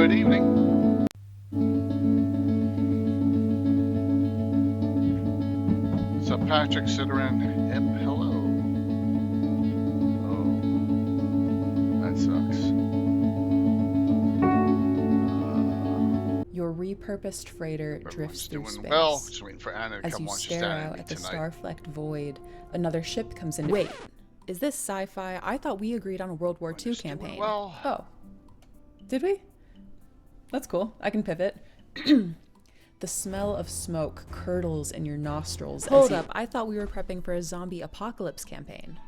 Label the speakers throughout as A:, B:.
A: Good evening. What's up, Patrick, Ciderin, Imp? Hello. Oh, that sucks.
B: Your repurposed freighter drifts through
A: Doing
B: space.
A: well. Just waiting for Anna to
B: As
A: come
B: you
A: on. She's
B: stare
A: standing
B: out
A: me
B: at the
A: tonight.
B: star-flecked void, another ship comes in. Wait, is this sci-fi? I thought we agreed on a World War II campaign.
A: Well.
B: Oh, did we? That's cool. I can pivot. The smell of smoke curdles in your nostrils. Hold up, I thought we were prepping for a zombie apocalypse campaign.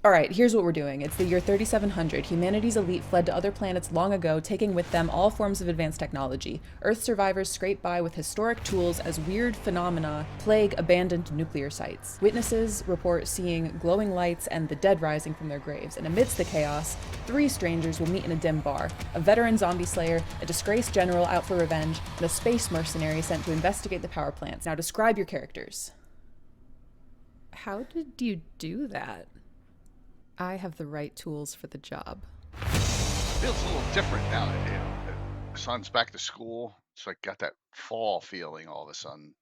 B: Alright, here's what we're doing. It's the year 3700. Humanity's elite fled to other planets long ago, taking with them all forms of advanced technology. Earth survivors scrape by with historic tools as weird phenomena plague abandoned nuclear sites. Witnesses report seeing glowing lights and the dead rising from their graves. And amidst the chaos, three strangers will meet in a dim bar. A veteran zombie slayer, a disgraced general out for revenge, and a space mercenary sent to investigate the power plants. Now describe your characters. How did you do that? I have the right tools for the job.
A: Feels a little different now that the son's back to school. It's like got that fall feeling all of a sudden.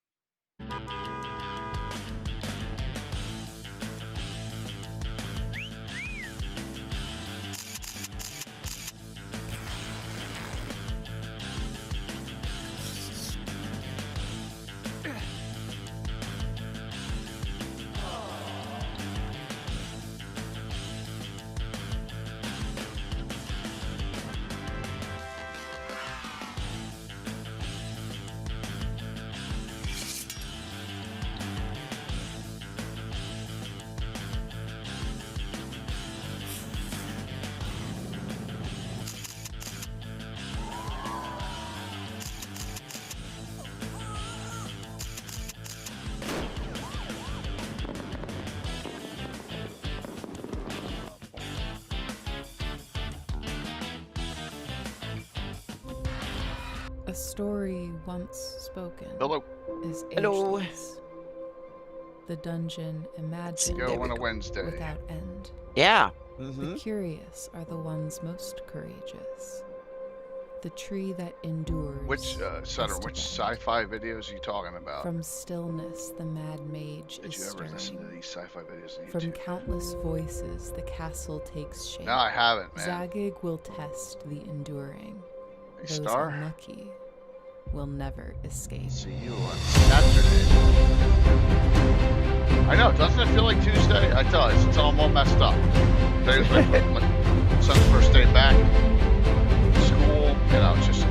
B: A story once spoken
A: Hello.
B: is
C: Hello.
B: ageless. The dungeon imagined
A: Go on a Wednesday.
B: without end.
C: Yeah.
B: The curious are the ones most courageous. The tree that endures.
A: Which Sutter, which sci-fi videos are you talking about?
B: From stillness, the mad mage
A: Did
B: is
A: you ever
B: stirring.
A: listen to these sci-fi videos on YouTube?
B: From countless voices, the castle takes shape.
A: No, I haven't, man.
B: Zagig will test the enduring.
A: Hey,
B: Those
A: Star.
B: unlucky will never escape.
A: See you on Saturday. I know, doesn't it feel like Tuesday? I tell you, it's all messed up. Today's my son's first day back. School, you know, it's just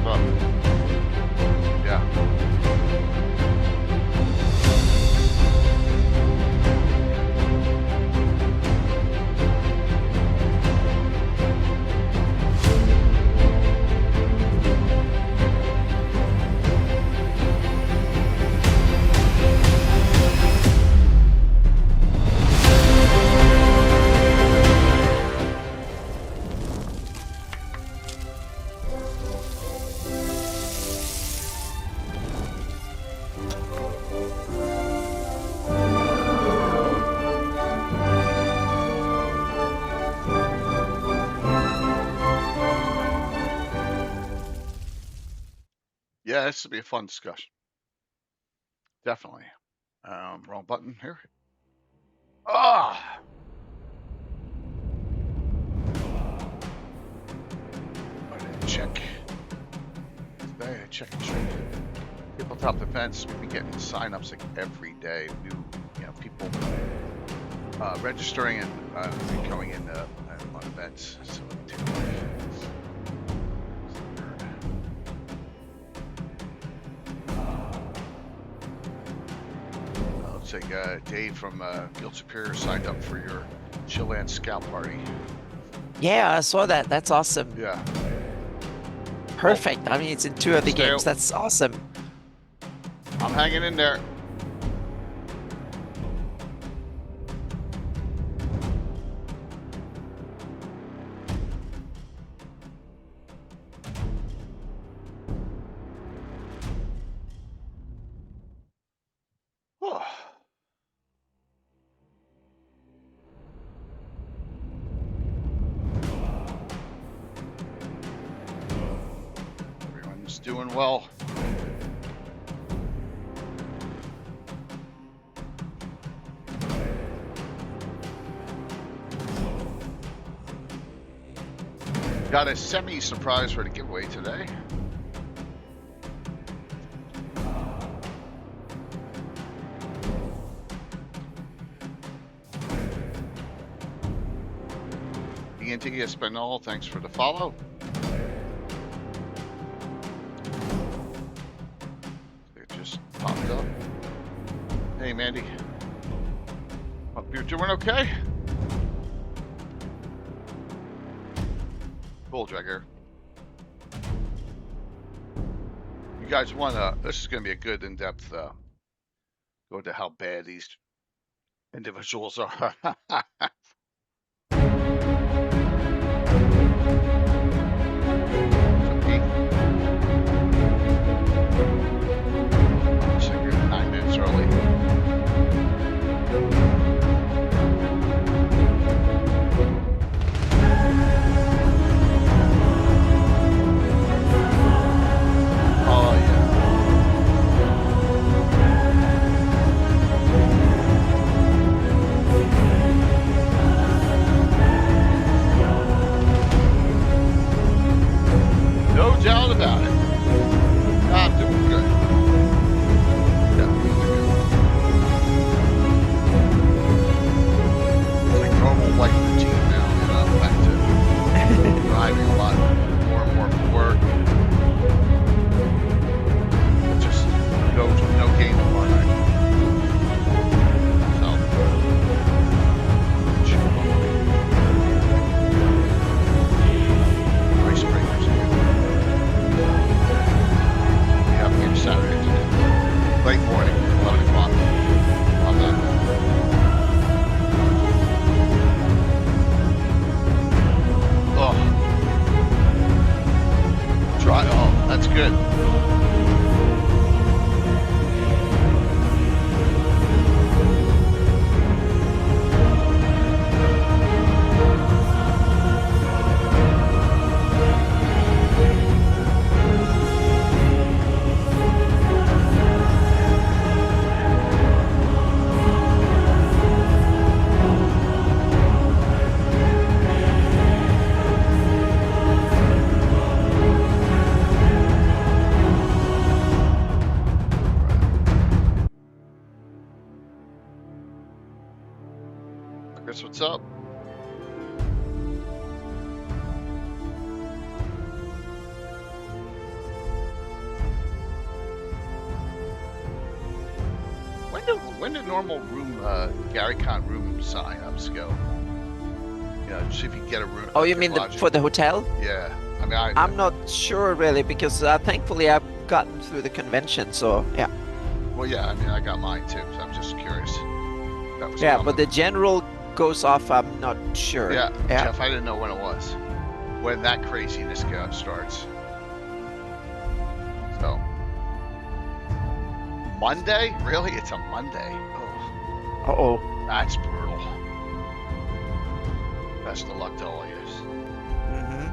A: yeah. Yeah, this will be a fun discussion. Definitely. Wrong button here. Ah! I didn't check. Today I check. Tabletop events, we've been getting sign-ups like every day. New, people registering and going in on events. So looks like Dave from Guild Superior signed up for your Chilean Scout Party.
C: Yeah, I saw that. That's awesome.
A: Yeah.
C: Perfect. I mean, it's in 2 of the
A: Stay
C: games. That's awesome.
A: I'm hanging in there. doing well. Got a semi-surprise for the giveaway today. ENT Espanol, thanks for the follow. It just popped up. Hey, Mandy. Hope you're doing okay. Cool, Dragger. You guys want to, this is going to be a good in-depth go into how bad these individuals are. So you're 9 minutes early. Oh, yeah. No doubt about it. I'm doing good. Yeah, doing good. It's like normal life routine now, you know, back to driving a lot more and more for work. Just no game tomorrow night. So, icebreakers here. We have game Saturday today. Late morning, 11 o'clock. I'm done. Oh. Try, oh, that's good. Chris, what's up? When do normal room Gary Con room sign-ups go? You know, just if you get a room.
C: Oh, you mean for the hotel?
A: Yeah, I mean,
C: I'm not sure really because thankfully I've gotten through the convention, so yeah.
A: Well, yeah, I mean, I got mine too, so I'm just curious. That was
C: Yeah,
A: common.
C: but the general goes off. I'm not sure.
A: Yeah, Jeff, I didn't know when it was. When that craziness starts. So, Monday? Really? It's a Monday. Oh,
C: Uh-oh.
A: that's brutal. Best of luck to all of you.
C: Mm-hmm.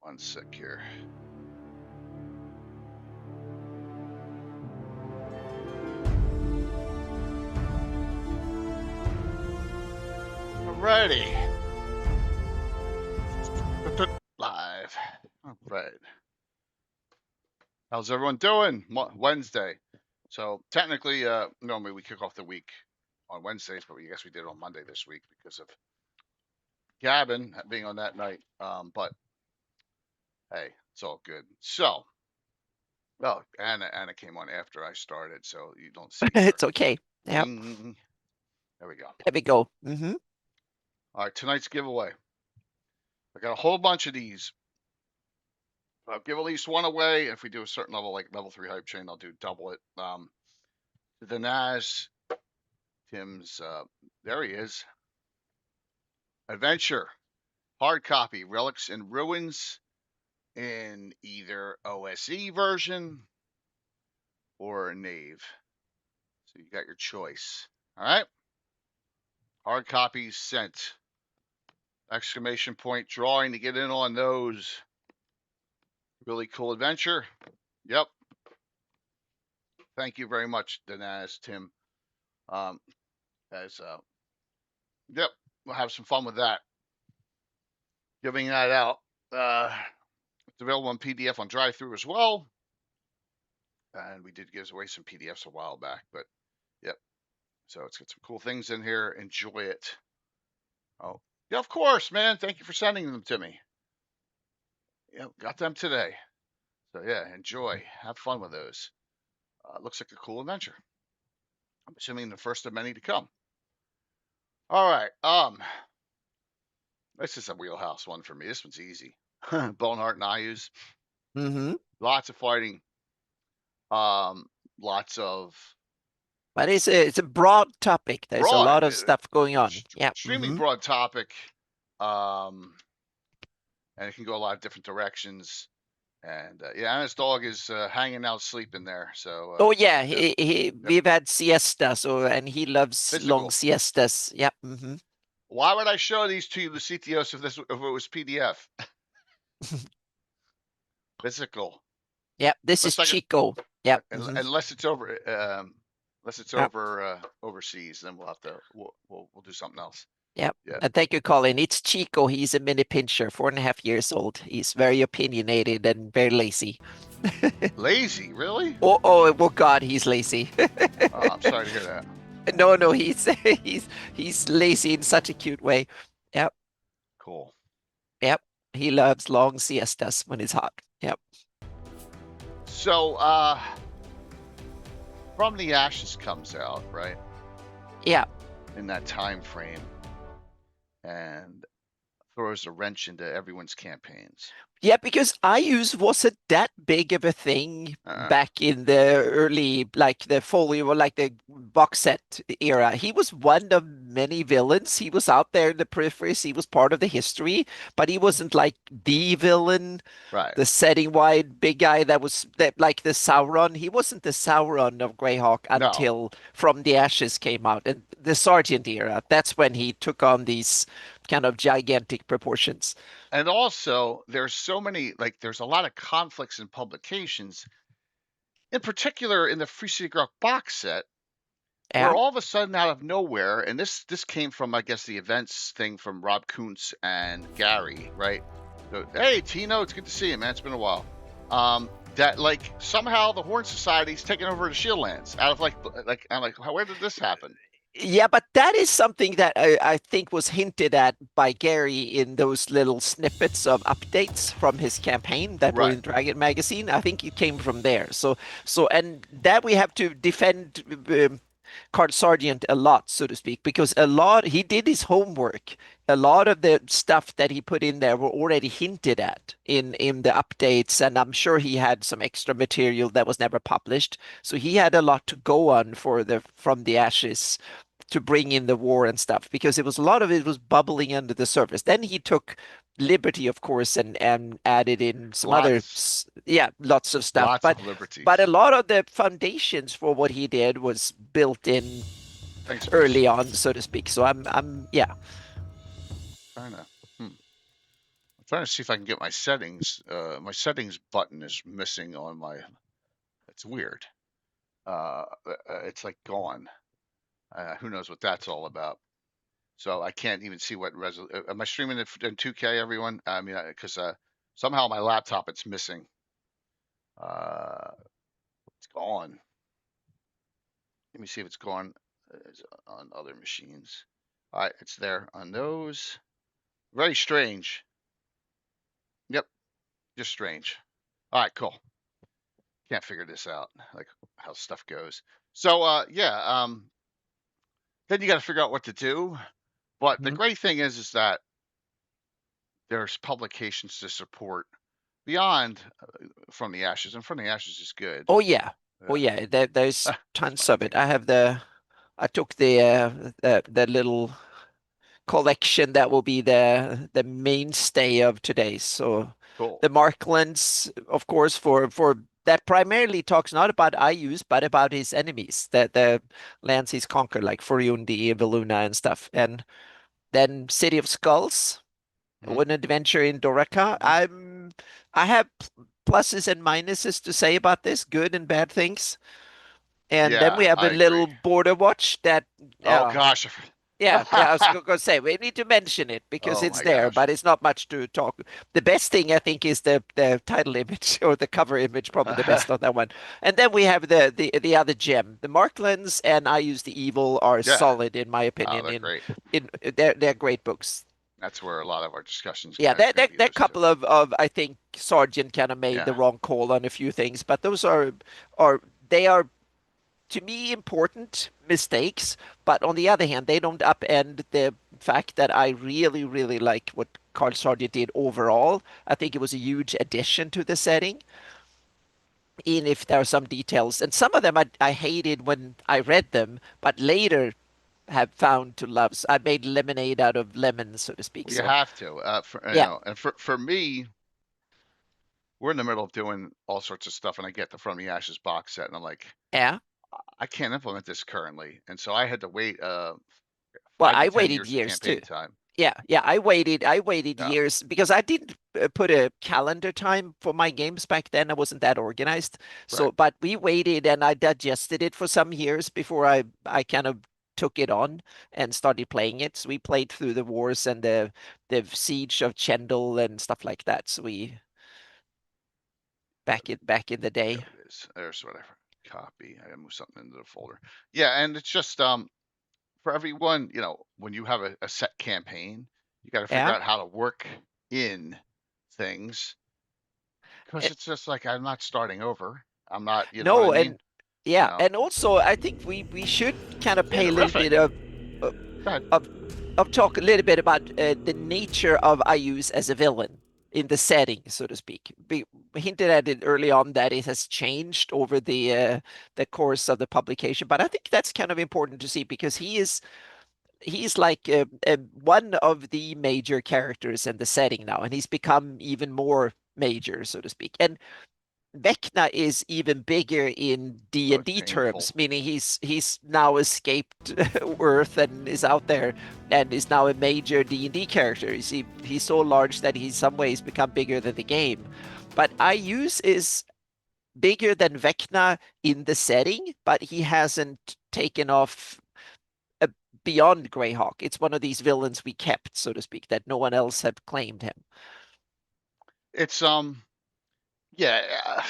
A: One sec here. Alrighty. Live. All right. How's everyone doing? Wednesday. So technically, normally we kick off the week on Wednesdays, but I guess we did it on Monday this week because of Gavin being on that night. But hey, it's all good. So, well, Anna came on after I started, so you don't see her.
C: It's okay. Yep.
A: Ding. There we go.
C: There we go. Mm-hmm.
A: All right, tonight's giveaway. I got a whole bunch of these. I'll give at least one away. If we do a certain level, like level 3 hype chain, I'll do double it. The Naz, Tim's, there he is. Adventure, hard copy, Relics and Ruins in either OSE version or a Knave. So you got your choice. All right. Hard copies sent. Exclamation point drawing to get in on those. Really cool adventure. Yep. Thank you very much, Danaz, Tim. Yep, we'll have some fun with that. Giving that out. It's available in PDF on drive-through as well. And we did give away some PDFs a while back, but yep. So it's got some cool things in here. Enjoy it. Oh, yeah, of course, man. Thank you for sending them to me. Yep, got them today. So yeah, enjoy. Have fun with those. Looks like a cool adventure. I'm assuming the first of many to come. All right. This is a wheelhouse one for me. This one's easy. Boneheart Iuz.
C: Mm-hmm.
A: Lots of fighting. Lots of
C: But it's a broad topic. There's a lot of stuff going on. Yeah.
A: Extremely
C: Mm-hmm.
A: broad topic. And it can go a lot of different directions. And yeah, and his dog is hanging out sleeping there. So
C: Oh yeah,
A: yep.
C: we've had siestas, and he loves
A: Physical.
C: long siestas. Yeah. Mm-hmm.
A: Why would I show these to you, the CTOs, if it was PDF? Physical.
C: Yeah, this is Chico. Yeah. Mm-hmm.
A: Unless it's over, overseas, then we'll have to we'll do something else.
C: Yep. Yeah. And thank you, Colin. It's Chico. He's a mini pincher, 4.5 years old. He's very opinionated and very lazy.
A: Lazy, really?
C: Oh, God, he's lazy.
A: Oh, I'm sorry to hear that.
C: No, he's lazy in such a cute way. Yep.
A: Cool.
C: Yep. He loves long siestas when it's hot. Yep.
A: So, From the Ashes comes out, right?
C: Yeah.
A: In that time frame, and throws a wrench into everyone's campaigns.
C: Yeah, because Iuz wasn't that big of a thing back in the early, like the folio, like the box set era. He was one of many villains. He was out there in the peripheries. He was part of the history, but he wasn't like the villain,
A: right?
C: The setting-wide big guy that like the Sauron. He wasn't the Sauron of GREYHAWK until From the Ashes came out, and the Sergeant era. That's when he took on these kind of gigantic proportions.
A: And also, there's a lot of conflicts in publications, in particular in the Free City Girl box set, where all of a sudden, out of nowhere, and this came from, I guess, the events thing from Rob Kuntz and Gary, right? So, hey, Tino, it's good to see you, man. It's been a while. That like somehow the Horn Society's taken over the Shieldlands out of I'm like, where did this happen?
C: Yeah, but that is something that I think was hinted at by Gary in those little snippets of updates from his campaign that were in Dragon Magazine. I think it came from there. So, and that we have to defend Card Sergeant a lot, so to speak, because he did his homework. A lot of the stuff that he put in there were already hinted at in the updates, and I'm sure he had some extra material that was never published. So he had a lot to go on for From the Ashes to bring in the war and stuff, because a lot of it was bubbling under the surface. Then he took liberty, of course, and added in some lots of stuff.
A: Lots of liberties.
C: But a lot of the foundations for what he did was built in early on, so to speak. So I'm
A: I'm trying to see if I can get my settings. My settings button is missing on my. It's weird. It's like gone. Who knows what that's all about? So I can't even see what resolution. Am I streaming it in 2K, everyone? I mean, because somehow my laptop it's missing. It's gone. Let me see if it's gone on other machines. All right, it's there on those. Very strange. Yep, just strange. All right, cool. Can't figure this out, like how stuff goes. So yeah, then you got to figure out what to do. But the
C: Mhm.
A: great thing is that there's publications to support beyond From the Ashes, and From the Ashes is good.
C: Oh yeah. Oh
A: Yeah,
C: yeah. There's
A: that's
C: tons
A: my
C: of it.
A: thing.
C: I took the little collection that will be the mainstay of today. So
A: Cool.
C: the Marklands, of course, for that primarily talks not about Iuz, but about his enemies, the lands he's conquered, like Furyundi, Veluna, and stuff. And then City of Skulls,
A: Hmm.
C: an adventure in Doreka. I have pluses and minuses to say about this, good and bad things. And then we
A: Yeah,
C: have
A: I
C: a
A: agree.
C: little border watch that,
A: Oh
C: uh,
A: gosh.
C: yeah, I was going to say we need to mention it because
A: Oh
C: it's
A: my
C: there,
A: gosh.
C: but it's not much to talk. The best thing I think is the title image or the cover image, probably the best on that one. And then we have the other gem. The Marklands and I Use the Evil are
A: Yeah.
C: solid in my
A: Oh,
C: opinion.
A: they're great.
C: In they're great books.
A: That's where a lot of our discussions
C: Yeah,
A: is going to be
C: that
A: those two.
C: couple of I think Sargent kind of made
A: Yeah.
C: the wrong call on a few things, but those are they are to me important mistakes, but on the other hand, they don't upend the fact that I really, really like what Carl Sargent did overall. I think it was a huge addition to the setting, even if there are some details. And some of them I hated when I read them, but later have found to love. I made lemonade out of lemons, so to speak.
A: Well, you
C: So,
A: have to,
C: yeah,
A: and for me, we're in the middle of doing all sorts of stuff, and I get the From the Ashes box set, and I'm like,
C: yeah.
A: I can't implement this currently, and so I had to wait
C: Well,
A: 5 to
C: I
A: 10
C: waited
A: years of
C: years too.
A: campaign time.
C: Yeah. I waited
A: Yeah,
C: years because I didn't put a calendar time for my games back then. I wasn't that organized.
A: right.
C: So, but we waited and I digested it for some years before I kind of took it on and started playing it. So we played through the wars and the siege of Chendal and stuff like that. So we back in the
A: There
C: day.
A: it is. There's whatever. Copy. I gotta move something into the folder. Yeah, and it's just for everyone, when you have a set campaign, you got to figure
C: Yeah.
A: out how to work in things because
C: Eh,
A: it's just like I'm not starting over. I'm not, you know what I
C: No,
A: mean?
C: and yeah,
A: No.
C: and also I think we should kind of pay a little
A: Sanderific.
C: bit uh,
A: Go ahead.
C: of talk a little bit about the nature of Ayuz as a villain in the setting, so to speak. We hinted at it early on that it has changed over the course of the publication, but I think that's kind of important to see because he's like one of the major characters in the setting now, and he's become even more major, so to speak. And Vecna is even bigger in
A: Oh, it's
C: D&D
A: painful.
C: terms, meaning he's now escaped Earth and is out there and is now a major D&D character. You see, he's so large that he's in some ways become bigger than the game. But Iuse is bigger than Vecna in the setting, but he hasn't taken off uh, beyond GREYHAWK. It's one of these villains we kept, so to speak, that no one else had claimed him.
A: It's yeah.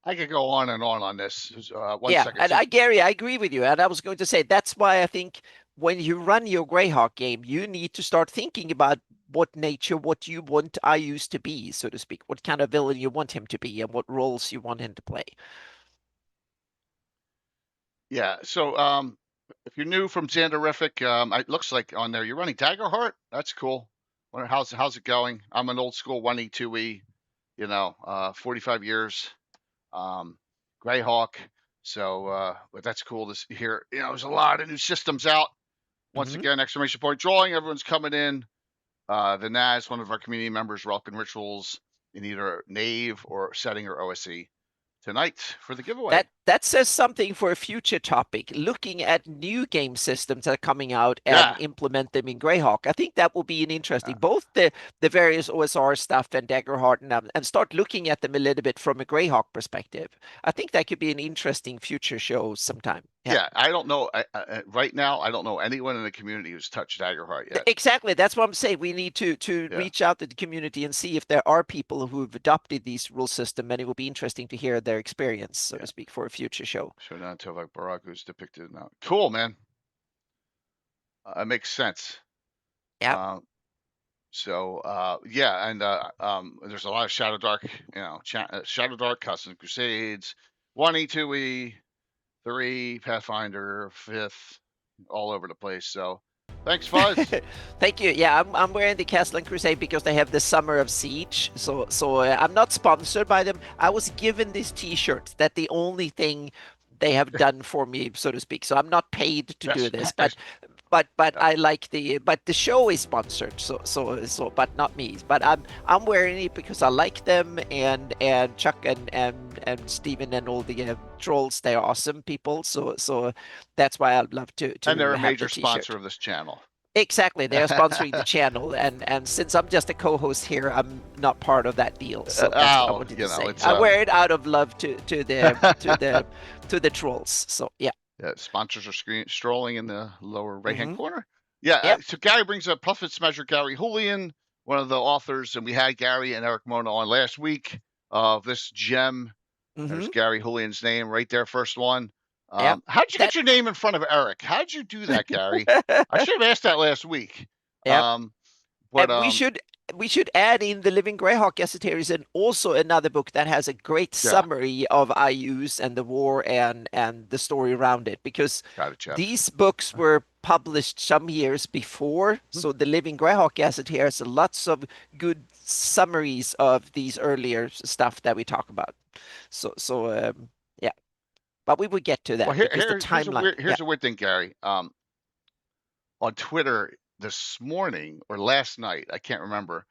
A: I could go on and on this. One
C: Yeah,
A: second.
C: and
A: So
C: Gary, I agree with you. And I was going to say that's why I think when you run your Greyhawk game, you need to start thinking about what nature, what you want Iuse to be, so to speak, what kind of villain you want him to be, and what roles you want him to play.
A: yeah. So if you're new from Xanderific, it looks like on there you're running Daggerheart. That's cool. Wonder how's it going? I'm an old school 1E 2E. 45 years. Greyhawk. So, but that's cool to hear. There's a lot of new systems out. Once
C: Hmm.
A: again, exclamation point drawing. Everyone's coming in. The Naz, one of our community members, Relkin Rituals, in either Nave or setting or OSE tonight for the
C: That
A: giveaway.
C: that says something for a future topic, looking at new game systems that are coming out and
A: Yeah.
C: implement them in GREYHAWK. I think that will be an interesting,
A: Yeah.
C: both the various OSR stuff and Daggerheart and start looking at them a little bit from a GREYHAWK perspective. I think that could be an interesting future show sometime.
A: Yeah, I don't know. Right now, I don't know anyone in the community who's touched Daggerheart yet.
C: Exactly. That's what I'm saying. We need to
A: Yeah.
C: reach out to the community and see if there are people who've adopted these rule system, and it will be interesting to hear their experience, so to speak, for a future show.
A: Shodan Tovak Baraku's depicted now. Cool, man. It makes sense.
C: Yeah.
A: Yeah, and there's a lot of Shadow Dark, Shadow Dark Custom Crusades, 1E, 2E, 3, Pathfinder, 5th, all over the place. So thanks, Fuzz.
C: Thank you. Yeah, I'm wearing the Castle and Crusade because they have the Summer of Siege. So I'm not sponsored by them. I was given this T-shirt. That's the only thing they have done for me, so to speak. So I'm not paid to do this, but I like but the show is sponsored, so but not me. But I'm wearing it because I like them, and Chuck and Steven and all the trolls. They're awesome people. So that's why I'd love to
A: and they're a
C: have
A: major
C: the T-shirt.
A: sponsor of this channel.
C: Exactly, they are sponsoring the channel, and since I'm just a co-host here, I'm not part of that deal. So that's what I wanted to say. I wear it out of love to the trolls. So yeah.
A: Yeah, sponsors are strolling in the lower right-hand corner.
C: Yeah. Yep.
A: So Gary brings up Puffet's Measure Gary Julian, one of the authors, and we had Gary and Eric Mona on last week of this gem. There's Gary Julian's name right there, first one. How'd you get your name in front of Eric? How'd you do that, Gary? I should have asked that last week.
C: Yeah. We should add in the Living GREYHAWK Gazetteers and also another book that has a great summary of Iuz and the war and the story around it, because these books were published some years before. So the Living GREYHAWK Gazetteer has lots of good summaries of these earlier stuff that we talk about. So yeah. But we would get to that because the timeline.
A: Here's a weird thing, Gary. On Twitter this morning or last night, I can't remember.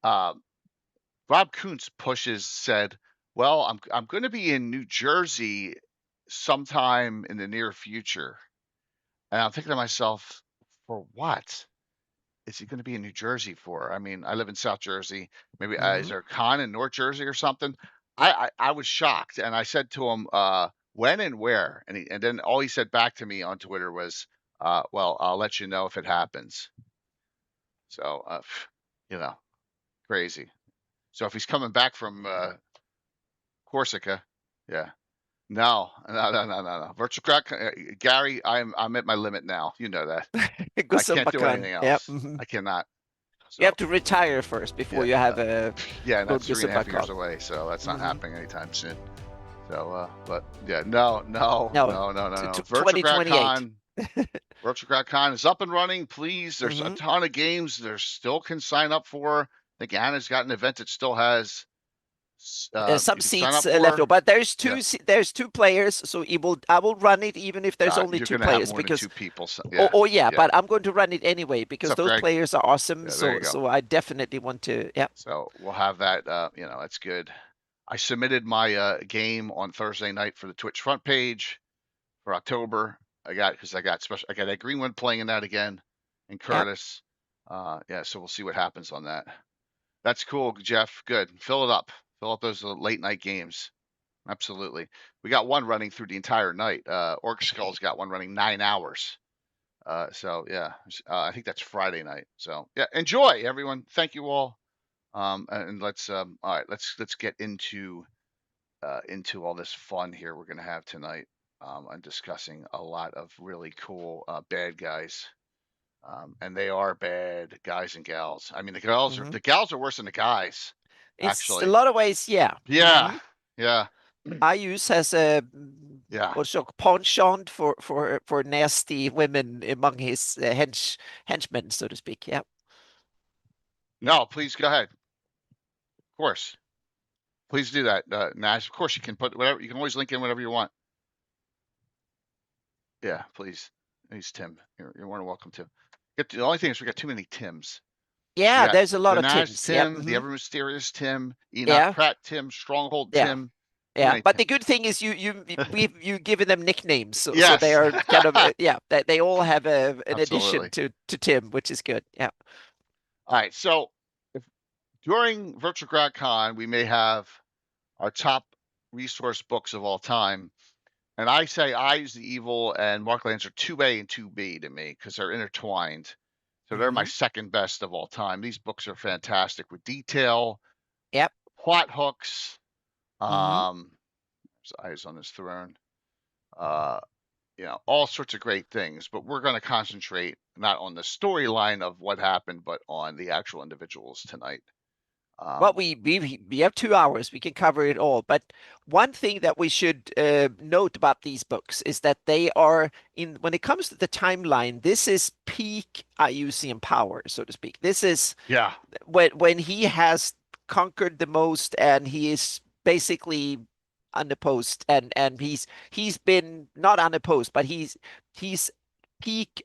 A: Rob Kuntz said, "Well, I'm going to be in New Jersey sometime in the near future," and I'm thinking to myself, "For what? Is he going to be in New Jersey for? I mean, I live in South Jersey. Maybe is there a con in North Jersey or something?" I was shocked, and I said to him, "When and where?" And then all he said back to me on Twitter was, "Well, I'll let you know if it happens." So, crazy. So if he's coming back from Corsica, no. Virtual crack, Gary, I'm at my limit now. You know that. I can't do anything else. I cannot.
C: So, you have to retire first before you have a.
A: And that's 3.5 years away, so that's not happening anytime soon. So, but yeah, no. Virtual Crack Con. Virtual Crack Con is up and running. Please, there's a ton of games there still can sign up for. I think Anna's got an event that still has
C: some seats left over, but there's two players, so I will run it even if there's only two players, because
A: 2 people.
C: But I'm going to run it anyway because those players are awesome. So I definitely want to. Yeah.
A: So we'll have that. That's good. I submitted my game on Thursday night for the Twitch front page for October. I got that Greenwood playing in that again, and Curtis. So we'll see what happens on that. That's cool, Jeff. Good. Fill it up. Fill up those late night games. Absolutely. We got one running through the entire night. Orc Skull's got one running 9 hours. I think that's Friday night. So yeah, enjoy everyone. Thank you all. And let's all right, let's get into all this fun here we're gonna have tonight. I'm discussing a lot of really cool bad guys. And they are bad guys and gals. I mean, the gals are worse than the guys. Actually,
C: in a lot of ways, yeah.
A: Yeah.
C: Iuz has a penchant for nasty women among his henchmen, so to speak. Yeah.
A: No, please go ahead. Of course, please do that, Nash. Of course, you can put whatever. You can always link in whatever you want. Yeah, please. He's Tim. You're more than welcome to. The only thing is we got too many Tims.
C: Yeah, there's a lot of
A: Nash
C: Tims.
A: Tim, the ever mysterious Tim, Enoch Pratt Tim, Stronghold Tim.
C: Yeah,
A: many
C: but the
A: Tims.
C: good thing is you've given them nicknames, so they
A: Yes,
C: are kind of yeah, they all have an addition
A: absolutely.
C: to Tim, which is good. Yeah.
A: All right, so if during Virtual Grad Con we may have our top resource books of all time, and I say Iuz the Evil and Marklands are 2A and 2B to me because they're intertwined. So they're my
C: Hmm.
A: second best of all time. These books are fantastic with detail,
C: Yep.
A: plot hooks.
C: Hmm.
A: Eyes on his throne. Uh, all sorts of great things. But we're going to concentrate not on the storyline of what happened, but on the actual individuals tonight.
C: Well,
A: Um,
C: we have 2 hours. We can cover it all. But one thing that we should note about these books is that they are in when it comes to the timeline. This is peak Iusian power, so to speak. This is
A: yeah,
C: when he has conquered the most and he is basically unopposed and he's been not unopposed but he's peak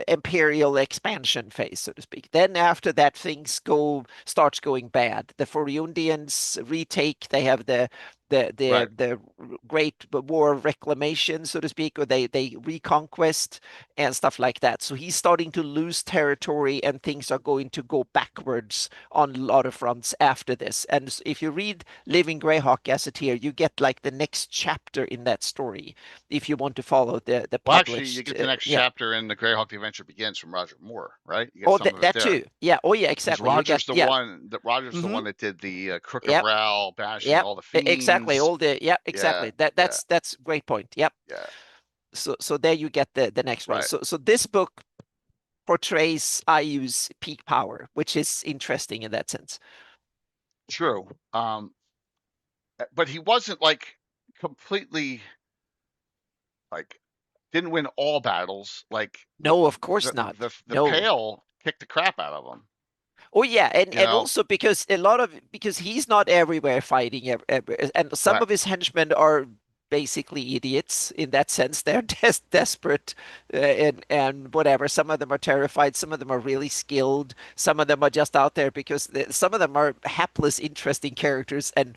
C: imperial expansion phase, so to speak. Then after that things go starts going bad. The Forundians retake. They have
A: right.
C: the great war of reclamation, so to speak, or they reconquest and stuff like that. So he's starting to lose territory and things are going to go backwards on a lot of fronts after this. And if you read Living Greyhawk Gazetteer, you get like the next chapter in that story if you want to follow the
A: Well, actually, you
C: published.
A: get the next
C: Yeah.
A: chapter in the Greyhawk: The Adventure Begins from Roger Moore, right? You get
C: Oh,
A: some of it
C: that
A: there
C: too. Yeah. Oh, yeah,
A: because
C: exactly. You get, yeah.
A: Roger's the
C: Mm-hmm.
A: one that did the Crook of
C: Yep.
A: Ral, banishing
C: Yep.
A: all the
C: Exactly.
A: fiends.
C: All the, yeah,
A: Yeah,
C: exactly.
A: yeah,
C: That's great point. Yep.
A: yeah.
C: So there you get the next one.
A: Right.
C: So this book portrays IU's peak power, which is interesting in that sense.
A: True. But he wasn't like completely like didn't win all battles. Like
C: No, of course
A: the
C: not.
A: the
C: No.
A: Pale kicked the crap out of him.
C: Oh yeah,
A: You
C: and
A: know.
C: also because a lot of because he's not everywhere fighting, and some
A: Right.
C: of his henchmen are basically idiots in that sense. They're desperate, and whatever. Some of them are terrified. Some of them are really skilled. Some of them are just out there because some of them are hapless, interesting characters and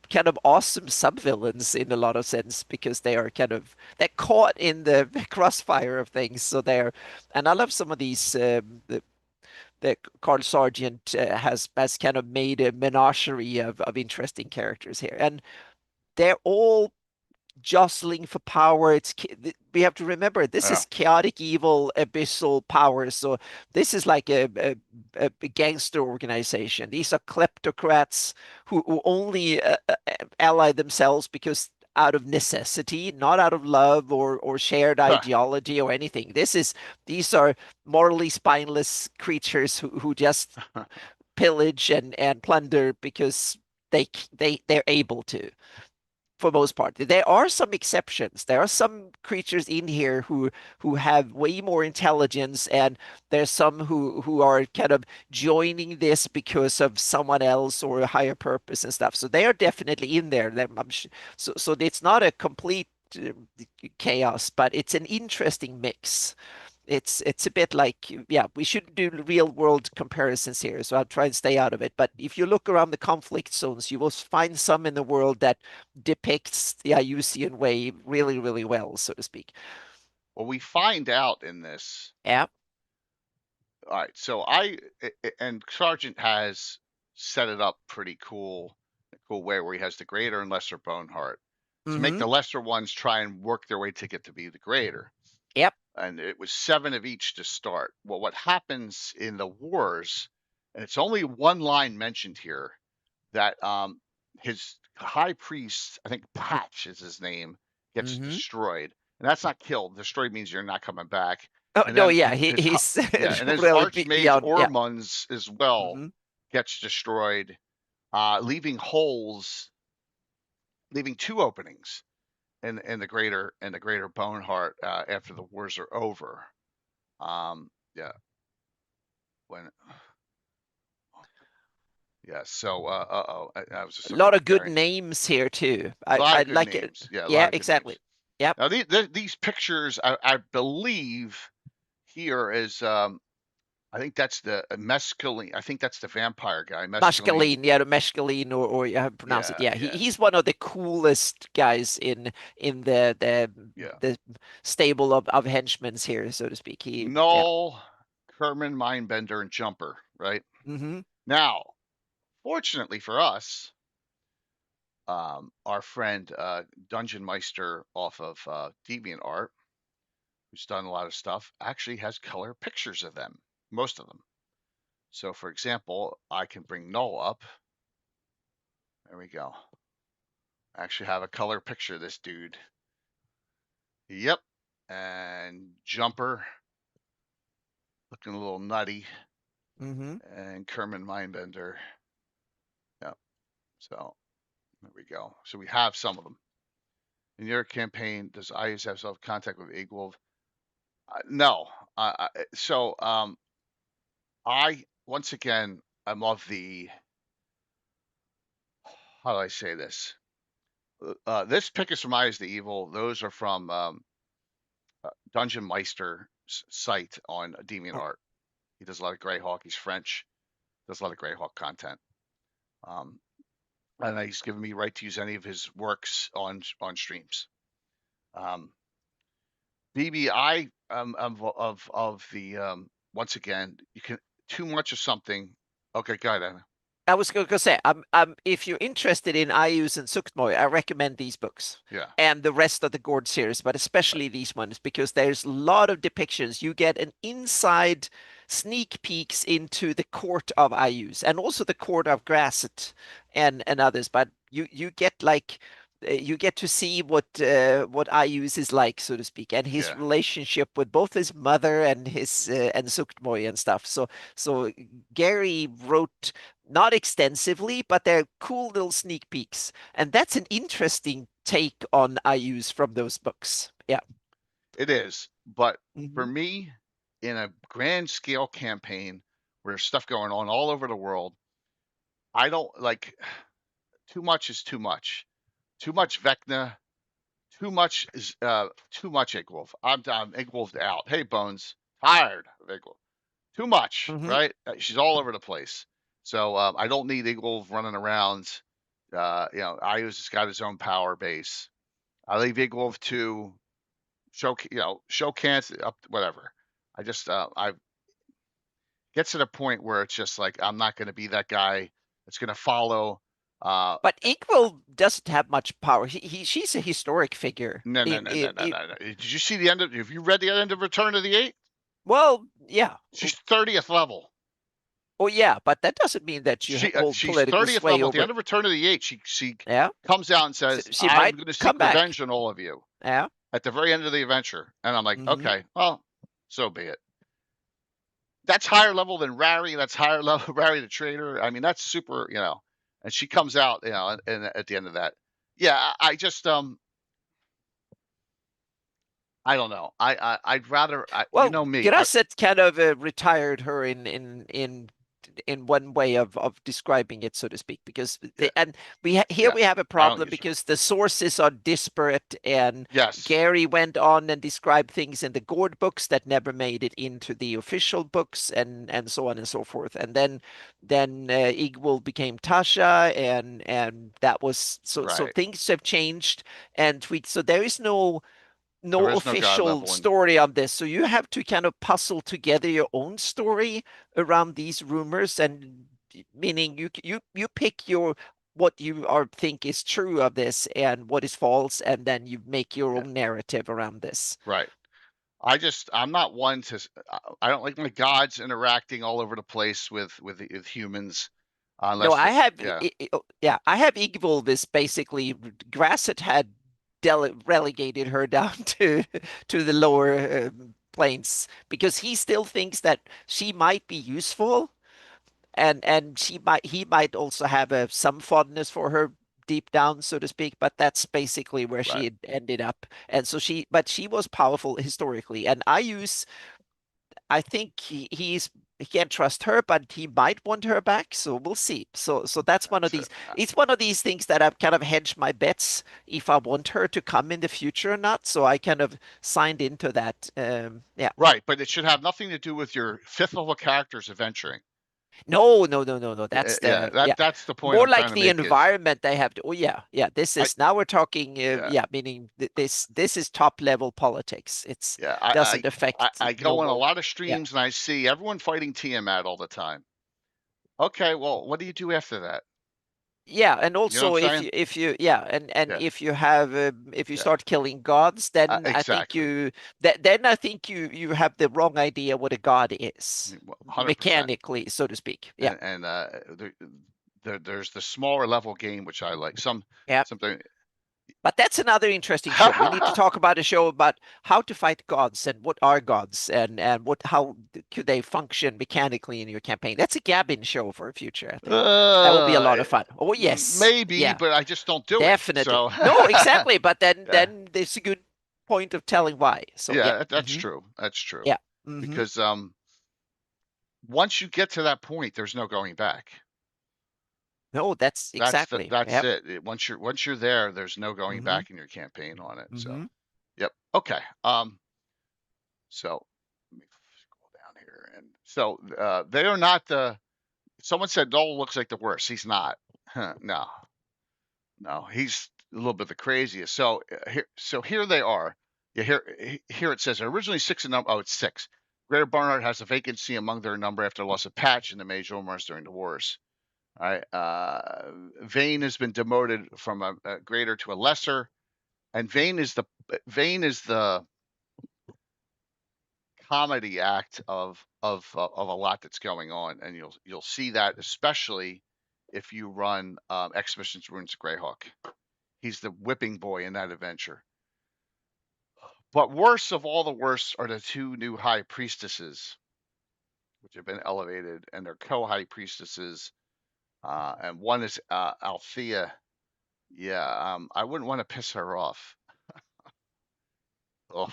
C: kind of awesome subvillains in a lot of sense because they are kind of they're caught in the crossfire of things. So they're and I love some of these that Carl Sargent has kind of made a menagerie of interesting characters here, and they're all jostling for power. We have to remember this
A: Yeah.
C: is chaotic evil abyssal power. So this is like a gangster organization. These are kleptocrats who only ally themselves because out of necessity, not out of love or shared ideology or anything. These are morally spineless creatures who just pillage and plunder because they're able to for most part. There are some exceptions. There are some creatures in here who have way more intelligence, and there's some who are kind of joining this because of someone else or a higher purpose and stuff. So they are definitely in there. So it's not a complete chaos, but it's an interesting mix. It's a bit like, yeah, we shouldn't do real world comparisons here, so I'll try and stay out of it. But if you look around the conflict zones, you will find some in the world that depicts the Iusian way really, really well, so to speak.
A: Well, we find out in this.
C: Yeah.
A: All right. So and Sargent has set it up pretty cool, a cool way where he has the greater and lesser Boneheart to make
C: Mm-hmm.
A: the lesser ones try and work their way to get to be the greater.
C: Yep.
A: And it was 7 of each to start. Well, what happens in the wars, and it's only one line mentioned here, that his high priest, I think Patch is his name, gets
C: Mm-hmm.
A: destroyed. And that's not killed. Destroyed means you're not coming back.
C: Oh
A: And
C: no,
A: then
C: yeah,
A: his
C: he's
A: yeah, and his
C: really
A: archmage
C: beyond. Yeah.
A: Ormunds as well
C: Mm-hmm.
A: gets destroyed, leaving holes, leaving 2 openings in the greater Boneheart after the wars are over. Yeah, when yeah, so I was just
C: A
A: looking
C: lot
A: up
C: of good
A: Gary.
C: names here too.
A: A lot
C: I
A: of good
C: like it.
A: names. Yeah, a lot
C: Yeah,
A: of good
C: exactly.
A: names.
C: Yep.
A: Now these pictures, I believe here is I think that's the mescaline. I think that's the vampire guy, mescaline.
C: Mashkaline, yeah, the Meshkaline, or you have to pronounce it.
A: Yeah,
C: Yeah,
A: yeah,
C: he's one of the coolest guys in
A: yeah.
C: the stable of henchmen here, so to speak. Yeah.
A: Null, Kerman, Mindbender, and Jumper. Right
C: Mm-hmm.
A: now, fortunately for us, our friend Dungeon Meister off of DeviantArt, who's done a lot of stuff, actually has color pictures of them, most of them. So, for example, I can bring Null up. There we go. I actually have a color picture of this dude. Yep. And Jumper, looking a little nutty,
C: Mm-hmm.
A: and Kerman Mindbender. Yep. So, there we go. So, we have some of them. In your campaign, does Iuz have self contact with Eagle? No. So, I, once again, I'm of the, how do I say this? This pick is from Eyes the Evil. Those are from Dungeon Meister's site on DeviantArt. He does a lot of GREYHAWK. He's French. Does a lot of GREYHAWK content. Um, and he's given me right to use any of his works on streams. BB, of the once again, you can too much of something. Okay, go ahead, Anna.
C: I was going to say, if you're interested in Iuz and Suktmoy, I recommend these books
A: Yeah,
C: and the rest of the Gord series, but
A: right.
C: especially these ones because there's a lot of depictions. You get an inside sneak peeks into the court of Iuz and also the court of Grasset and others, but you get like you get to see what Iuz is like, so to speak, and his
A: Yeah,
C: relationship with both his mother and his and Suktmoy and stuff. So Gary wrote not extensively, but they're cool little sneak peeks. And that's an interesting take on Iuz from those books. Yeah.
A: it is. But for
C: Hmm.
A: me, in a grand scale campaign where there's stuff going on all over the world, I don't like too much is too much. Too much Vecna, too much is too much Igwolf. I'm Igwolfed out. Hey Bones, tired of Igwolf. Too much,
C: Hmm.
A: right? She's all over the place. So I don't need Igwolf running around. Ius has got his own power base. I leave Igwolf to show can't up whatever. I gets to the point where it's just like I'm not going to be that guy that's going to follow. Uh,
C: But Inkwell doesn't have much power. She's a historic figure.
A: no, no, no, no, no, no, no. Did you see the end of? Have you read the end of Return of the Eight?
C: Well, yeah.
A: She's 30th level.
C: Oh, yeah, but that doesn't mean that you hold
A: She's
C: political
A: 30th
C: sway
A: level at the
C: over.
A: end of Return of the Eight. She
C: Yeah.
A: comes out and
C: So
A: says,
C: she
A: "I'm
C: might
A: going to
C: come
A: seek
C: back.
A: revenge on all of you."
C: Yeah.
A: At the very end of the adventure, and I'm like,
C: Hmm.
A: okay, well, so be it. That's higher level than Rary. That's higher level Rary the Trader. I mean, that's super. And she comes out, and at the end of that, yeah, I just I don't know. I'd rather you
C: Well,
A: know me.
C: Grasset kind of retired her in one way of describing it, so to speak, because
A: Yeah,
C: here
A: yeah.
C: we have a
A: I don't
C: problem
A: use her.
C: because the sources are disparate, and
A: Yes,
C: Gary went on and described things in the Gord books that never made it into the official books, and so on and so forth. And then Igwul became Tasha, and that was so
A: right.
C: things have changed and tweaked. So there is no
A: There is no god
C: official
A: level, and
C: story on this. So you have to kind of puzzle together your own story around these rumors, and meaning you pick your what you are think is true of this and what is false, and then you make your
A: yeah,
C: own narrative around this.
A: right. I'm not one to. I don't like my gods interacting all over the place with humans,
C: No,
A: unless
C: I
A: they're
C: have
A: yeah,
C: yeah, I have Igvil this basically Grasset had relegated her down to the lower planes because he still thinks that she might be useful, and he might also have some fondness for her deep down, so to speak, but that's basically where she
A: right.
C: had ended up. And so but she was powerful historically, and I think he's he can't trust her, but he might want her back. So we'll see. So that's one of
A: That's
C: these.
A: it.
C: It's one of these things that I've kind of hedged my bets if I want her to come in the future or not. So I kind of signed into that. Yeah.
A: Right, but it should have nothing to do with your fifth level characters adventuring.
C: No, no, no, no, no. That's
A: Yeah,
C: the yeah.
A: that's the point
C: More
A: I'm
C: like
A: trying to
C: the
A: make is
C: environment they have to. Oh yeah, yeah. This
A: I
C: is now we're talking.
A: yeah
C: Yeah, meaning this is top level politics. It's
A: yeah
C: doesn't affect
A: I go on a
C: normal.
A: lot of
C: Yeah.
A: streams and I see everyone fighting Tiamat all the time. Okay, well, what do you do after that?
C: Yeah, and
A: You know what I'm
C: also
A: saying?
C: if you yeah, and
A: Yeah,
C: if you have if you
A: yeah,
C: start killing gods, then I think
A: exactly.
C: then I think you have the wrong idea what a god is
A: 100%.
C: mechanically, so to speak. Yeah,
A: And there's the smaller level game which I like.
C: yeah.
A: Something.
C: But that's another interesting show. We need to talk about a show about how to fight gods and what are gods and what how could they function mechanically in your campaign. That's a Gabin show for a future, I think. That will be a
A: Uh,
C: lot of fun. Oh yes,
A: maybe,
C: yeah,
A: but I just don't do it.
C: definitely.
A: So,
C: No, exactly. But then
A: yeah,
C: then there's a good point of telling why. So yeah,
A: yeah, that's true. That's true.
C: yeah, hmm
A: Because once you get to that point, there's no going back.
C: no, that's exactly.
A: That's
C: Yep.
A: it. Once you're there, there's no going
C: hmm
A: back in your campaign on it. So,
C: hmm
A: yep. Okay. So let me scroll down here, and so they are not the. Someone said Noel looks like the worst. He's not. Huh, no, no, he's a little bit the craziest. So here they are. Yeah, here it says originally six in number. Oh, it's six. Greater Barnard has a vacancy among their number after loss of Patch and the Mage Omars during the wars. All right. Vane has been demoted from a greater to a lesser, and Vane is the comedy act of a lot that's going on, and you'll see that especially if you run Expeditions Ruins of Greyhawk. He's the whipping boy in that adventure. But worst of all the worst are the two new high priestesses, which have been elevated, and they're co-high priestesses. And one is Althea. Yeah, I wouldn't want to piss her off. Oh,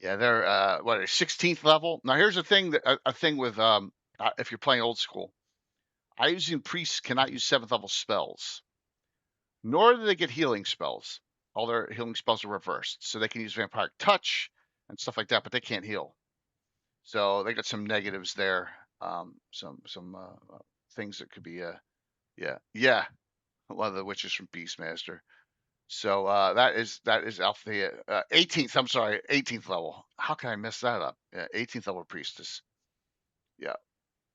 A: yeah, they're what 16th level. Now here's the thing that a thing with if you're playing old school, I using priests cannot use 7th level spells, nor do they get healing spells. All their healing spells are reversed, so they can use vampire touch and stuff like that, but they can't heal. So they got some negatives there. Some things that could be yeah. One of the witches from Beastmaster. So that is Althea 18th. I'm sorry, 18th level. How can I mess that up? Yeah, 18th level priestess. Yeah,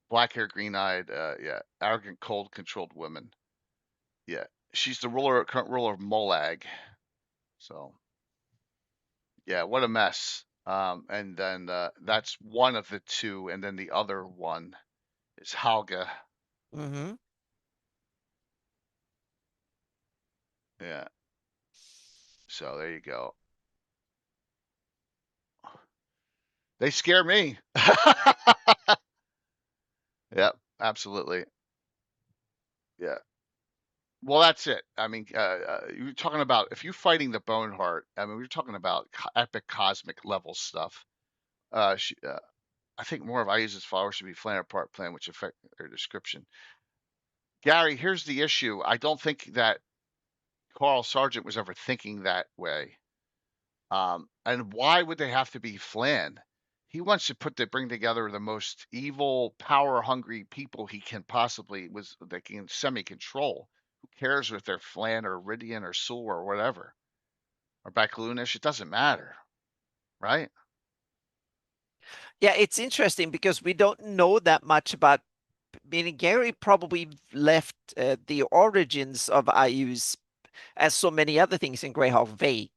A: black hair, green eyed. Yeah, arrogant, cold, controlled women. Yeah, she's the current ruler of Molag. So yeah, what a mess. And then that's one of the two, and then the other one is Halga.
C: hmm
A: Yeah. So there you go. They scare me. Yep, absolutely. Yeah. Well, that's it. I mean, you're talking about if you're fighting the Boneheart. I mean, we're talking about epic cosmic level stuff. I think more of Iuz's followers should be Flanner Part Plan, which affect their description. Gary, here's the issue. I don't think that Carl Sargent was ever thinking that way. And why would they have to be Flan? He wants to bring together the most evil, power-hungry people he can possibly they can semi-control. Who cares if they're Flan or Ridian or Sul or whatever or Bakalunish? It doesn't matter, right?
C: Yeah, it's interesting because we don't know that much about. Meaning Gary probably left the origins of Iuz as so many other things in GREYHAWK vague.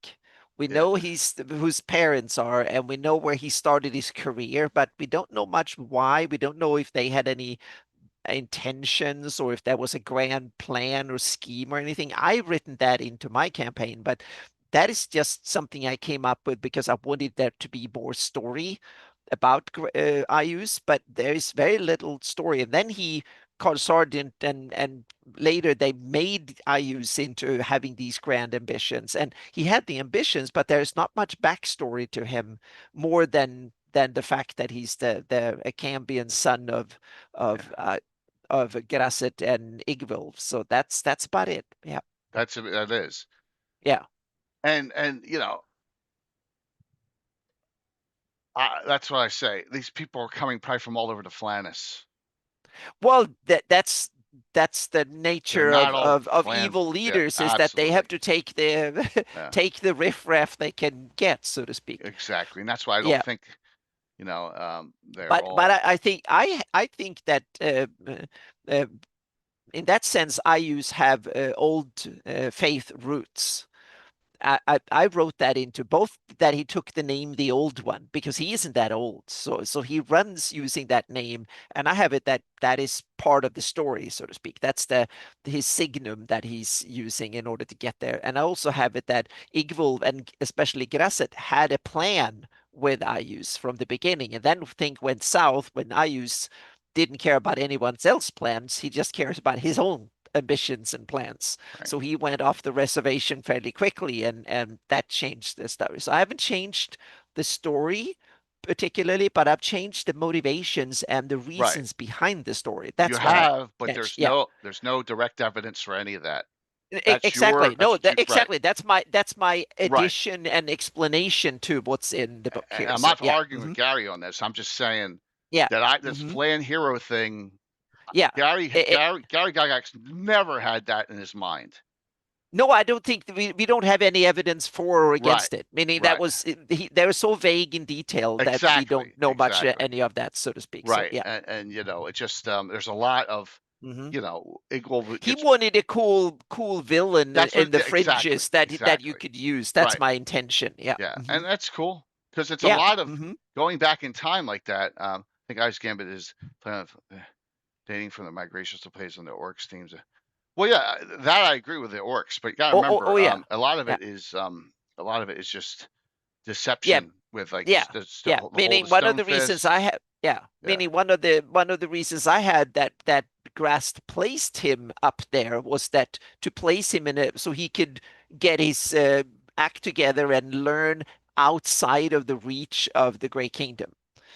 C: We
A: Yeah.
C: know he's whose parents are, and we know where he started his career, but we don't know much why. We don't know if they had any intentions or if there was a grand plan or scheme or anything. I've written that into my campaign, but that is just something I came up with because I wanted there to be more story about Iuz, but there is very little story. And then he called Sargent, and later they made Iuz into having these grand ambitions. And he had the ambitions, but there's not much backstory to him more than than the fact that he's the Akambian son of Grasset and Igvilv. So that's about it. Yeah.
A: That is.
C: Yeah.
A: And that's what I say. These people are coming probably from all over the Flannis.
C: Well, that's the
A: They're
C: nature
A: not all
C: of
A: Flan.
C: evil
A: Yeah,
C: leaders, is that they have
A: absolutely.
C: to take the
A: Yeah,
C: take the riffraff they can get, so to speak.
A: exactly. And that's why I don't
C: Yeah.
A: think they're
C: But
A: all
C: I think that uh, in that sense, Iuz have old faith roots. I wrote that into both, that he took the name the old one because he isn't that old. So he runs using that name, and I have it that is part of the story, so to speak. That's his signum that he's using in order to get there. And I also have it that Igvolv and especially Grasset had a plan with Iuz from the beginning, and then things went south when Iuz didn't care about anyone else's plans. He just cares about his own ambitions and plans.
A: right.
C: So he went off the reservation fairly quickly, and that changed the story. So I haven't changed the story particularly, but I've changed the motivations and the
A: Right.
C: reasons behind the story.
A: You
C: That's what I've
A: have, but
C: changed. Yeah.
A: there's no direct evidence for any of that. That's
C: Exactly.
A: that's
C: No,
A: what you right.
C: exactly. That's my
A: Right.
C: addition and explanation to what's in the book here.
A: I'm
C: So
A: not
C: yeah.
A: arguing with Gary on this. I'm just saying
C: Yeah.
A: that this
C: hmm
A: Flan hero thing,
C: Yeah.
A: Gary Gygax never had that in his mind.
C: No, I don't think we don't have any evidence for or
A: Right.
C: against it. Meaning that
A: Right.
C: was they were so vague in detail that we
A: Exactly.
C: don't know much
A: Exactly.
C: any of that, so to speak. So
A: Right.
C: yeah.
A: And it just there's a lot of
C: hmm
A: equal
C: He
A: gets
C: wanted a cool villain
A: that's
C: in
A: what
C: the
A: exactly.
C: fringes that you
A: Exactly.
C: could use. That's
A: Right.
C: my intention. Yeah.
A: Yeah. And that's cool because it's a
C: Yeah.
A: lot of going back in time like that. I think Ice Gambit is playing with, dating from the migrations to plays on the orcs teams. Well, yeah, that I agree with the orcs, but you gotta
C: Oh
A: remember,
C: yeah. Yeah.
A: a lot of it is just
C: Yeah.
A: deception with like
C: Yeah.
A: the
C: Yeah.
A: whole the
C: Meaning one of
A: stone
C: the reasons
A: fist.
C: I had, yeah.
A: Yeah,
C: Meaning one of the reasons I had that Grast placed him up there was that to place him in a so he could get his act together and learn outside of the reach of the Grey Kingdom.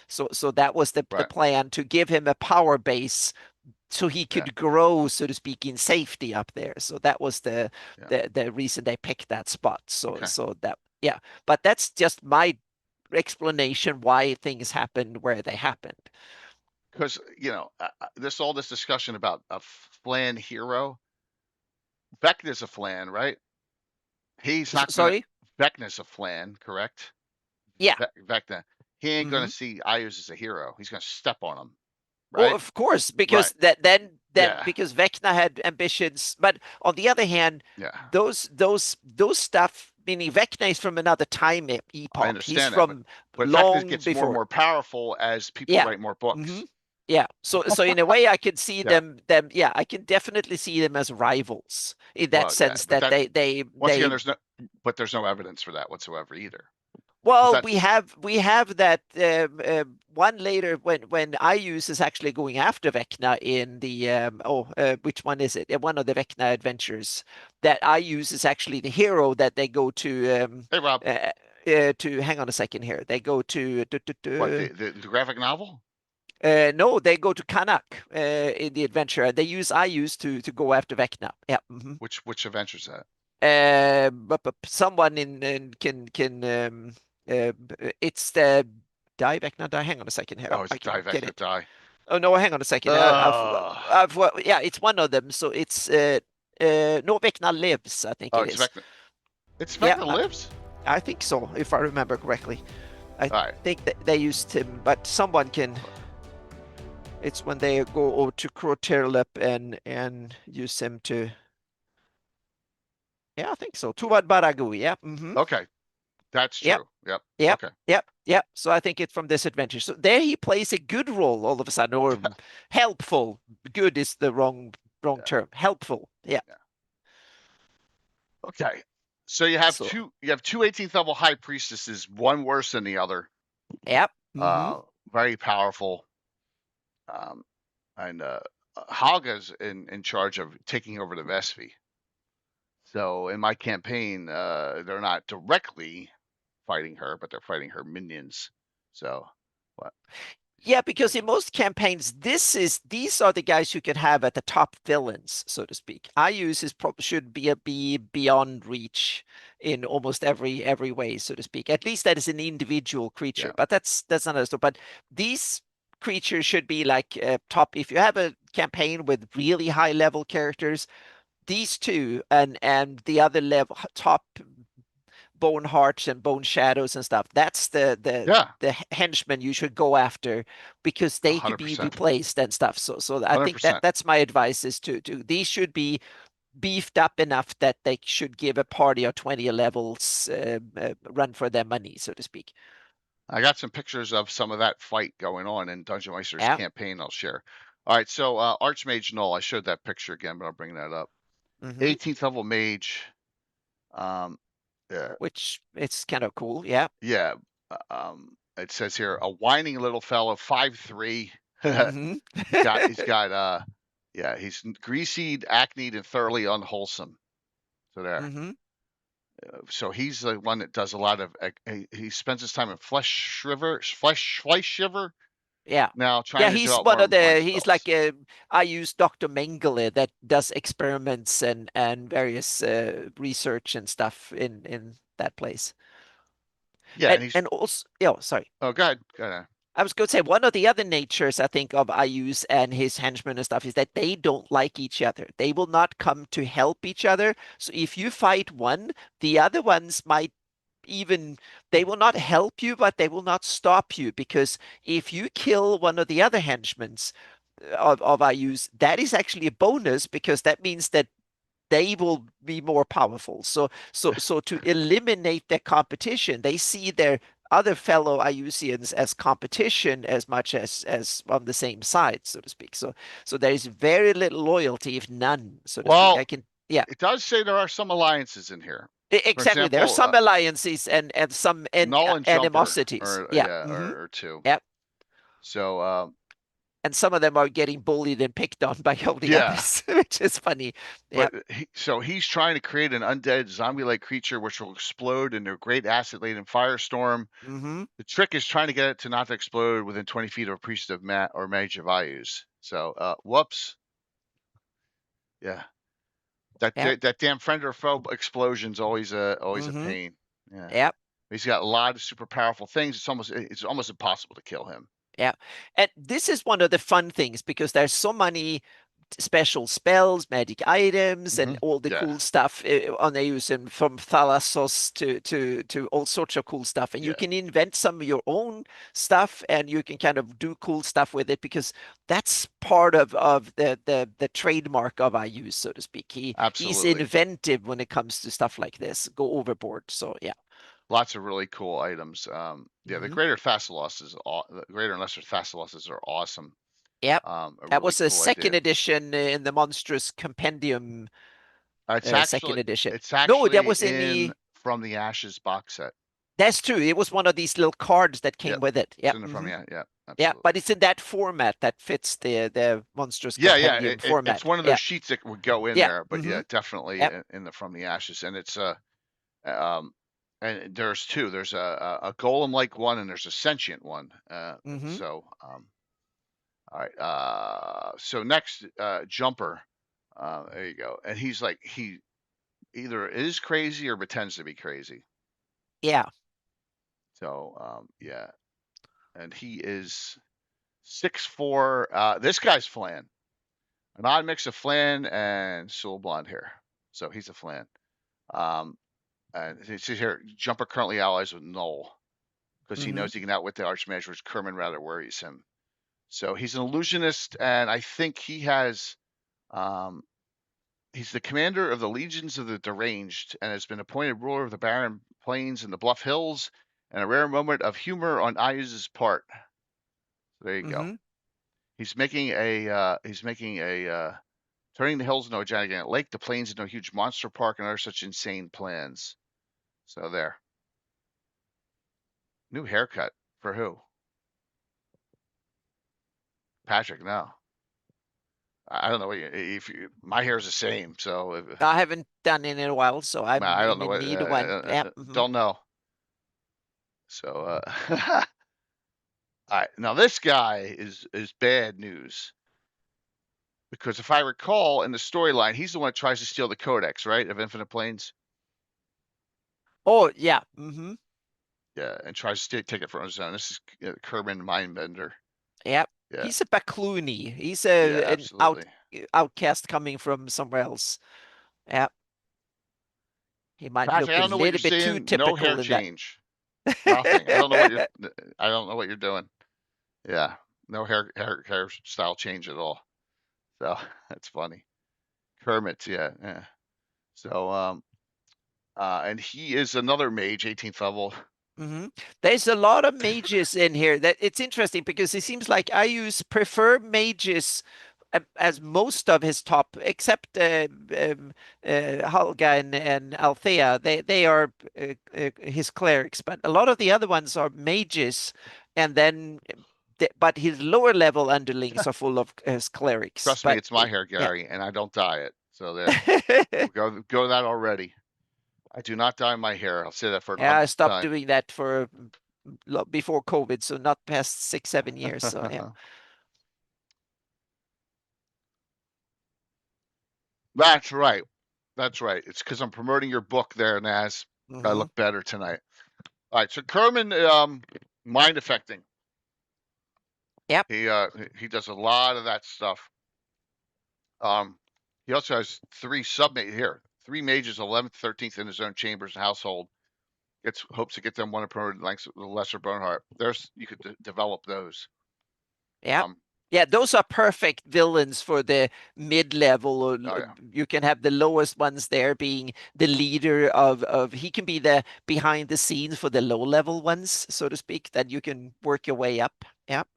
C: So that was the
A: right.
C: plan, to give him a power base so he
A: Yeah,
C: could grow, so to speak, in safety up there. So that was
A: yeah.
C: the reason they picked that spot. So
A: Okay.
C: so that yeah, but that's just my explanation why things happened where they happened.
A: Because all this discussion about a flan hero. Vecna's a flan, right? He's not gonna.
C: Sorry?
A: Vecna's a flan, correct?
C: Yeah.
A: Vecna. He ain't gonna
C: hmm
A: see Ius as a hero. He's gonna step on him,
C: Well,
A: right?
C: of course,
A: Right.
C: because then
A: Yeah.
C: because Vecna had ambitions, but on the other hand,
A: Yeah.
C: those stuff. Meaning Vecna is from another time
A: I
C: epoch. He's
A: understand that,
C: from
A: but Vecna
C: long
A: gets more and
C: before.
A: more powerful as people
C: Yeah.
A: write more
C: hmm
A: books.
C: Yeah. So in a way I could see
A: Yeah.
C: them yeah, I can definitely see them as rivals in that
A: Well, yeah,
C: sense
A: but
C: that
A: that once again,
C: they
A: there's no evidence for that whatsoever either. Because
C: well,
A: that's
C: we have that one later when Ius is actually going after Vecna in the which one is it? One of the Vecna adventures, that Ius is actually the hero that they go
A: hey Rob,
C: to hang on a second here. They go
A: what the graphic novel?
C: no, they go to Kanak in the adventure. They use Ius to go after Vecna. Yeah.
A: Which adventure's that?
C: But someone in can uh, it's the die Vecna die. Hang on a second here.
A: Oh,
C: I
A: it's
C: can
A: Die
C: get
A: Vecna
C: it.
A: Die.
C: Oh no, hang on a second.
A: Uh
C: Yeah, it's one of them. So it's no Vecna lives. I think
A: oh,
C: it
A: it's
C: is.
A: Vecna. It's
C: Yeah,
A: Vecna lives.
C: I think so, if I remember correctly. I
A: All right.
C: think that they used him, but someone can. It's when they go over to Croterlip and use him to. Yeah, I think so. Tuvad Baragu. Yeah.
A: Okay, that's
C: Yep.
A: true. Yep.
C: Yep.
A: Okay.
C: Yep. Yep. So I think it's from this adventure. So there he plays a good role all of a sudden, or helpful. Good is the wrong
A: Yeah.
C: term. Helpful. Yeah.
A: Yeah. Okay. So
C: So
A: you have two 18th level high priestesses, one worse than the other.
C: yep.
A: Very powerful. Um, and Haga's in charge of taking over the Vespi. So in my campaign, they're not directly fighting her, but they're fighting her minions. So What?
C: Yeah, because in most campaigns, these are the guys you can have at the top villains, so to speak. Iuz is should be beyond reach in almost every way, so to speak. At least that is an individual creature,
A: Yeah.
C: but that's another story. But these creatures should be like top. If you have a campaign with really high level characters, these two and the other level top bone hearts and bone shadows and stuff. That's
A: Yeah.
C: the henchmen you should go after because they could be
A: 100%.
C: replaced and stuff. So I think
A: 100%.
C: that's my advice is to these should be beefed up enough that they should give a party of 20 levels run for their money, so to speak.
A: I got some pictures of some of that fight going on in Dungeon Meister's
C: Yeah.
A: campaign I'll share. All right, so Archmage Null, I showed that picture again, but I'll bring that up.
C: Mm-hmm.
A: 18th level mage. Um,
C: Which it's kind of cool. Yeah.
A: yeah. It says here a whining little fellow, 5'3".
C: Mm-hmm.
A: Yeah, he's greasy, acne, and thoroughly unwholesome. So there.
C: Mm-hmm.
A: So he's the one that does a lot of. He spends his time in flesh shiver.
C: Yeah.
A: Now
C: Yeah,
A: trying to
C: he's
A: develop
C: one
A: more
C: of the
A: mind
C: he's
A: spells.
C: like I use Dr. Mengele that does experiments and various research and stuff in that place.
A: Yeah, and he's.
C: And also, oh, sorry.
A: Oh, go ahead. Go ahead.
C: I was going to say one of the other natures I think of Ayus and his henchmen and stuff is that they don't like each other. They will not come to help each other. So if you fight one, the other ones might even they will not help you, but they will not stop you because if you kill one of the other henchmen of Ayus, that is actually a bonus because that means that they will be more powerful. So to eliminate their competition, they see their other fellow Ayusians as competition as much as on the same side, so to speak. So there is very little loyalty, if none, so to speak.
A: Well,
C: I can yeah.
A: it does say there are some alliances in here. For
C: Exactly. There are
A: example,
C: some alliances and some
A: Null and Jumper,
C: animosities. Yeah. Mm-hmm.
A: or two.
C: Yeah.
A: So
C: And some of them are getting bullied and picked on by all the
A: yeah,
C: others, which is funny. Yeah.
A: but so he's trying to create an undead zombie-like creature which will explode in a great acid-laden firestorm.
C: Mm-hmm.
A: The trick is trying to get it to not to explode within 20 feet of a priest of Matt or mage of Iuz. So whoops. Yeah.
C: Yeah.
A: That damn friend or foe explosion's always a
C: Mm-hmm.
A: pain. Yeah.
C: Yeah.
A: He's got a lot of super powerful things. It's almost impossible to kill him.
C: Yeah. And this is one of the fun things because there's so many special spells, magic items, and all the
A: Yeah.
C: cool stuff on Eus and from Thalassos to all sorts of cool stuff. And you
A: Yeah.
C: can invent some of your own stuff and you can kind of do cool stuff with it because that's part of the trademark of Ius, so to speak. He's
A: Absolutely.
C: inventive when it comes to stuff like this. Go overboard. So yeah.
A: Lots of really cool items. Yeah, the
C: Mm-hmm.
A: greater the greater and lesser Thassalosses are awesome.
C: Yep.
A: A
C: That
A: really
C: was a
A: cool
C: second
A: idea.
C: edition in the Monstrous Compendium second edition.
A: It's
C: No, that
A: actually
C: was in
A: in
C: the.
A: From the Ashes box set.
C: That's true. It was one of these little cards that
A: Yep.
C: came with it.
A: It's
C: Yeah.
A: in the
C: Mm-hmm.
A: yeah,
C: Yeah,
A: absolutely.
C: but it's in that format that fits the Monstrous
A: Yeah.
C: Compendium
A: It's
C: format.
A: one of those
C: Yeah.
A: sheets that would go in
C: Yeah.
A: there, but
C: Mm-hmm.
A: yeah, definitely
C: Yep.
A: in the From the Ashes. And it's um and there's two. There's a golem like one and there's a sentient one.
C: Mm-hmm.
A: So all right. So next, Jumper. There you go. And he's like he either is crazy or pretends to be crazy.
C: Yeah.
A: So yeah, and he is 6'4". This guy's Flan, an odd mix of Flan and soul blonde hair. So he's a Flan. Um, and it says here, Jumper currently allies with Null because he
C: Mm-hmm.
A: knows he can outwit the Archmage, which Kerman rather worries him. So he's an illusionist, and I think he has. He's the commander of the Legions of the Deranged and has been appointed ruler of the Barren Plains and the Bluff Hills, and a rare moment of humor on Iuz's part. So there you go.
C: Mm-hmm.
A: He's making a turning the hills into a gigantic lake, the plains into a huge monster park, and other such insane plans. So there. New haircut for who? Patrick, no. I don't know what if you, my hair's the same, so
C: I haven't done it in a while, so I'm
A: I don't
C: in
A: know what.
C: need of one. Yeah. Mm-hmm.
A: Don't know. So All right, now this guy is bad news because if I recall in the storyline, he's the one that tries to steal the codex, right, of Infinite Planes.
C: Oh yeah. Mm-hmm.
A: Yeah, and tries to take it from his own. This is Kerman Mindbender.
C: Yep.
A: Yeah,
C: He's a Bakloony. He's
A: yeah,
C: an
A: absolutely.
C: outcast coming from somewhere else. Yep. He might
A: Patrick,
C: look
A: I
C: a
A: don't know what you're
C: little bit too
A: seeing. No hair
C: typical in that.
A: change. Nothing. I don't know what you're. I don't know what you're doing. Yeah, no hairstyle change at all. So that's funny. Kermit, yeah, yeah. So and he is another mage, 18th level.
C: Mm-hmm. There's a lot of mages in here. That it's interesting because it seems like prefer mages as most of his top, except Helga and Althea. They are his clerics, but a lot of the other ones are mages, and then but his lower level underlings are full of his clerics.
A: Trust me,
C: But
A: it's my hair,
C: yeah.
A: Gary, and I don't dye it. So there, we'll go to that already. I do not dye my hair. I'll say that for an
C: Yeah, I
A: umpteenth
C: stopped
A: time.
C: doing that for before COVID, so not past 6, 7 years. So yeah.
A: That's right. That's right. It's because I'm promoting your book there, Naz. I
C: Mm-hmm.
A: look better tonight. All right. So Kerman, mind affecting.
C: Yep.
A: He does a lot of that stuff. He also has three mages, 11th, 13th in his own chambers and household. Hopes to get them one promoted lengths the Lesser Boneheart. You could develop those.
C: Yep.
A: Um,
C: Yeah, those are perfect villains for the mid-level. Or
A: oh yeah.
C: you can have the lowest ones there being the leader of he can be the behind the scenes for the low-level ones, so to speak, that you can work your way up. Yep.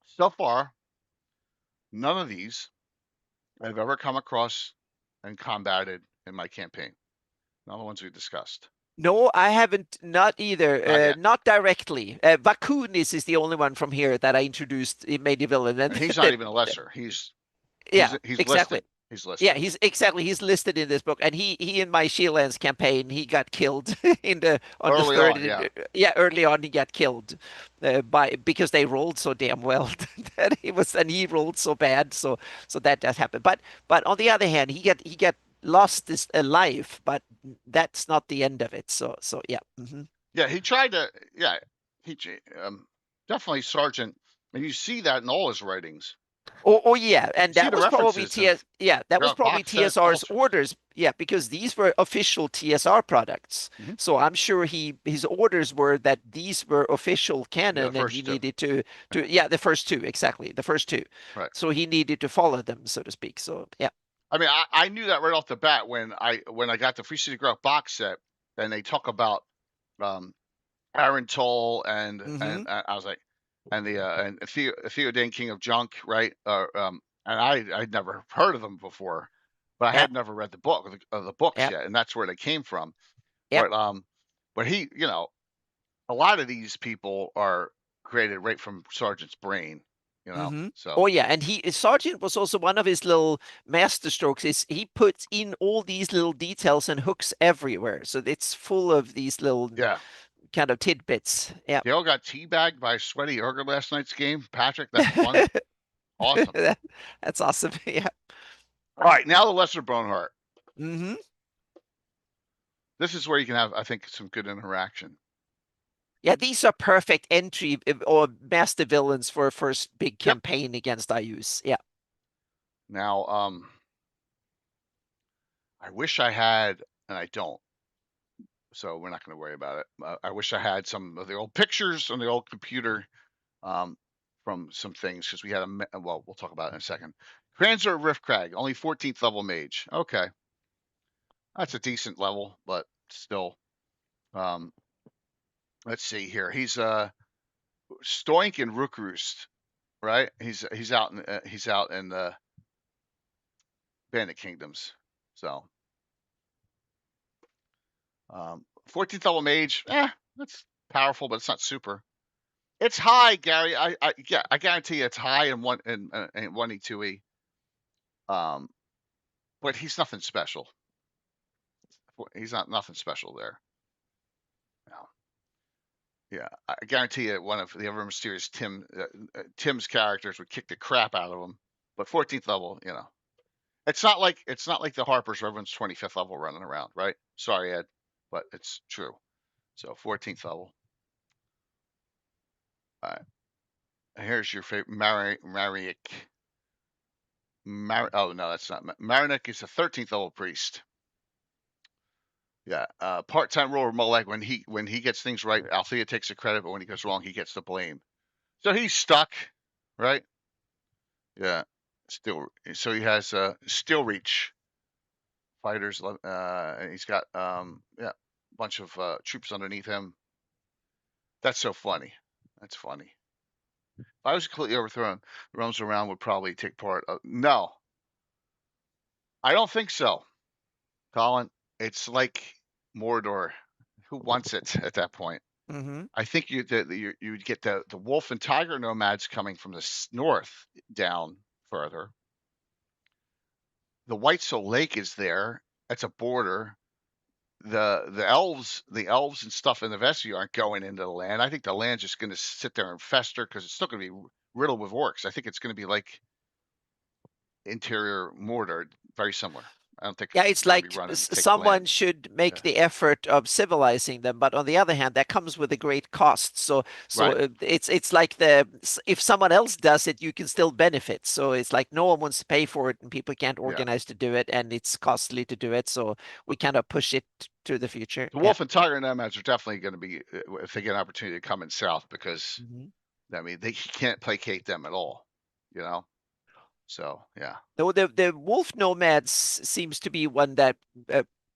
A: So far, none of these I've ever come across and combated in my campaign. None of the ones we discussed.
C: No, I haven't, not either.
A: Not yet.
C: Not directly. Vakunis is the only one from here that I introduced, made a villain. And
A: And he's not even a lesser. He's
C: yeah,
A: he's
C: exactly.
A: listed. He's
C: Yeah,
A: listed.
C: he's listed in this book, and he in my Shieldlands campaign he got killed in the on the
A: Early
C: third.
A: on, yeah.
C: Yeah, early on he got killed by because they rolled so damn well that he rolled so bad, so that happened. But on the other hand, he got lost this life, but that's not the end of it. So yeah.
A: Yeah, he tried to yeah, he definitely Sergeant, and you see that in all his writings.
C: Oh yeah, and
A: You see
C: that
A: the
C: was probably
A: references and
C: that was
A: throughout
C: probably
A: box sets, all
C: TSR's
A: sorts.
C: orders. Yeah, because these were official TSR products.
A: Mm-hmm.
C: So I'm sure his orders were that these were official
A: Yeah, the
C: canon and he
A: first two.
C: needed to yeah, the first two, exactly. The first two.
A: Right.
C: So he needed to follow them, so to speak. So yeah.
A: I mean, I knew that right off the bat when I got the Free City Grout box set, and they talk about um Aaron Toll and
C: Mm-hmm.
A: I was like, and the and Theoden King of Junk, right? And I'd never heard of them before, but I
C: Yep.
A: had never read the books
C: Yep.
A: yet, and that's where they came from.
C: Yep.
A: But he, a lot of these people are created right from Sergeant's brain,
C: Mm-hmm.
A: So
C: Oh yeah, and he Sergeant was also one of his little master strokes is he puts in all these little details and hooks everywhere. So it's full of these little
A: yeah,
C: kind of tidbits. Yeah.
A: they all got teabagged by Sweaty Urger last night's game. Patrick, that's funny, awesome.
C: That's awesome. Yeah.
A: All right, now the Lesser Boneheart.
C: Hmm.
A: This is where you can have, I think, some good interaction.
C: Yeah, these are perfect entry or master villains for a first big
A: Yep.
C: campaign against Iuz. Yeah.
A: Now, I wish I had, and I don't. So we're not going to worry about it. I wish I had some of the old pictures on the old computer um, from some things because we had well, we'll talk about it in a second. Kranzer Rift Crag, only 14th level mage. Okay, that's a decent level, but still. Um, let's see here. He's Stoink and Rookroost, right? He's out in the Bandit Kingdoms. So 14th level mage, that's powerful, but it's not super. It's high, Gary. I guarantee you it's high in 1E2E. But he's nothing special. He's not nothing special there. No. Yeah, I guarantee you, one of the ever mysterious Tim's characters would kick the crap out of him. But 14th level, it's not like the Harpers where everyone's 25th level running around, right? Sorry, Ed, but it's true. So 14th level. All right. Here's your favorite Mariek. Oh no, that's not Marinik is a 13th level priest. Yeah, part-time roller Molek. When he gets things right, Althea takes the credit, but when he goes wrong, he gets the blame. So he's stuck, right? Yeah, so he has Steel Reach fighters. And he's got yeah, a bunch of troops underneath him. That's so funny. That's funny. If I was completely overthrown, roams around would probably take part. No, I don't think so, Colin. It's like Mordor. Who wants it at that point?
C: Mm-hmm.
A: I think you'd get the wolf and tiger nomads coming from the north down further. The White Soul Lake is there. That's a border. The elves and stuff in the Vessi aren't going into the land. I think the land's just going to sit there and fester because it's still going to be riddled with orcs. I think it's going to be like interior Mordor, very similar. I don't think
C: Yeah, it's
A: they're going to be
C: like
A: running to take the
C: someone
A: land.
C: should make
A: Yeah.
C: the effort of civilizing them, but on the other hand, that comes with a great cost.
A: Right.
C: It's like if someone else does it, you can still benefit. So it's like no one wants to pay for it, and people can't
A: Yeah.
C: organize to do it, and it's costly to do it. So we kind of push it to the future.
A: The
C: Yeah.
A: wolf and tiger nomads are definitely going to be if they get an opportunity to come in south because
C: Mhm.
A: I mean they can't placate them at all. You know. So yeah.
C: Though the wolf nomads seems to be one uh,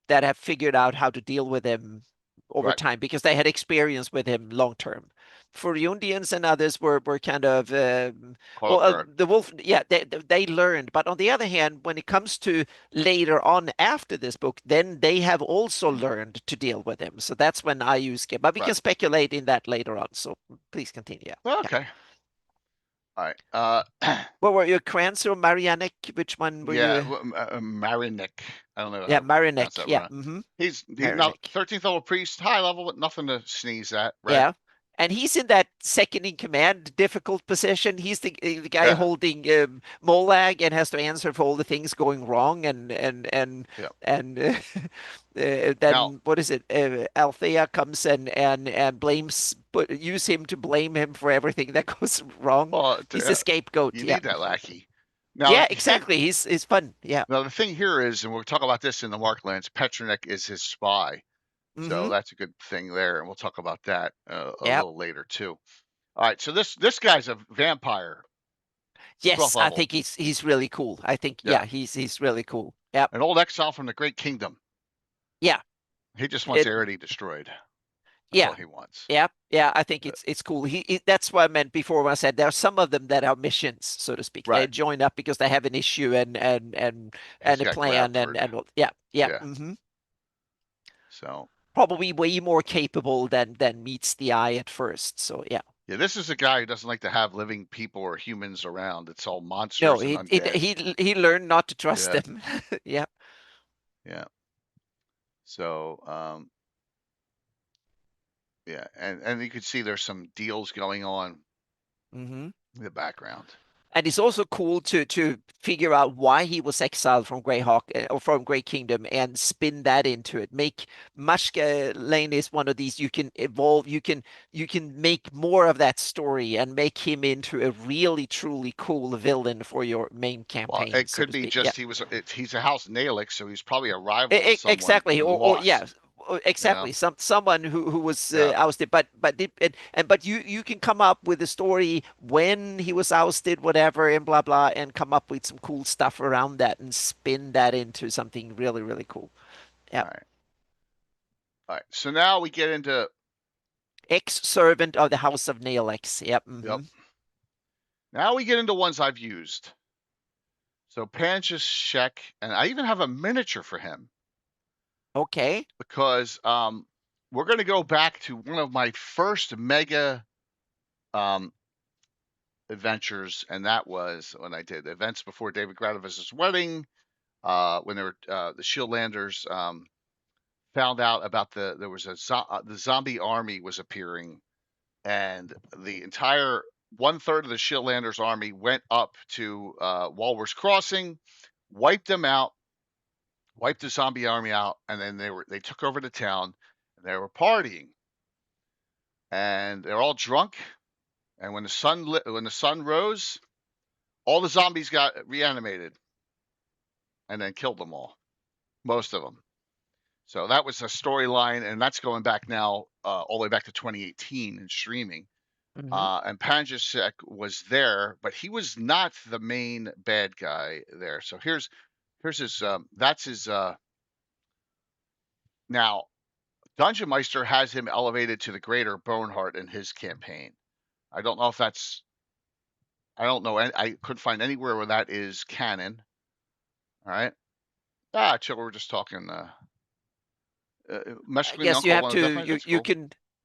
C: that have figured out how to deal with him over
A: Right.
C: time because they had experience with him long term. For the Indians and others were kind of
A: Caught off guard.
C: the wolf, yeah, they learned. But on the other hand, when it comes to later on after this book, then they have also learned to deal with him. So that's when I use him. But we
A: Right.
C: can speculate in that later on. So please continue. Yeah.
A: Okay. All right.
C: What were you, Kranz or Marianic? Which one were
A: Yeah,
C: you?
A: Marinik. I don't know
C: Yeah,
A: how to pronounce
C: Marinik.
A: that
C: Yeah.
A: right.
C: Mm-hmm.
A: He's not
C: Marinik.
A: 13th level priest, high level, but nothing to sneeze at, right?
C: Yeah. And he's in that second in command, difficult position. He's the guy
A: Yeah,
C: holding Molag and has to answer for all the things going wrong.
A: yeah.
C: And
A: Now,
C: then what is it? Althea comes and use him to blame him for everything that goes wrong.
A: well,
C: He's the scapegoat.
A: you
C: Yeah.
A: need that lackey. Now,
C: Yeah,
A: the thing,
C: exactly. He's fun. Yeah.
A: now the thing here is, and we'll talk about this in the Marklands. Petronek is his spy, so
C: Mm-hmm.
A: that's a good thing there, and we'll talk about that a
C: Yeah.
A: little later too. All right, so this guy's a vampire, 12th
C: Yes, I
A: level.
C: think he's really cool. I think
A: Yeah,
C: yeah, he's really cool. Yep.
A: an old exile from the Great Kingdom.
C: Yeah.
A: He just wants
C: It,
A: Arity destroyed. That's all
C: yeah.
A: he wants.
C: Yeah. Yeah, I think
A: Uh,
C: it's cool. That's what I meant before when I said there are some of them that are missions, so to speak. They
A: right.
C: join up because they have an issue
A: He's
C: and a
A: got
C: plan
A: Graveford.
C: yeah, yeah.
A: Yeah.
C: Hmm.
A: So
C: Probably way more capable than meets the eye at first. So yeah.
A: yeah, this is a guy who doesn't like to have living people or humans around. It's all
C: No,
A: monsters and
C: he
A: undead.
C: he learned not to trust
A: Yeah,
C: them. Yeah.
A: yeah. So yeah, and you can see there's some deals going on
C: Hmm.
A: in the background.
C: And it's also cool to figure out why he was exiled from GREYHAWK or from Grey Kingdom and spin that into it. Make Mashka Lane is one of these you can evolve, you can make more of that story and make him into a really truly cool villain for your main
A: Well,
C: campaign,
A: it
C: so
A: could
C: to
A: be
C: speak. Yeah.
A: just he's a House Naelix, so he's probably a rival of someone
C: Exactly,
A: and
C: or yeah,
A: lost. You know?
C: exactly. Someone who was
A: Yeah.
C: ousted, but you can come up with a story when he was ousted, whatever, and blah blah, and come up with some cool stuff around that and spin that into something really really cool.
A: All
C: Yeah,
A: right. All right. So now we get into
C: ex-servant of the House of Naelex. Yep.
A: yep.
C: Hmm.
A: Now we get into ones I've used. So Panchas Shek, and I even have a miniature for him.
C: Okay.
A: Because we're going to go back to one of my first mega um, adventures, and that was when I did events before David Gradavis's wedding. When there were the Shieldlanders found out about the zombie army was appearing and the entire 1/3 of the Shieldlanders' army went up to Walrus Crossing, wiped them out, wiped the zombie army out, and then they took over the town, and they were partying, and they're all drunk. And when the sun rose, all the zombies got reanimated, and then killed them all, most of them. So that was a storyline, and that's going back now, all the way back to 2018 in streaming.
C: Mm-hmm.
A: And Panjacek was there, but he was not the main bad guy there. So here's his that's his now Dungeon Meister has him elevated to the Greater Boneheart in his campaign. I don't know if that's I don't know. I couldn't find anywhere where that is canon. All right. Chill. We're just talking. Mesh
C: I
A: Queen
C: guess you
A: Uncle
C: have
A: one of
C: to
A: Death Knight. That's cool.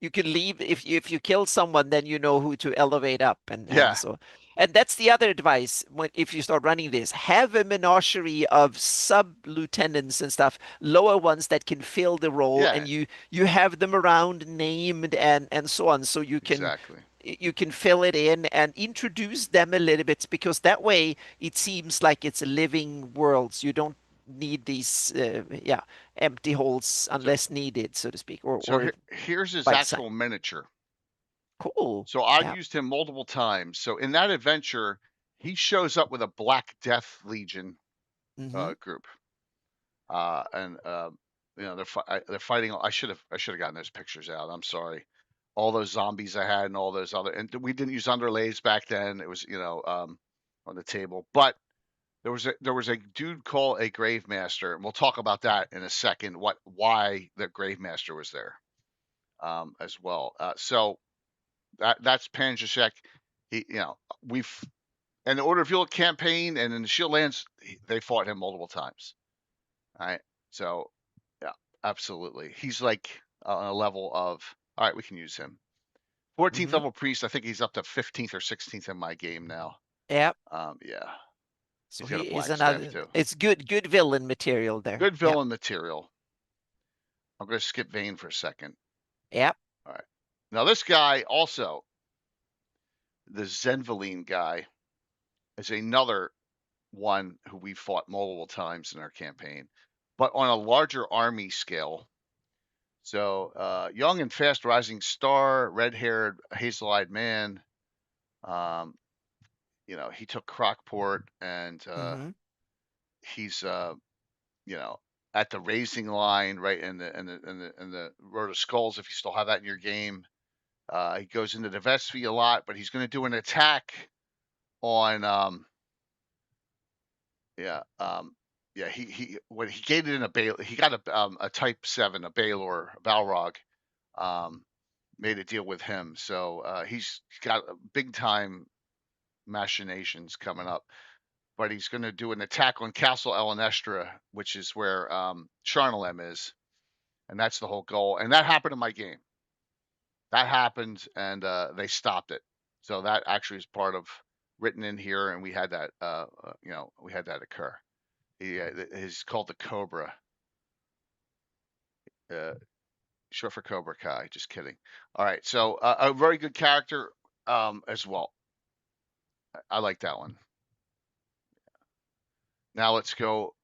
C: you can leave if you kill someone, then you know who to elevate up, and
A: Yeah.
C: so and that's the other advice when if you start running this, have a menagerie of sub lieutenants and stuff, lower ones that can fill the role,
A: Yeah.
C: and you have them around named and so on, so
A: Exactly.
C: you can fill it in and introduce them a little bit because that way it seems like it's a living world. So you don't need these empty holes
A: So
C: unless needed, so to speak,
A: so
C: or
A: here's his
C: by design.
A: actual miniature.
C: Cool.
A: So I
C: Yeah.
A: used him multiple times. So in that adventure, he shows up with a Black Death Legion
C: Mm-hmm.
A: group, and they're fighting. I should have gotten those pictures out. I'm sorry. All those zombies I had and all those other, and we didn't use underlays back then. It was on the table, but there was a dude called a Grave Master, and we'll talk about that in a second. Why the Grave Master was there, as well. So that's Panjacek. He, we've in the Order of Yule campaign and in the Shieldlands, they fought him multiple times. All right, so yeah, absolutely. He's like on a level of all right. We can use him. 14th
C: Mm-hmm.
A: level priest. I think he's up to 15th or 16th in my game now.
C: Yeah.
A: Yeah,
C: So
A: he's got
C: he
A: a
C: is
A: black staff
C: another.
A: too.
C: It's good villain material there.
A: Good
C: Yeah.
A: villain material. I'm going to skip Vane for a second.
C: Yeah.
A: All right. Now this guy also, the Zenvaline guy, is another one who we fought multiple times in our campaign, but on a larger army scale. So, young and fast rising star, red-haired, hazel-eyed man. Um, he took Crockport, and
C: Mm-hmm.
A: he's you know, at the raising line, right in the Road of Skulls. If you still have that in your game, he goes into the Vestvi a lot, but he's going to do an attack on yeah yeah he when he gated in a he got a type 7, a Baylor, a Balrog, um made a deal with him, so he's got big time machinations coming up, but he's going to do an attack on Castle Elenestra, which is where Charnalem is, and that's the whole goal. And that happened in my game. That happened, and they stopped it. So that actually is part of written in here, and we had that. We had that occur. He's called the Cobra, uh, short for Cobra Kai. Just kidding. All right, so a very good character as well. I like that one. Now let's go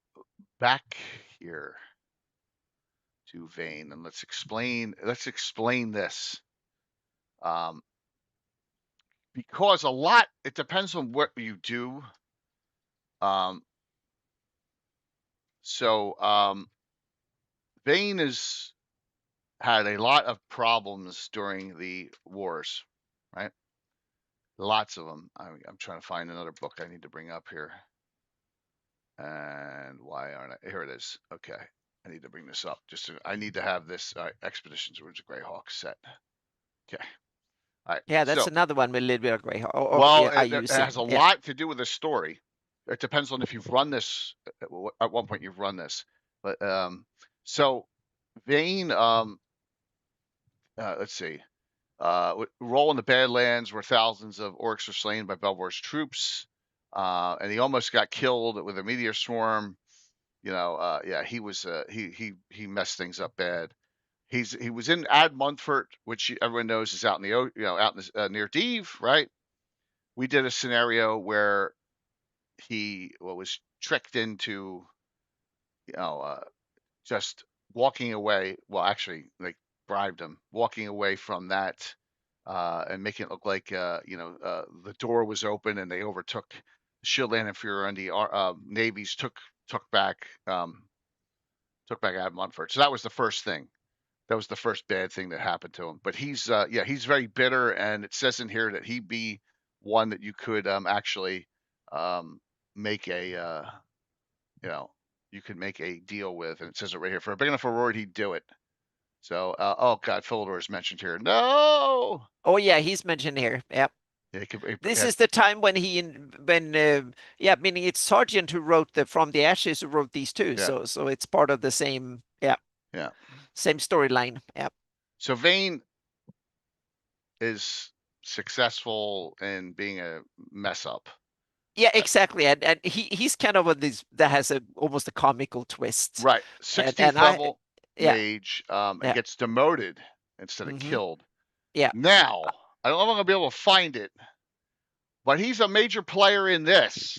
A: back here to Vane, and let's explain this. Um, because a lot it depends on what you do. Um, so Vane has had a lot of problems during the wars, right? Lots of them. I'm trying to find another book I need to bring up here. And why aren't I? Here it is. Okay. I need to bring this up. I need to have this Expeditions Words of GREYHAWK set. Okay. All right.
C: Yeah, that's
A: So,
C: another one with a little bit of GREYHAWK.
A: well,
C: Yeah, I
A: it
C: use
A: has a
C: him. Yeah.
A: lot to do with the story. It depends on if you've run this. At one point, you've run this, but so Vane. Let's see. Roll in the Badlands, where thousands of orcs were slain by Belvor's troops, and he almost got killed with a meteor swarm. Yeah, he was he messed things up bad. he was in Ad Montfort, which everyone knows is out in the out in the, near Deve, right? We did a scenario where he was tricked into just walking away. Well, actually, like bribed him, walking away from that, and making it look like the door was open and they overtook Shieldland and Fury navies took back took back Ad Montfort. So that was the first thing. That was the first bad thing that happened to him. But he's very bitter, and it says in here that he be one that you could actually make a you could make a deal with, and it says it right here. For a big enough reward, he'd do it. So, oh God, Philidor is mentioned here. No.
C: Oh yeah, he's mentioned here. Yep.
A: Yeah,
C: This is the time when yeah, meaning it's Sargent who wrote From the Ashes who wrote these two.
A: yeah,
C: So it's part of the same, yeah,
A: yeah.
C: same storyline. Yeah.
A: So Vane is successful in being a mess up.
C: Yeah, exactly. And he's kind of one of these that has almost a comical twist.
A: Right.
C: And
A: 16th
C: I
A: level
C: yeah,
A: mage,
C: yeah.
A: gets demoted instead of
C: Mm-hmm.
A: killed.
C: Yeah.
A: Now, I don't know if I'm gonna be able to find it, but he's a major player in this.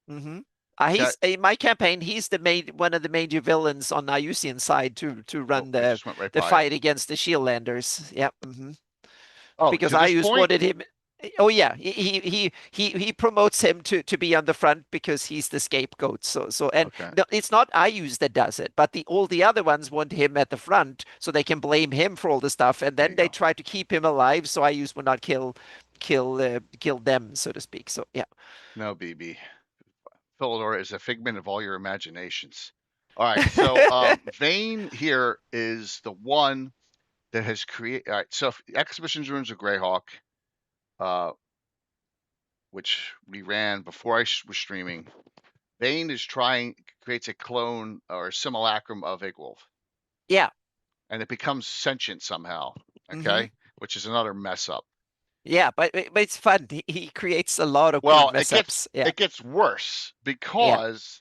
C: Mm-hmm.
A: Okay.
C: He's in my campaign. He's one of the major villains on Iusian side to
A: Oh,
C: run
A: I just went right
C: the
A: by it.
C: fight against the Shieldlanders. Yeah. Mm-hmm.
A: Oh,
C: Because
A: to this
C: Ius
A: point?
C: wanted him. Oh yeah, he promotes him to be on the front because he's the scapegoat. And
A: Okay.
C: no, it's not Ius that does it, but all the other ones want him at the front so they can blame him for all the stuff, and
A: There
C: then
A: you
C: they
A: go.
C: try to keep him alive so Ius will not kill them, so to speak. So yeah.
A: No, BB. Philidor is a figment of all your imaginations. All right. So Vane here is the one that has created. All right. So Exhibitions Ruins of GREYHAWK, uh, which we ran before I was streaming. Vane is creates a clone or a simulacrum of Igwolf,
C: Yeah.
A: and it becomes sentient somehow.
C: Mm-hmm.
A: Okay, which is another mess up.
C: Yeah, but it's fun. He creates a lot of cool
A: Well,
C: mess ups. Yeah.
A: it gets worse
C: Yeah.
A: because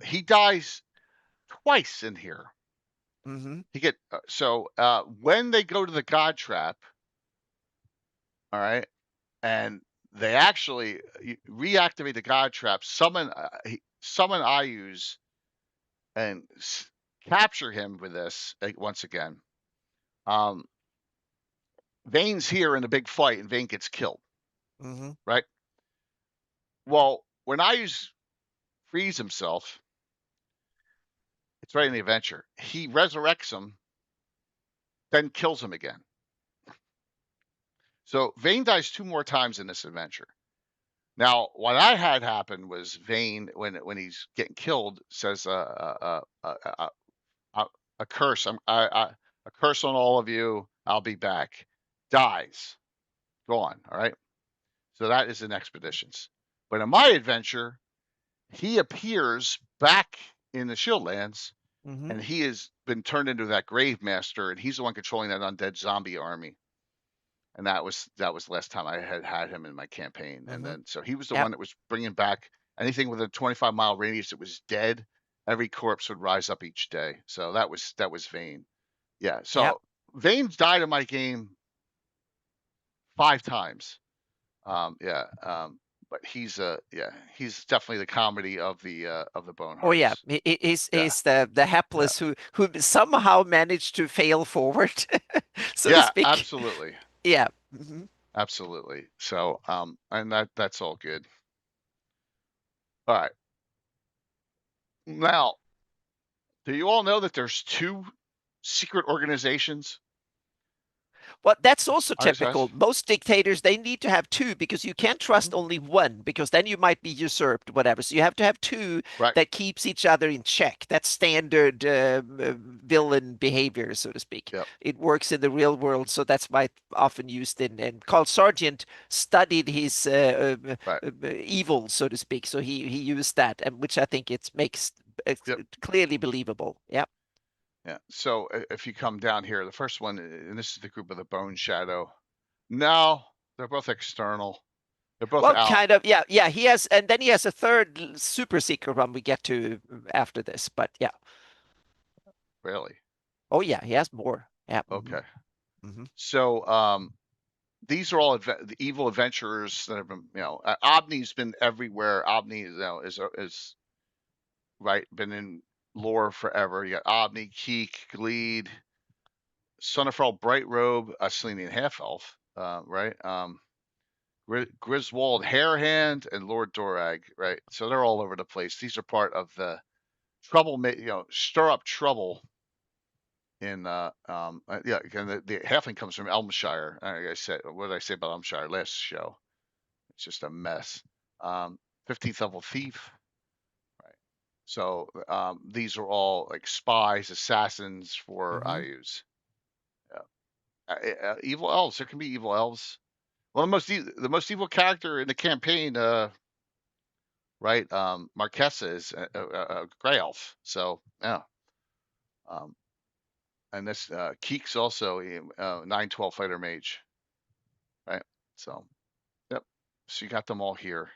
A: he dies twice in here.
C: Mm-hmm.
A: When they go to the God Trap, all right, and they actually reactivate the God Trap, summon Iuz and capture him with this once again. Vane's here in a big fight, and Vane gets killed.
C: Mm-hmm.
A: Right. Well, when Iuz frees himself, it's right in the adventure. He resurrects him, then kills him again. So Vane dies 2 more times in this adventure. Now, what I had happen was Vane, when he's getting killed, says a curse. A curse on all of you. I'll be back. Dies. Gone. All right. So that is in Expeditions. But in my adventure, he appears back in the Shieldlands,
C: Mm-hmm.
A: and he has been turned into that Grave Master, and he's the one controlling that undead zombie army. And that was the last time I had him in my campaign. And
C: Mm-hmm.
A: then so he was the
C: Yep.
A: one that was bringing back anything within a 25-mile radius that was dead. Every corpse would rise up each day. So that was Vane. Yeah. So
C: Yep.
A: Vane's died in my game 5 times. Yeah. But he's definitely the comedy of the
C: Oh yeah,
A: Bonehearts. Yeah.
C: he's the
A: Yeah.
C: hapless who somehow managed to fail forward, so to
A: Yeah,
C: speak.
A: absolutely.
C: Yeah. Mm-hmm.
A: Absolutely. So and that's all good. All right. Now, do you all know that there's 2 secret organizations?
C: Well, that's also
A: RSS?
C: typical. Most dictators, they need to have two because you can't
A: Mhm.
C: trust only one because then you might be usurped, whatever. So you have to have two
A: Right.
C: that keeps each other in check. That's standard villain behavior, so to speak.
A: Yep.
C: It works in the real world, so that's why it's often used in. And Carl Sargent studied his
A: Right.
C: evil, so to speak. So he used that, and which I think it makes
A: Yep.
C: clearly believable. Yeah.
A: Yeah. So if you come down here, the first one, and this is the group of the Bone Shadow. No, they're both external. They're both
C: Well,
A: out.
C: kind of, yeah, yeah. He has, and then he has a third super secret one we get to after this. But yeah,
A: Really.
C: Oh yeah, he has more. Yeah.
A: Okay.
C: Mm-hmm.
A: So these are all the evil adventurers that have been, Omni's been everywhere. Omni, is right, been in lore forever. You got Omni, Keek, Gleed, Sonneferal, Bright Robe, Selenian Half Elf, right? Griswold, Hairhand, and Lord Dorag, right? So they're all over the place. These are part of the trouble, stir up trouble in yeah, and the halfling comes from Elmshire. Like I said, what did I say about Elmshire last show? It's just a mess. 15th level thief, right? So these are all like spies, assassins for
C: Mm-hmm.
A: Iuz. Evil elves. There can be evil elves. Well, the most evil character in the campaign, right? Marquesa is a gray elf. So yeah. Um, and this Keek's also a 9/12 fighter mage, right? So yep. So you got them all here.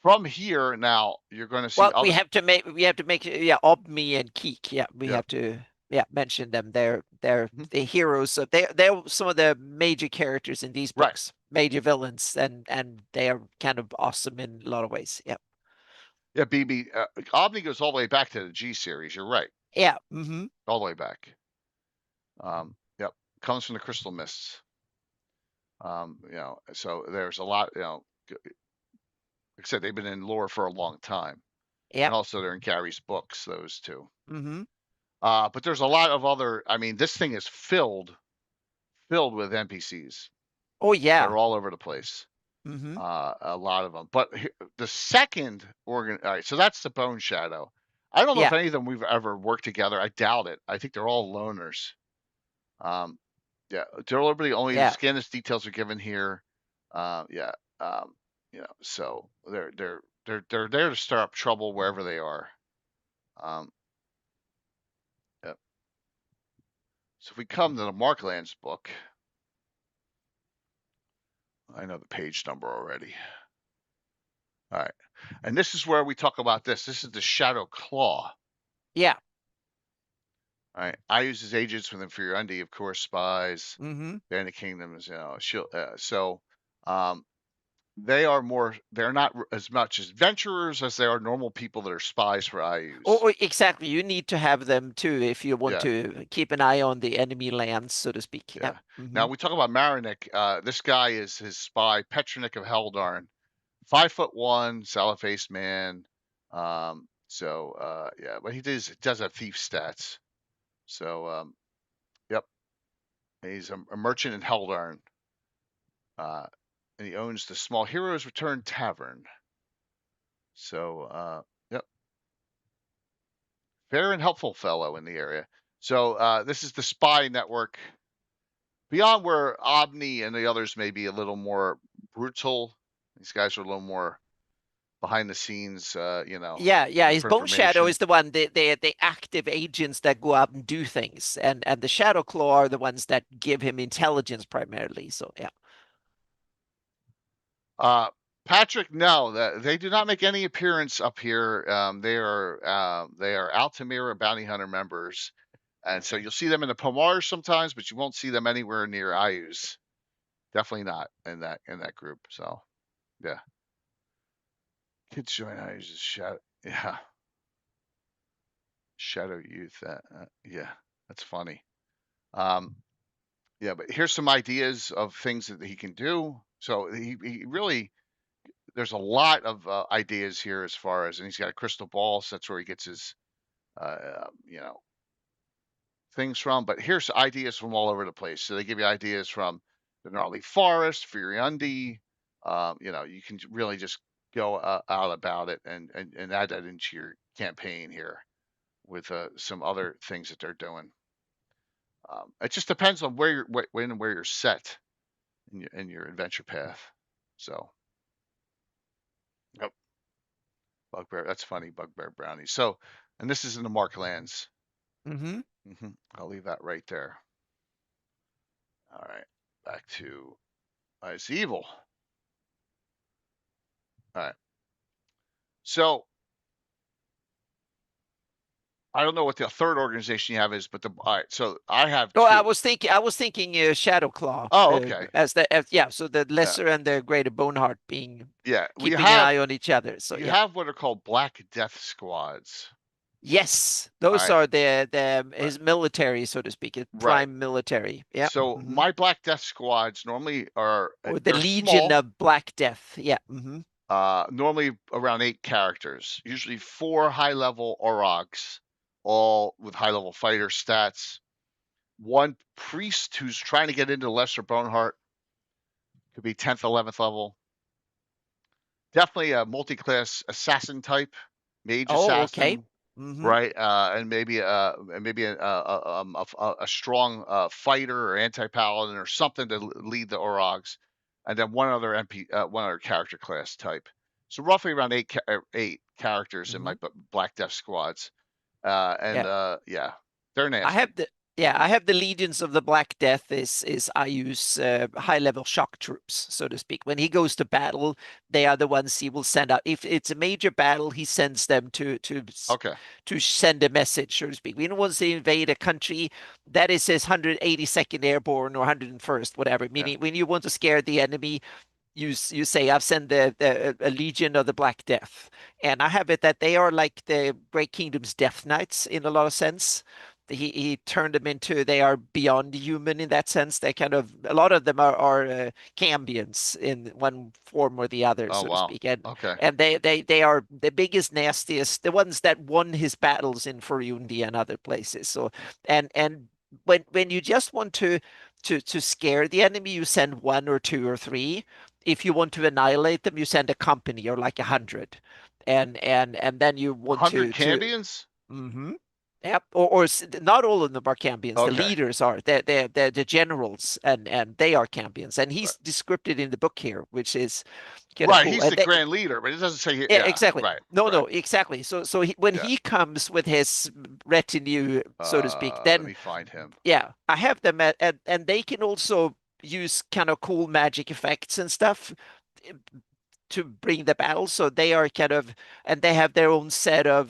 A: From here now, you're going to see
C: Well,
A: other.
C: we have to make yeah, Obmi and Keek. Yeah, we
A: Yep.
C: have to mention them. They're
A: Mhm.
C: the heroes. So they're some of the major characters in these
A: Right.
C: books, major villains, and they are kind of awesome in a lot of ways. Yeah.
A: Yeah. BB. Omni goes all the way back to the G series. You're right.
C: Yeah. Mm-hmm.
A: All the way back. Yep. Comes from the Crystal Mists. So there's a lot. Like I said, they've been in lore for a long time,
C: Yeah.
A: and also they're in Gary's books. Those two.
C: Mm-hmm.
A: But there's a lot of other. I mean, this thing is filled with NPCs.
C: Oh
A: They're
C: yeah.
A: all over the place.
C: Mm-hmm.
A: A lot of them. But the second organ. All right, so that's the Bone Shadow. I don't know if
C: Yeah.
A: any of them we've ever worked together. I doubt it. I think they're all loners. Um, yeah, deliberately only the
C: Yeah.
A: scannest details are given here. Yeah, so they're there to stir up trouble wherever they are. Um, yeah. So if we come to the Marklands book, I know the page number already. All right, and this is where we talk about this. This is the Shadow Claw.
C: Yeah.
A: All right, I use his agents with inferior undie, of course, spies,
C: Mm-hmm.
A: Bandit Kingdoms, shield. So, they are more. They're not as much adventurers as they are normal people that are spies for IUs.
C: Oh, exactly. You need to have them too if you want
A: Yeah,
C: to keep an eye on the enemy lands, so to speak. Yeah.
A: yeah.
C: Mm-hmm.
A: Now we talk about Marinick. This guy is his spy, Petronik of Heldarn, 5'1", salad faced man. Yeah, but he does have thief stats. So yep, he's a merchant in Heldarn. And he owns the Small Heroes Return Tavern. So yep, fair and helpful fellow in the area. So this is the spy network. Beyond where Omni and the others may be a little more brutal, these guys are a little more behind the scenes,
C: Yeah, yeah.
A: looking
C: His
A: for
C: Bone Shadow
A: information.
C: is the one, the active agents that go out and do things, and the Shadow Claw are the ones that give him intelligence primarily. So yeah.
A: Uh, Patrick, no, they do not make any appearance up here. They are Altamira bounty hunter members, and so you'll see them in the Pomars sometimes, but you won't see them anywhere near Ius. Definitely not in that group. So yeah, kids join Ius shadow. Yeah, shadow youth. Yeah, that's funny. Um, yeah, but here's some ideas of things that he can do. So he really there's a lot of ideas here as far as, and he's got a crystal ball, so that's where he gets his you know things from. But here's ideas from all over the place. So they give you ideas from the gnarly forest, Furiundi. You can really just go out about it and add that into your campaign here with some other things that they're doing. It just depends on when and where you're set in your adventure path. So, yep, bugbear. That's funny, bugbear brownie. So, and this is in the Marklands.
C: Mm-hmm.
A: I'll leave that right there. All right, back to it's evil. All right. So I don't know what the third organization you have is, but all right. So I have
C: Oh, I
A: two.
C: was thinking Shadow Claw,
A: Oh, okay.
C: yeah. So the
A: Yeah,
C: Lesser and the Greater Boneheart being
A: yeah. We
C: keeping an
A: have
C: eye on each other. So
A: you
C: yeah.
A: have what are called Black Death squads.
C: Yes,
A: All
C: those
A: right,
C: are the
A: right,
C: his military, so to speak, his
A: right.
C: prime military. Yeah.
A: So
C: Hmm.
A: my Black Death squads normally are
C: Or the
A: they're
C: Legion
A: small.
C: of Black Death. Yeah. Hmm.
A: Normally around 8 characters. Usually 4 high-level Orogs, all with high-level fighter stats. One priest who's trying to get into Lesser Boneheart, could be 10th, 11th level. Definitely a multi-class assassin type, mage
C: Oh, okay.
A: assassin,
C: Hmm.
A: right? And maybe a strong fighter or anti-paladin or something to lead the Orogs, and then one other character class type. So roughly around 8 characters in
C: Hmm.
A: my Black Death squads,
C: Yeah.
A: yeah, they're
C: I have
A: nasty.
C: the Legions of the Black Death is I use high level shock troops, so to speak. When he goes to battle, they are the ones he will send out. If it's a major battle, he sends them
A: Okay,
C: to send a message, so to speak. When he wants to invade a country, that is his 182nd Airborne or 101st, whatever.
A: yeah,
C: Meaning, when you want to scare the enemy, you say I've sent the a Legion of the Black Death, and I have it that they are like the Great Kingdom's Death Knights in a lot of sense. He turned them into they are beyond human in that sense. They kind of a lot of them are cambions in one form or the other,
A: oh
C: so to
A: wow,
C: speak, and
A: okay,
C: they are the biggest, nastiest, the ones that won his battles in Furundi and other places. So and when you just want to scare the enemy, you send one or two or three. If you want to annihilate them, you send a company or like 100, and then you want
A: 100
C: to.
A: Cambions.
C: Mm-hmm. Yep. Or not all of them are Cambions. The
A: Okay,
C: leaders are the generals, and they are Cambions. And
A: right.
C: he's described it in the book here, which is kind of
A: Right,
C: cool.
A: he's
C: And
A: the grand leader, but it doesn't say
C: yeah,
A: yeah,
C: exactly.
A: right,
C: No,
A: right.
C: no, exactly. So when
A: Yeah.
C: he comes with his retinue, so to speak,
A: Let
C: then
A: me find him.
C: yeah, I have them and they can also use kind of cool magic effects and stuff to bring the battle. So they are kind of, and they have their own set of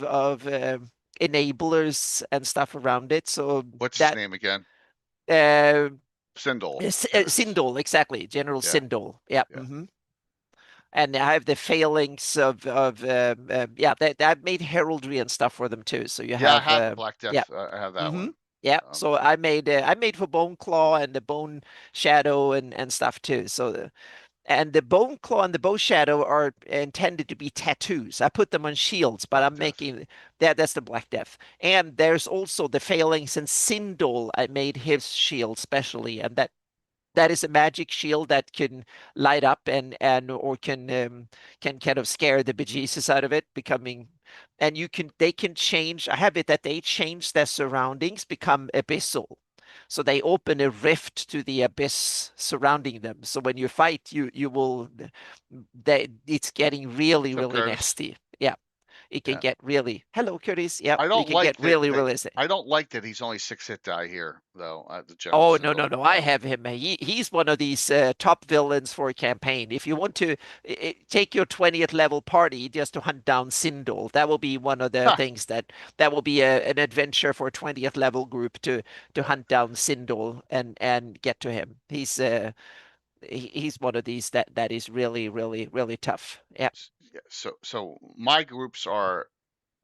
C: enablers and stuff around it. So
A: What's his
C: that
A: name again?
C: uh,
A: Sindel. There it is.
C: Sindel, exactly, General
A: Yeah,
C: Sindel. Yeah.
A: yeah.
C: Hmm. And I have the failings of yeah, I've made heraldry and stuff for them too. So you
A: Yeah, I
C: have
A: have the Black
C: yeah.
A: Death. I have that
C: Hmm.
A: one.
C: Yeah,
A: Um,
C: so I made for Bone Claw and the Bone Shadow and stuff too. So and the Bone Claw and the Bow Shadow are intended to be tattoos. I put them on shields, but
A: Black
C: I'm
A: Death.
C: making that's the Black Death. And there's also the Failings and Sindel. I made his shield specially, and that is a magic shield that can light up and or can kind of scare the bejesus out of it, becoming and you can they can change. I have it that they change their surroundings, become abyssal. So they open a rift to the abyss surrounding them. So when you fight, you will it's getting really,
A: What's up,
C: really
A: Curtis?
C: nasty. Yeah. It can
A: Yeah.
C: get really hello, Curtis. Yep.
A: I
C: It
A: don't
C: can get
A: like
C: really, really nasty.
A: I don't like that he's only 6 hit die here though. The General
C: Oh no, no,
A: Sindel.
C: no! I have him. He's one of these top villains for a campaign. If you want to take your 20th level party just to hunt down Sindel, that will be one of the
A: Ha,
C: things that will be an adventure for a 20th level group to hunt down Sindel and get to him. He's one of these that is really, really, really tough. Yeah.
A: yeah, so my groups are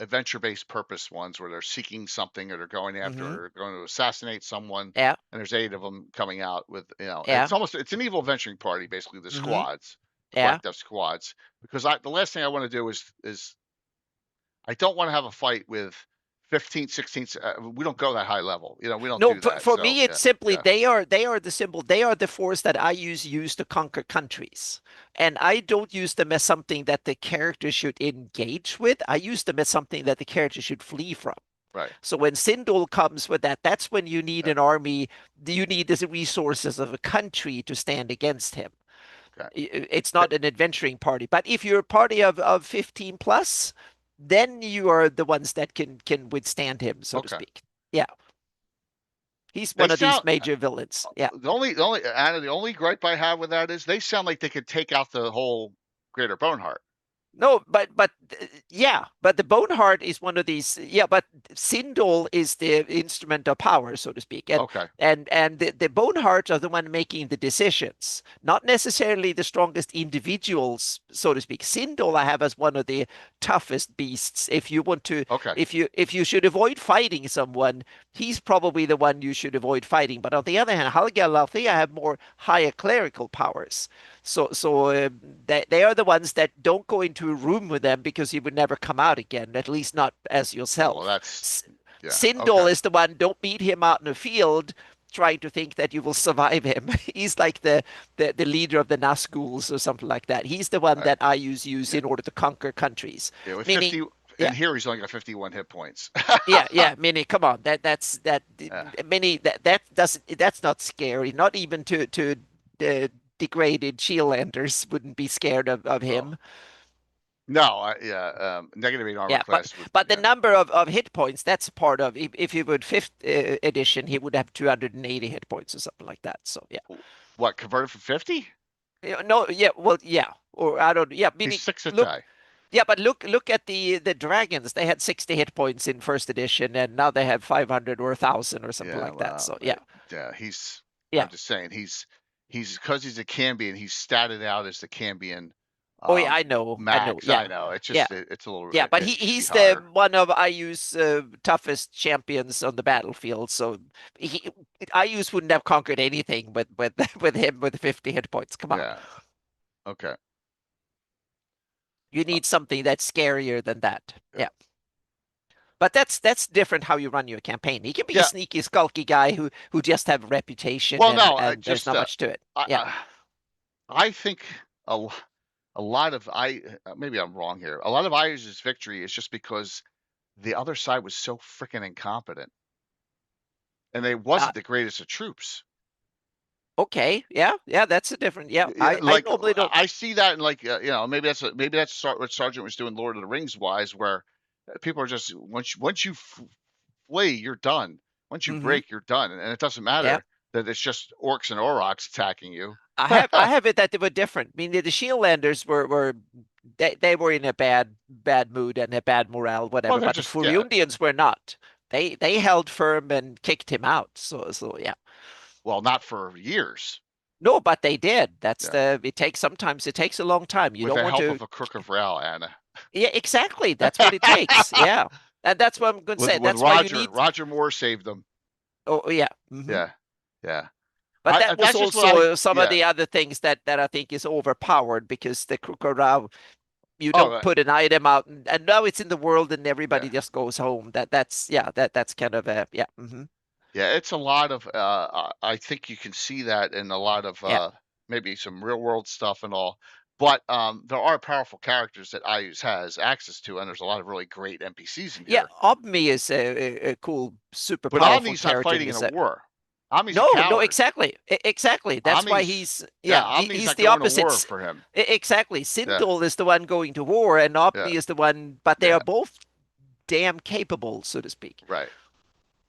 A: adventure-based purpose ones where they're seeking something or they're going
C: Mm-hmm.
A: after or going to assassinate someone,
C: Yeah.
A: and there's 8 of them coming out with
C: Yeah.
A: it's an evil adventuring party basically, the
C: Mm-hmm.
A: squads, the
C: Yeah.
A: Black Death squads, because the last thing I want to do is I don't want to have a fight with 15, 16. We don't go that high level, we don't
C: No,
A: do that.
C: for
A: So
C: me, it's
A: yeah,
C: simply
A: yeah,
C: they are the symbol. They are the force that I use to conquer countries, and I don't use them as something that the character should engage with. I use them as something that the character should flee from.
A: right,
C: So when Sindel comes with that, that's when you need
A: yeah,
C: an army. You need the resources of a country to stand against him.
A: okay.
C: It's
A: Th-
C: not an adventuring party, but if you're a party of 15 plus, then you are the ones that can withstand him, so to
A: Okay,
C: speak. Yeah. He's
A: they
C: one of these
A: sound
C: major villains. Yeah.
A: the only Anna, the only gripe I have with that is they sound like they could take out the whole Greater Boneheart.
C: No, yeah, but the Boneheart is one of these. Yeah, but Sindel is the instrument of power, so to speak, and
A: Okay.
C: the Bonehearts are the one making the decisions, not necessarily the strongest individuals, so to speak. Sindel I have as one of the toughest beasts. If you want to,
A: Okay.
C: if you should avoid fighting someone, he's probably the one you should avoid fighting. But on the other hand, Helge and Althea have more higher clerical powers. So they are the ones that don't go into a room with them because you would never come out again, at least not as
A: Oh, well,
C: yourself.
A: that's yeah. Okay.
C: Sindel is the one, don't meet him out in the field trying to think that you will survive him. He's like the leader of the Nazguls or something like that. He's the one
A: Uh,
C: that I use
A: yeah.
C: in order to conquer countries.
A: Yeah. With
C: Meaning,
A: 50,
C: yeah,
A: in here he's only got 51 hit points.
C: yeah. Meaning, come on, that
A: Yeah.
C: many that doesn't that's not scary. Not even to uh, degraded shieldlanders wouldn't be scared of
A: Oh.
C: him.
A: No. Yeah. -8 armor
C: Yeah,
A: class would.
C: but the
A: Yeah.
C: number of hit points, that's part of if he would fifth edition, he would have 280 hit points or something like that. So yeah.
A: What, converted from 50?
C: No, yeah, well, yeah, or I don't, yeah,
A: He's
C: meaning
A: 6 a
C: look,
A: die.
C: yeah, but look at the dragons. They had 60 hit points in first edition, and now they have 500 or 1,000 or something
A: Yeah.
C: like that.
A: Well.
C: So yeah,
A: Yeah.
C: yeah.
A: I'm just saying he's because he's a Cambion. He's statted out as the Cambion
C: Oh yeah, I know,
A: max. I
C: yeah,
A: know. It's
C: yeah.
A: just it's a little.
C: Yeah, but
A: He should be
C: he's the
A: higher.
C: one of IU's toughest champions on the battlefield. So he IU's wouldn't have conquered anything with with him with 50 hit points. Come on,
A: Yeah. Okay.
C: you
A: Uh,
C: need something that's scarier than that.
A: yeah.
C: Yeah, but that's different how you run your campaign. He can be a
A: Yeah.
C: sneaky, skulky guy who just have reputation
A: Well, no.
C: and there's
A: Just
C: not much to it.
A: I
C: Yeah.
A: I think a l- a lot of I maybe I'm wrong here. A lot of Irish's victory is just because the other side was so freaking incompetent, and they
C: Uh,
A: wasn't the greatest of troops.
C: okay. Yeah. Yeah. That's a different. Yeah.
A: Yeah,
C: I
A: like
C: normally don't.
A: I see that in like maybe that's what Sergeant was doing Lord of the Rings wise, where people are just once you flee, you're done. Once you
C: Hmm.
A: break, you're done, and it doesn't
C: Yeah.
A: matter that it's just orcs and aurochs attacking you.
C: I have it that they were different. I mean, the Shieldlanders were they were in a bad mood and a bad morale,
A: Well,
C: whatever.
A: they're
C: But the
A: just yeah.
C: Furiundians were not. They held firm and kicked him out. So yeah.
A: Well, not for years.
C: No, but they did. That's
A: Yeah,
C: the it takes sometimes it takes a long time. You
A: with
C: don't
A: the
C: want
A: help
C: to.
A: of a crook of Ral, Anna.
C: Yeah, exactly. That's what it takes. Yeah, and that's what I'm going to say.
A: With
C: That's why you need.
A: Roger Moore saved them.
C: Oh yeah.
A: Yeah, yeah.
C: But that was
A: That's just what I.
C: also some of
A: Yeah.
C: the other things that I think is overpowered because the Crocodile, you
A: Oh,
C: don't put an item out and now it's in the world and everybody
A: yeah.
C: just goes home. That's yeah, that's kind of a yeah.
A: Yeah, it's a lot of I think you can see that in a lot of
C: Yeah.
A: maybe some real world stuff and all. But there are powerful characters that IUS has access to, and there's a lot of really great NPCs in
C: Yeah,
A: here.
C: Obmi is a cool, super
A: But
C: powerful
A: Omni's not
C: character in
A: fighting
C: the
A: in a
C: set.
A: war. Omni's a
C: No, no,
A: coward.
C: exactly. Exactly. That's why
A: Omni's
C: he's
A: Yeah,
C: yeah,
A: Omni's
C: he's
A: not
C: the
A: going to
C: opposite.
A: war for him.
C: Exactly.
A: Yeah,
C: Sindel is the one going to war and
A: yeah,
C: Obmi is the one, but they
A: yeah.
C: are both damn capable, so to speak.
A: Right.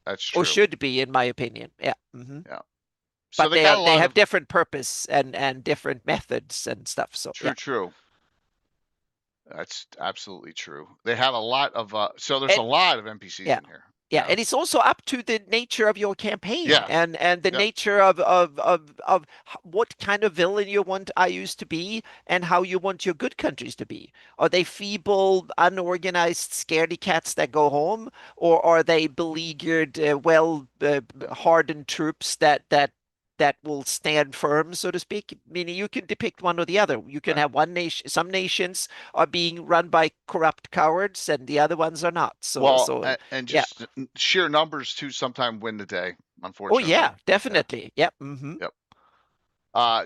A: That's
C: Or
A: true.
C: should be, in my opinion. Yeah.
A: Yeah. So
C: But
A: they got a
C: they
A: lot
C: have
A: of
C: different purpose and different methods and stuff. So yeah.
A: true. That's absolutely true. They have a lot of so there's a
C: And
A: lot of NPCs
C: yeah.
A: in here.
C: Yeah, and it's also up to the nature of your campaign
A: Yeah.
C: and the
A: Yep.
C: nature of what kind of villain you want IUs to be and how you want your good countries to be. Are they feeble, unorganized, scaredy cats that go home, or are they beleaguered, hardened troops that will stand firm, so to speak? Meaning you can depict one or the other. You can
A: Right.
C: have one nation. Some nations are being run by corrupt cowards, and the other ones are not.
A: Well, and
C: Yeah.
A: just sheer numbers too sometimes win the day,
C: Oh
A: unfortunately.
C: yeah,
A: Yeah.
C: definitely. Yep.
A: Yep.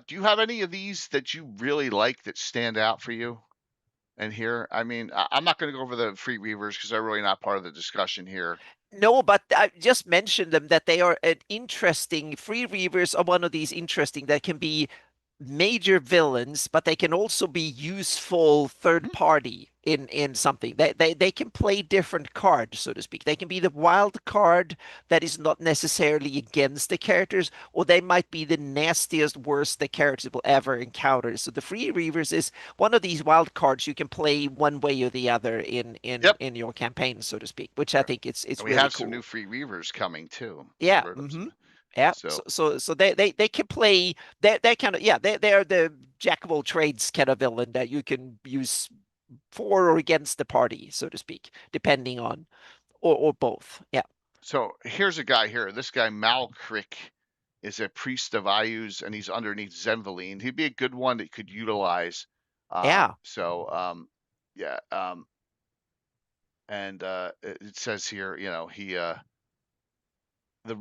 A: Do you have any of these that you really like that stand out for you in here? I mean, I'm not going to go over the free reavers because they're really not part of the discussion here.
C: No, but I just mentioned them that they are an interesting free reavers are one of these interesting that can be major villains, but they can also be useful third party in something. They can play different cards, so to speak. They can be the wild card that is not necessarily against the characters, or they might be the nastiest, worst the characters will ever encounter. So the Free Reavers is one of these wild cards you can play one way or the other
A: Yep.
C: in your campaign, so to speak, which I think it's
A: And we
C: really
A: have some
C: cool.
A: new free Reavers coming too.
C: Yeah.
A: Wrote up some.
C: Yeah.
A: So
C: So they can play they kind of, yeah, they're the jack of all trades kind of villain that you can use for or against the party, so to speak, depending on or both. Yeah.
A: So here's a guy here. This guy Malcrick is a priest of Iuz, and he's underneath Zenvaline. He'd be a good one that you could utilize.
C: Yeah.
A: Yeah. And it says here, you know, he
C: We,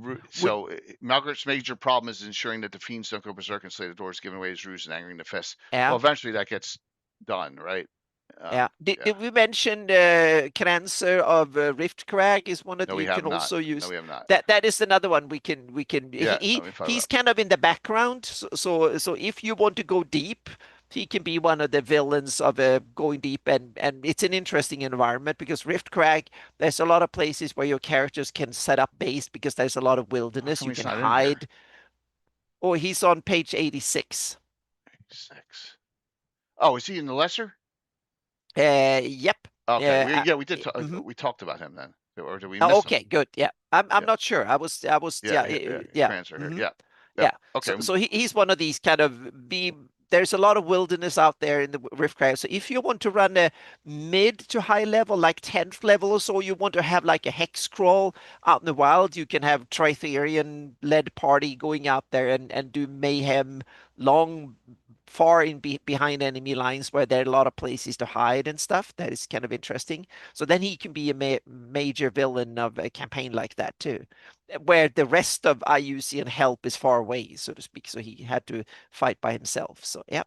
A: Malcrick's major problem is ensuring that the fiends don't go berserk and slay the doors, giving away his ruse and angering the fist.
C: yeah.
A: Well, eventually that gets done, right?
C: Yeah.
A: Yeah.
C: Did we mention Cancer of Riftcrag is one of
A: No,
C: the
A: we
C: you
A: have
C: can
A: not.
C: also
A: No,
C: use.
A: we have not.
C: That is another one we can
A: Yeah, let me find
C: he's
A: out.
C: kind of in the background. So if you want to go deep, he can be one of the villains of going deep, and it's an interesting environment because Riftcrag, there's a lot of places where your characters can set up base because there's a lot of
A: How
C: wilderness.
A: come
C: You
A: he's
C: can
A: not in here?
C: hide. Oh, he's on page 86.
A: 6. Oh, is he in the lesser?
C: Yep.
A: Okay.
C: Uh,
A: We did
C: mhm.
A: we talked about him then. Or did we
C: Oh,
A: miss him?
C: okay, good. Yeah. I'm
A: Yeah.
C: not sure. I was
A: Yeah,
C: yeah,
A: yeah,
C: yeah.
A: Kranz are here.
C: Hmm.
A: Yeah. Yep.
C: Yeah.
A: Okay.
C: So he's one of these kind of be there's a lot of wilderness out there in the Riftcraft. So if you want to run a mid to high level, like 10th level or so, you want to have like a hex crawl out in the wild, you can have Tritherian led party going out there and do mayhem long far in behind enemy lines where there are a lot of places to hide and stuff. That is kind of interesting. So then he can be a major villain of a campaign like that too, where the rest of IUCN help is far away, so to speak. So he had to fight by himself. So yeah.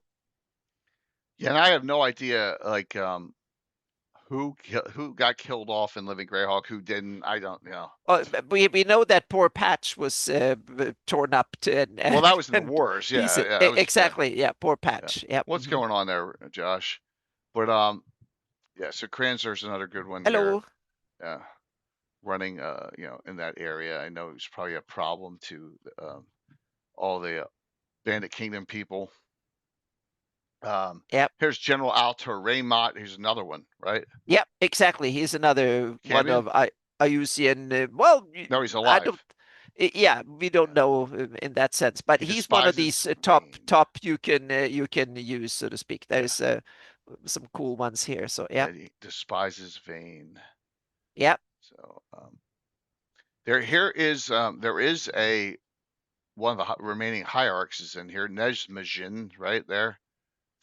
A: Yeah, and I have no idea like who got killed off in Living Greyhawk, who didn't. I don't know.
C: But we know that poor Patch was torn up to
A: Well, that was in the
C: and
A: wars.
C: pieces.
A: Yeah, yeah, that was
C: Exactly. Yeah, poor
A: yeah.
C: Patch. Yeah.
A: What's going on there, Josh? But yeah, so Kranzer's another good one here.
C: Hello.
A: Yeah. Running you know, in that area. I know it's probably a problem to all the Bandit Kingdom people.
C: Yep.
A: Here's General Altor Raymont. Here's another one, right?
C: Yep, exactly. He's another one
A: Cambion?
C: of Iusian. Well,
A: No, he's
C: I don't.
A: alive.
C: Yeah, we don't
A: Yeah.
C: know in that sense, but
A: He
C: he's one of
A: despises
C: these
A: Vane.
C: top you can use, so to speak.
A: Yeah.
C: There's some cool ones here. So yeah,
A: And he despises Vane.
C: yeah.
A: So there is a one of the remaining hierarchs is in here. Nezmajin, right there.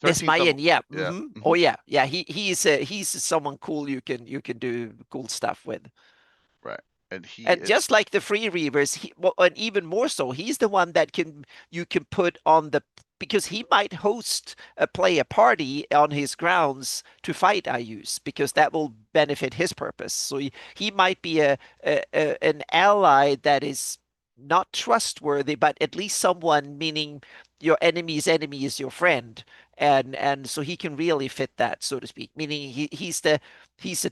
A: 13th
C: Nesmayan,
A: level.
C: yeah.
A: Yeah.
C: Oh yeah, yeah. He's someone cool you can do cool stuff with.
A: Right. And he
C: And
A: is
C: just like the free reavers, well, and even more so, he's the one that you can put on the because he might host play a party on his grounds to fight Ayus because that will benefit his purpose. So he might be an ally that is not trustworthy, but at least someone meaning your enemy's enemy is your friend, and so he can really fit that, so to speak. Meaning he's a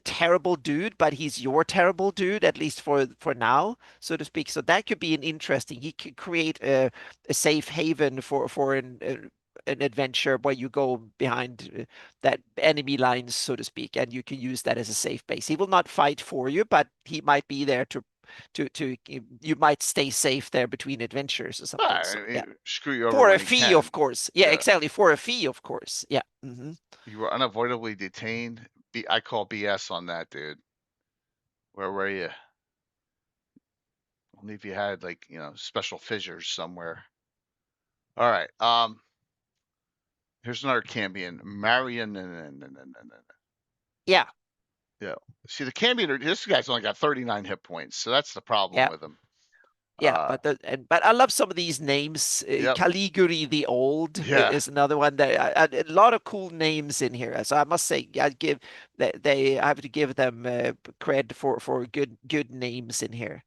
C: terrible dude, but he's your terrible dude, at least for now, so to speak. So that could be an interesting. He could create a safe haven for an adventure where you go behind that enemy lines, so to speak, and you can use that as a safe base. He will not fight for you, but he might be there to you might stay safe there between adventures or something. So yeah,
A: screw you over
C: for a
A: when he
C: fee,
A: can.
C: of course. Yeah,
A: Yeah.
C: exactly. For a fee, of course. Yeah.
A: You were unavoidably detained. I call BS on that, dude. Where were you? Only if you had like, you know, special fissures somewhere. All right. Here's another Cambion. Marion.
C: Yeah.
A: Yeah. See, the Cambion, this guy's only got 39 hit points, so that's the problem
C: Yeah.
A: with him.
C: Yeah, but I love some of these names.
A: Yep.
C: Caliguri the Old
A: Yeah.
C: is another one that a lot of cool names in here. So I must say, I have to give them cred for good names in here.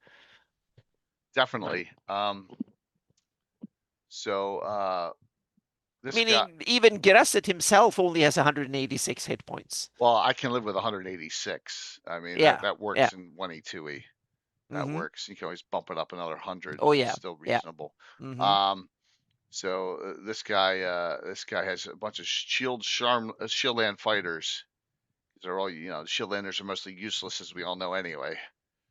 A: Definitely. So this guy.
C: Meaning even Gerasset himself only has 186 hit points.
A: Well, I can live with 186. I mean
C: Yeah,
A: that
C: yeah.
A: works in 1E2E. That
C: Mm-hmm.
A: works. You can always bump it up another 100,
C: Oh
A: and it's
C: yeah,
A: still
C: yeah.
A: reasonable.
C: Mm-hmm.
A: So this guy has a bunch of Shieldland fighters. They're all, the Shieldlanders are mostly useless, as we all know anyway.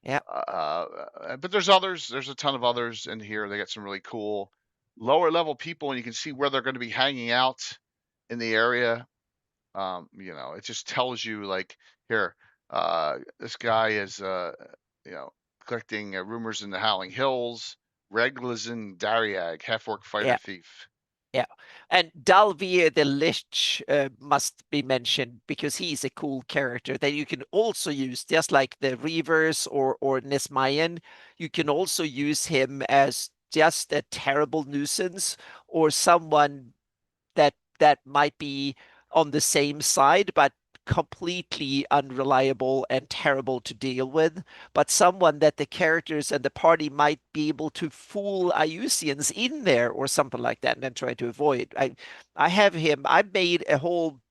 C: Yeah,
A: But there's others. There's a ton of others in here. They got some really cool lower level people, and you can see where they're going to be hanging out in the area. It just tells you like here, this guy is, collecting rumors in the Howling Hills. Reglazin Dariag, half-orc fighter
C: yeah.
A: thief.
C: Yeah, and Dalvir the Lich must be mentioned because he's a cool character that you can also use, just like the Reavers or Nesmayan. You can also use him as just a terrible nuisance or someone that might be on the same side, but completely unreliable and terrible to deal with, but someone that the characters and the party might be able to fool Iusians in there or something like that and then try to avoid. I have him, I made a whole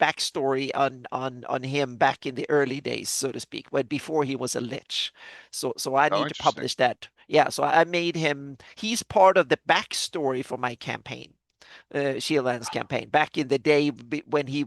C: backstory on him back in the early days, so to speak, when before he was a lich. So I
A: Oh,
C: need to
A: interesting.
C: publish that. Yeah, so I made him, he's part of the backstory for my campaign, Shieldland's campaign back in the day when he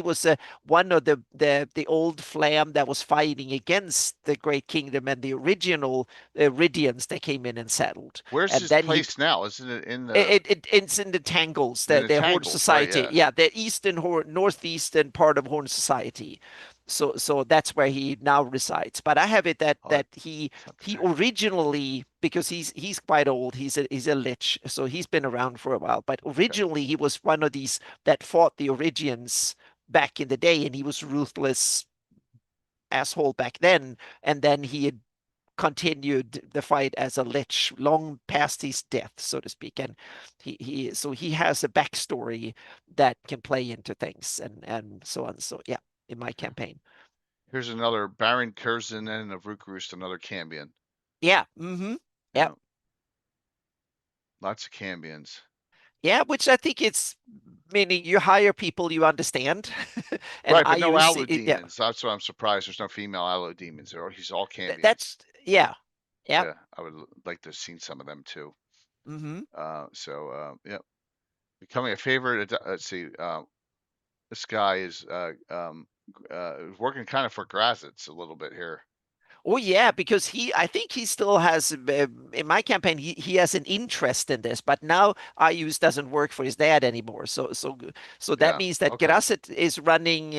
C: was one of the old flam that was fighting against the Great Kingdom and the original Ridians that came in and settled.
A: Where's
C: And
A: his
C: then he
A: place now? Isn't it in the
C: it's in the Tangles,
A: in the
C: the Horn
A: Tangles, right?
C: Society.
A: Yeah.
C: Yeah, the northeastern part of Horn Society. So that's where he now resides. But I have it that
A: Oh,
C: that
A: it's not the
C: he
A: Tangles.
C: originally, because he's quite old, he's a lich, so he's been around for a while. But
A: Okay.
C: originally he was one of these that fought the Origians back in the day, and he was ruthless asshole back then. And then he had continued the fight as a lich long past his death, so to speak. And he has a backstory that can play into things and so on. So yeah, in my campaign.
A: Here's another Baron Kurzinen of Rookroost, another Cambion.
C: Yeah. Mm-hmm. Yeah.
A: Yeah. Lots of Cambions.
C: Yeah, which I think it's meaning you hire people you understand. And
A: Right,
C: I
A: but no
C: use
A: Allo
C: it, yeah.
A: demons. That's why I'm surprised there's no female Allo demons. He's all Cambions.
C: That's yeah. Yeah.
A: Yeah, I would like to have seen some of them too.
C: Mm-hmm.
A: Yeah, becoming a favorite. Let's see. This guy is working kind of for Grazitz a little bit here.
C: Oh yeah, because I think he still has in my campaign he has an interest in this, but now Iuz doesn't work for his dad anymore. So that
A: Yeah.
C: means that
A: Okay.
C: Gerasset is running.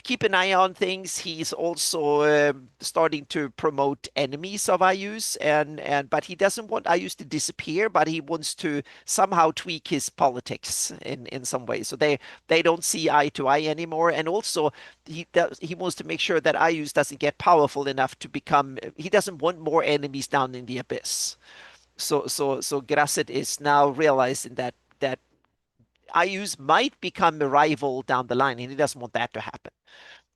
C: Keep an eye on things. He's also starting to promote enemies of Iuz, and but he doesn't want Iuz to disappear, but he wants to somehow tweak his politics in some way. So they don't see eye to eye anymore, and also he wants to make sure that Iuz doesn't get powerful enough to become. He doesn't want more enemies down in the abyss. So Grasset is now realizing that Iuz might become a rival down the line, and he doesn't want that to happen.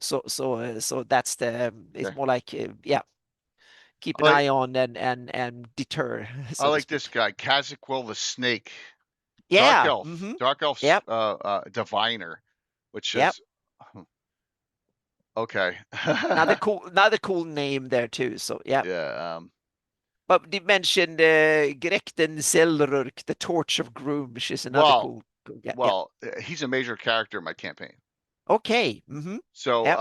C: So that's the. It's
A: Okay.
C: more like yeah, keep
A: I
C: an
A: like
C: eye on and deter,
A: I
C: so to
A: like this
C: speak.
A: guy, Kazakwil the Snake,
C: Yeah. Mm-hmm.
A: Dark Elf,
C: Yep.
A: Diviner, which
C: Yep.
A: is okay.
C: Another cool name there too. So yeah.
A: Yeah.
C: But they mentioned Grekten Selrurk, the Torch of Groom, which is another
A: Well,
C: cool. Yeah, yeah.
A: he's a major character in my campaign.
C: Okay. Mm-hmm.
A: So,
C: Yep.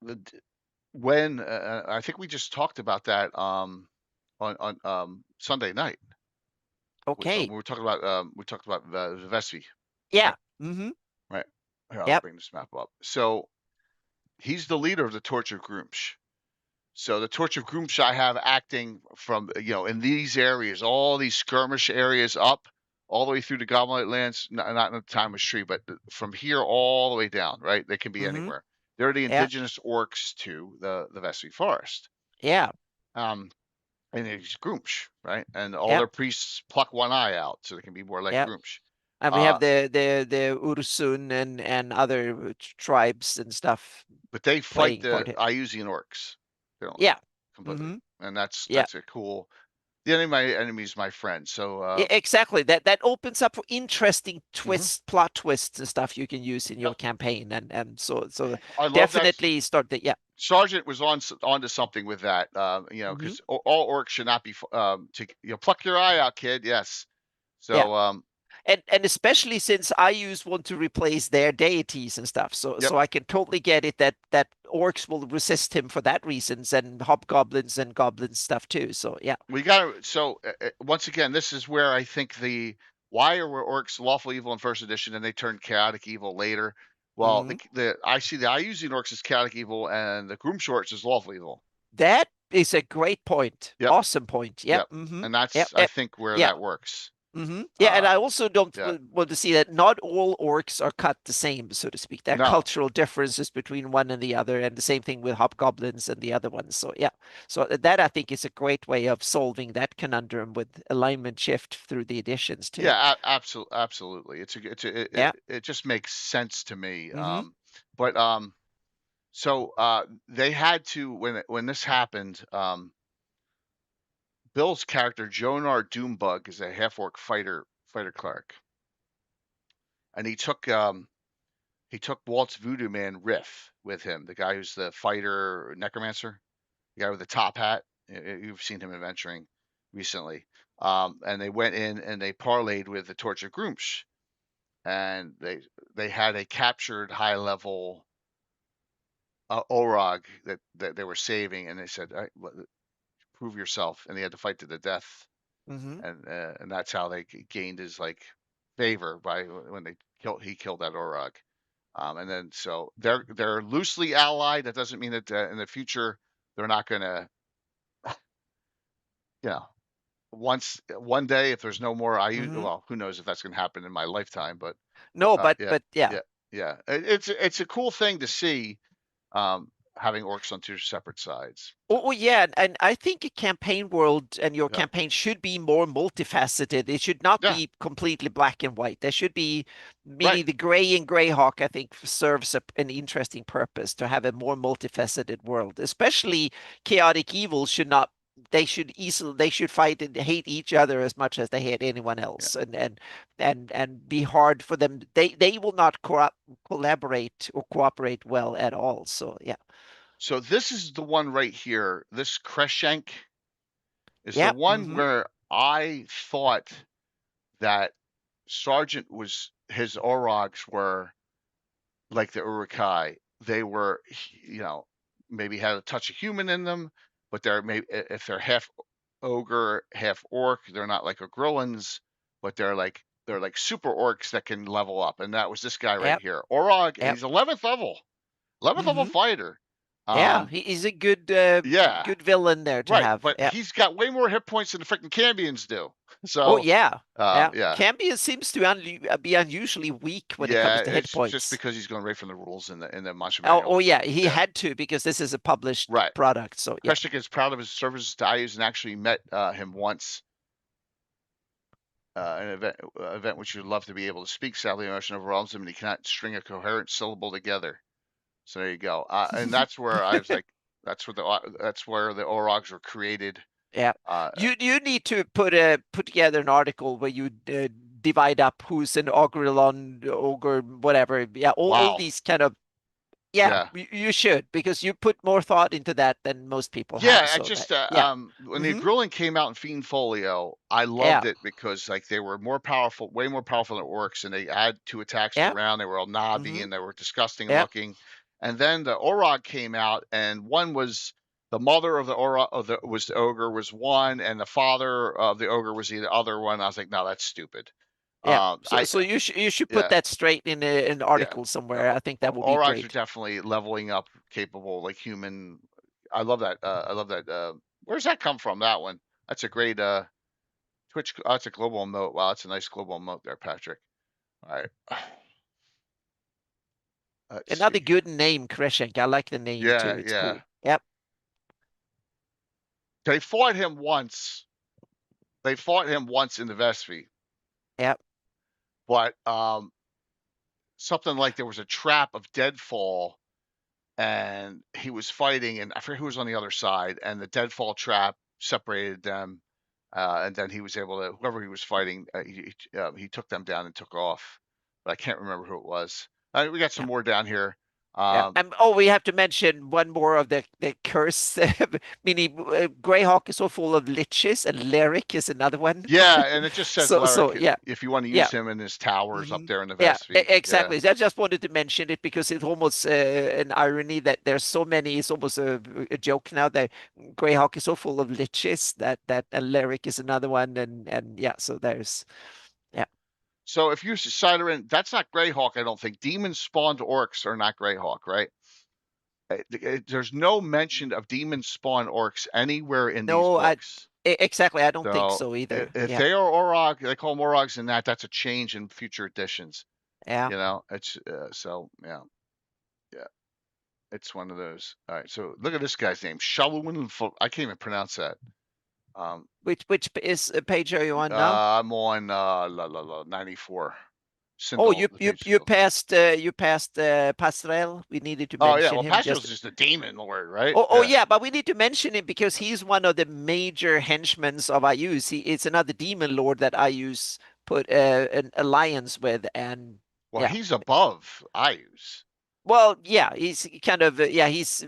A: the, when I think we just talked about that on Sunday night. When
C: Okay.
A: we were talking about the Vespi,
C: Yeah.
A: right?
C: Mm-hmm.
A: Right. Here, I'll
C: Yep.
A: bring this map up. So he's the leader of the Torch of Groomsh. So the Torch of Groomsh I have acting from in these areas, all these skirmish areas up, all the way through the Goblinite lands, not in the time of Tree, but from here all the way down. Right, they can be
C: Mm-hmm.
A: anywhere. They're the
C: Yeah.
A: indigenous orcs to the Vespi Forest.
C: Yeah.
A: Um, and it's Groomsh, right? And all
C: Yep.
A: their priests pluck one eye out so they can be more like
C: Yep.
A: Groomsh.
C: And we have the Ursun and other tribes and stuff
A: But they fight
C: playing
A: the
C: part here.
A: Iusian orcs. They don't
C: Yeah.
A: completely,
C: Mm-hmm.
A: and that's
C: Yeah.
A: a cool. The enemy of my enemy is my friend. So
C: Exactly. That opens up for interesting
A: mhm.
C: twists, plot twists and stuff you can use in
A: Yep.
C: your campaign, and so
A: I love that
C: definitely start the yeah.
A: Sergeant was onto something with that.
C: Hmm.
A: Because all orcs should not be to pluck your eye out, kid. Yes.
C: Yeah.
A: So
C: And especially since I use want to replace their deities and stuff, so
A: yep.
C: so I can totally get it that orcs will resist him for that reasons, and hobgoblins and goblins stuff too. So yeah.
A: We got to. So once again, this is where I think why are orcs lawful evil in first edition and they turn chaotic evil later? Well,
C: Hmm.
A: I see the I using orcs as chaotic evil and the groom shorts as lawful evil.
C: That is a great point.
A: Yep.
C: Awesome point. Yep.
A: Yep.
C: Hmm.
A: And
C: Yep.
A: that's I
C: Yep.
A: think where
C: Yeah.
A: that works.
C: Yeah, and
A: Uh,
C: I also don't
A: yeah.
C: want to see that not all orcs are cut the same, so to speak. There are
A: No.
C: cultural differences between one and the other, and the same thing with hobgoblins and the other ones. So yeah, so that I think is a great way of solving that conundrum with alignment shift through the additions too.
A: Yeah. Absolutely.
C: Yeah.
A: It just makes sense to me.
C: Hmm.
A: But so they had to when this happened. Bill's character Jonar Doombug is a half orc fighter cleric, and he took Walt's Voodoo Man Riff with him, the guy who's the fighter necromancer, the guy with the top hat. You've seen him adventuring recently. And they went in and they parlayed with the Torch of Groomsh, and they had a captured high level Orog that they were saving, and they said, "All right, prove yourself," and they had to fight to the death,
C: Hmm.
A: and that's how they gained his like favor by when he killed that Orog. And then so they're loosely allied. That doesn't mean that in the future they're not going to, you know, one day if there's no more
C: Hmm.
A: well, who knows if that's going to happen in my lifetime, but
C: No,
A: yeah,
C: but yeah.
A: yeah, yeah. It's a cool thing to see having orcs on two separate sides.
C: Oh, yeah, and I think a campaign world and your
A: Yeah,
C: campaign should be more multifaceted. It should not
A: yeah,
C: be completely black and white. There should be,
A: right.
C: meaning the gray in GREYHAWK, I think, serves an interesting purpose to have a more multifaceted world. Especially chaotic evil should not. They should fight and hate each other as much as they hate anyone
A: Yeah.
C: else, and be hard for them. They will not collaborate or cooperate well at all. So yeah,
A: So this is the one right here. This Kreshenk is the
C: yeah.
A: one
C: Hmm.
A: where I thought that Sergeant was his Orogs were like the Urukai. They were, maybe had a touch of human in them, but they're maybe if they're half ogre, half orc, they're not like Grillins, but they're like super orcs that can level up. And that was this guy right
C: Yep.
A: here, Orog, and
C: Yep.
A: he's 11th level
C: Hmm.
A: fighter.
C: Yeah,
A: Um,
C: he's a good
A: yeah,
C: good villain there to
A: right,
C: have.
A: but
C: Yep.
A: he's got way more hit points than the freaking Cambions do.
C: Oh
A: So,
C: yeah. Yeah.
A: yeah,
C: Cambion seems to be unusually weak when it comes
A: yeah,
C: to hit
A: it's just
C: points.
A: because he's going right from the rules in the monster
C: Oh
A: manuals.
C: yeah, he
A: Yeah,
C: had to because this is a published
A: right.
C: product. So yeah.
A: Kreshnik is proud of his services to Iuz and actually met him once an event which you'd love to be able to speak. Sadly, emotion overwhelms him, and he cannot string a coherent syllable together. So there you go. And that's where I was like, that's where the Orogs were created.
C: Yeah.
A: Uh,
C: You need to put together an article where you divide up who's an Ogrelon, ogre, whatever. Yeah, all
A: wow.
C: these kind of. Yeah,
A: Yeah.
C: you should because you put more thought into that than most people have.
A: Yeah, I
C: So that,
A: just
C: yeah.
A: when the
C: Hmm.
A: Grilling came out in Fiend Folio, I
C: Yeah.
A: loved it because like they were more powerful, way more powerful than orcs, and they had two attacks to
C: Yeah.
A: round. They were all knobby
C: Hmm.
A: and they were disgusting
C: Yeah.
A: looking. And then the Orog came out, and one was the mother of the Orog of the was the ogre was one, and the father of the ogre was the other one. I was like, no, that's stupid.
C: Yeah. So
A: I
C: so you should put
A: Yeah,
C: that straight in an
A: yeah.
C: article somewhere. I think that will be
A: Orogs are
C: great.
A: definitely leveling up, capable, like human. I love that. I love that. Where's that come from? That one. That's a great Twitch. Oh, that's a global emote. Wow, that's a nice global emote there, Patrick. All right. Let's
C: Another
A: see.
C: good name, Kreshenk. I like the name too.
A: Yeah,
C: It's
A: yeah.
C: cool. Yep.
A: They fought him once. They fought him once in the Vespi,
C: Yep.
A: but something like there was a trap of deadfall, and he was fighting, and I forget who was on the other side, and the deadfall trap separated them, and then he was able to, whoever he was fighting, he took them down and took off. But I can't remember who it was. We got some
C: Yeah.
A: more down here.
C: Yeah. Oh, we have to mention one more of the curse. Meaning, GREYHAWK is so full of liches, and Lyric is another one.
A: Yeah, and it just says
C: So
A: Lyric
C: yeah,
A: if you want to
C: yeah.
A: use him in his towers up there in the
C: Yeah,
A: Vespiq. Yeah.
C: exactly. I just wanted to mention it because it's almost an irony that there's so many. It's almost a joke now that GREYHAWK is so full of liches that Lyric is another one, and yeah. So there's yeah.
A: So if you Siderin, that's not GREYHAWK, I don't think. Demon spawned orcs are not GREYHAWK, right? There's no mention of demon spawn orcs anywhere in these
C: No,
A: books.
C: exactly. I don't think
A: So
C: so either.
A: if
C: Yeah,
A: they are Orog, they call them Orogs, and that's a change in future editions.
C: yeah.
A: You know, it's so yeah, yeah, it's one of those. All right, so look at this guy's name, Shalwin. I can't even pronounce that.
C: Which is page are you on now?
A: I'm on 94.
C: Oh,
A: Sindel, the page
C: you
A: Sindel.
C: passed Pasrel. We needed to
A: Oh yeah,
C: mention
A: well,
C: him
A: Pastor's
C: just.
A: just a demon lord, right?
C: Oh
A: Yeah.
C: yeah, but we need to mention him because he's one of the major henchmen of Iuz. It's another demon lord that Iuz put an alliance with, and
A: Well,
C: yeah.
A: he's above Ius.
C: Well, yeah, he's kind of yeah, he's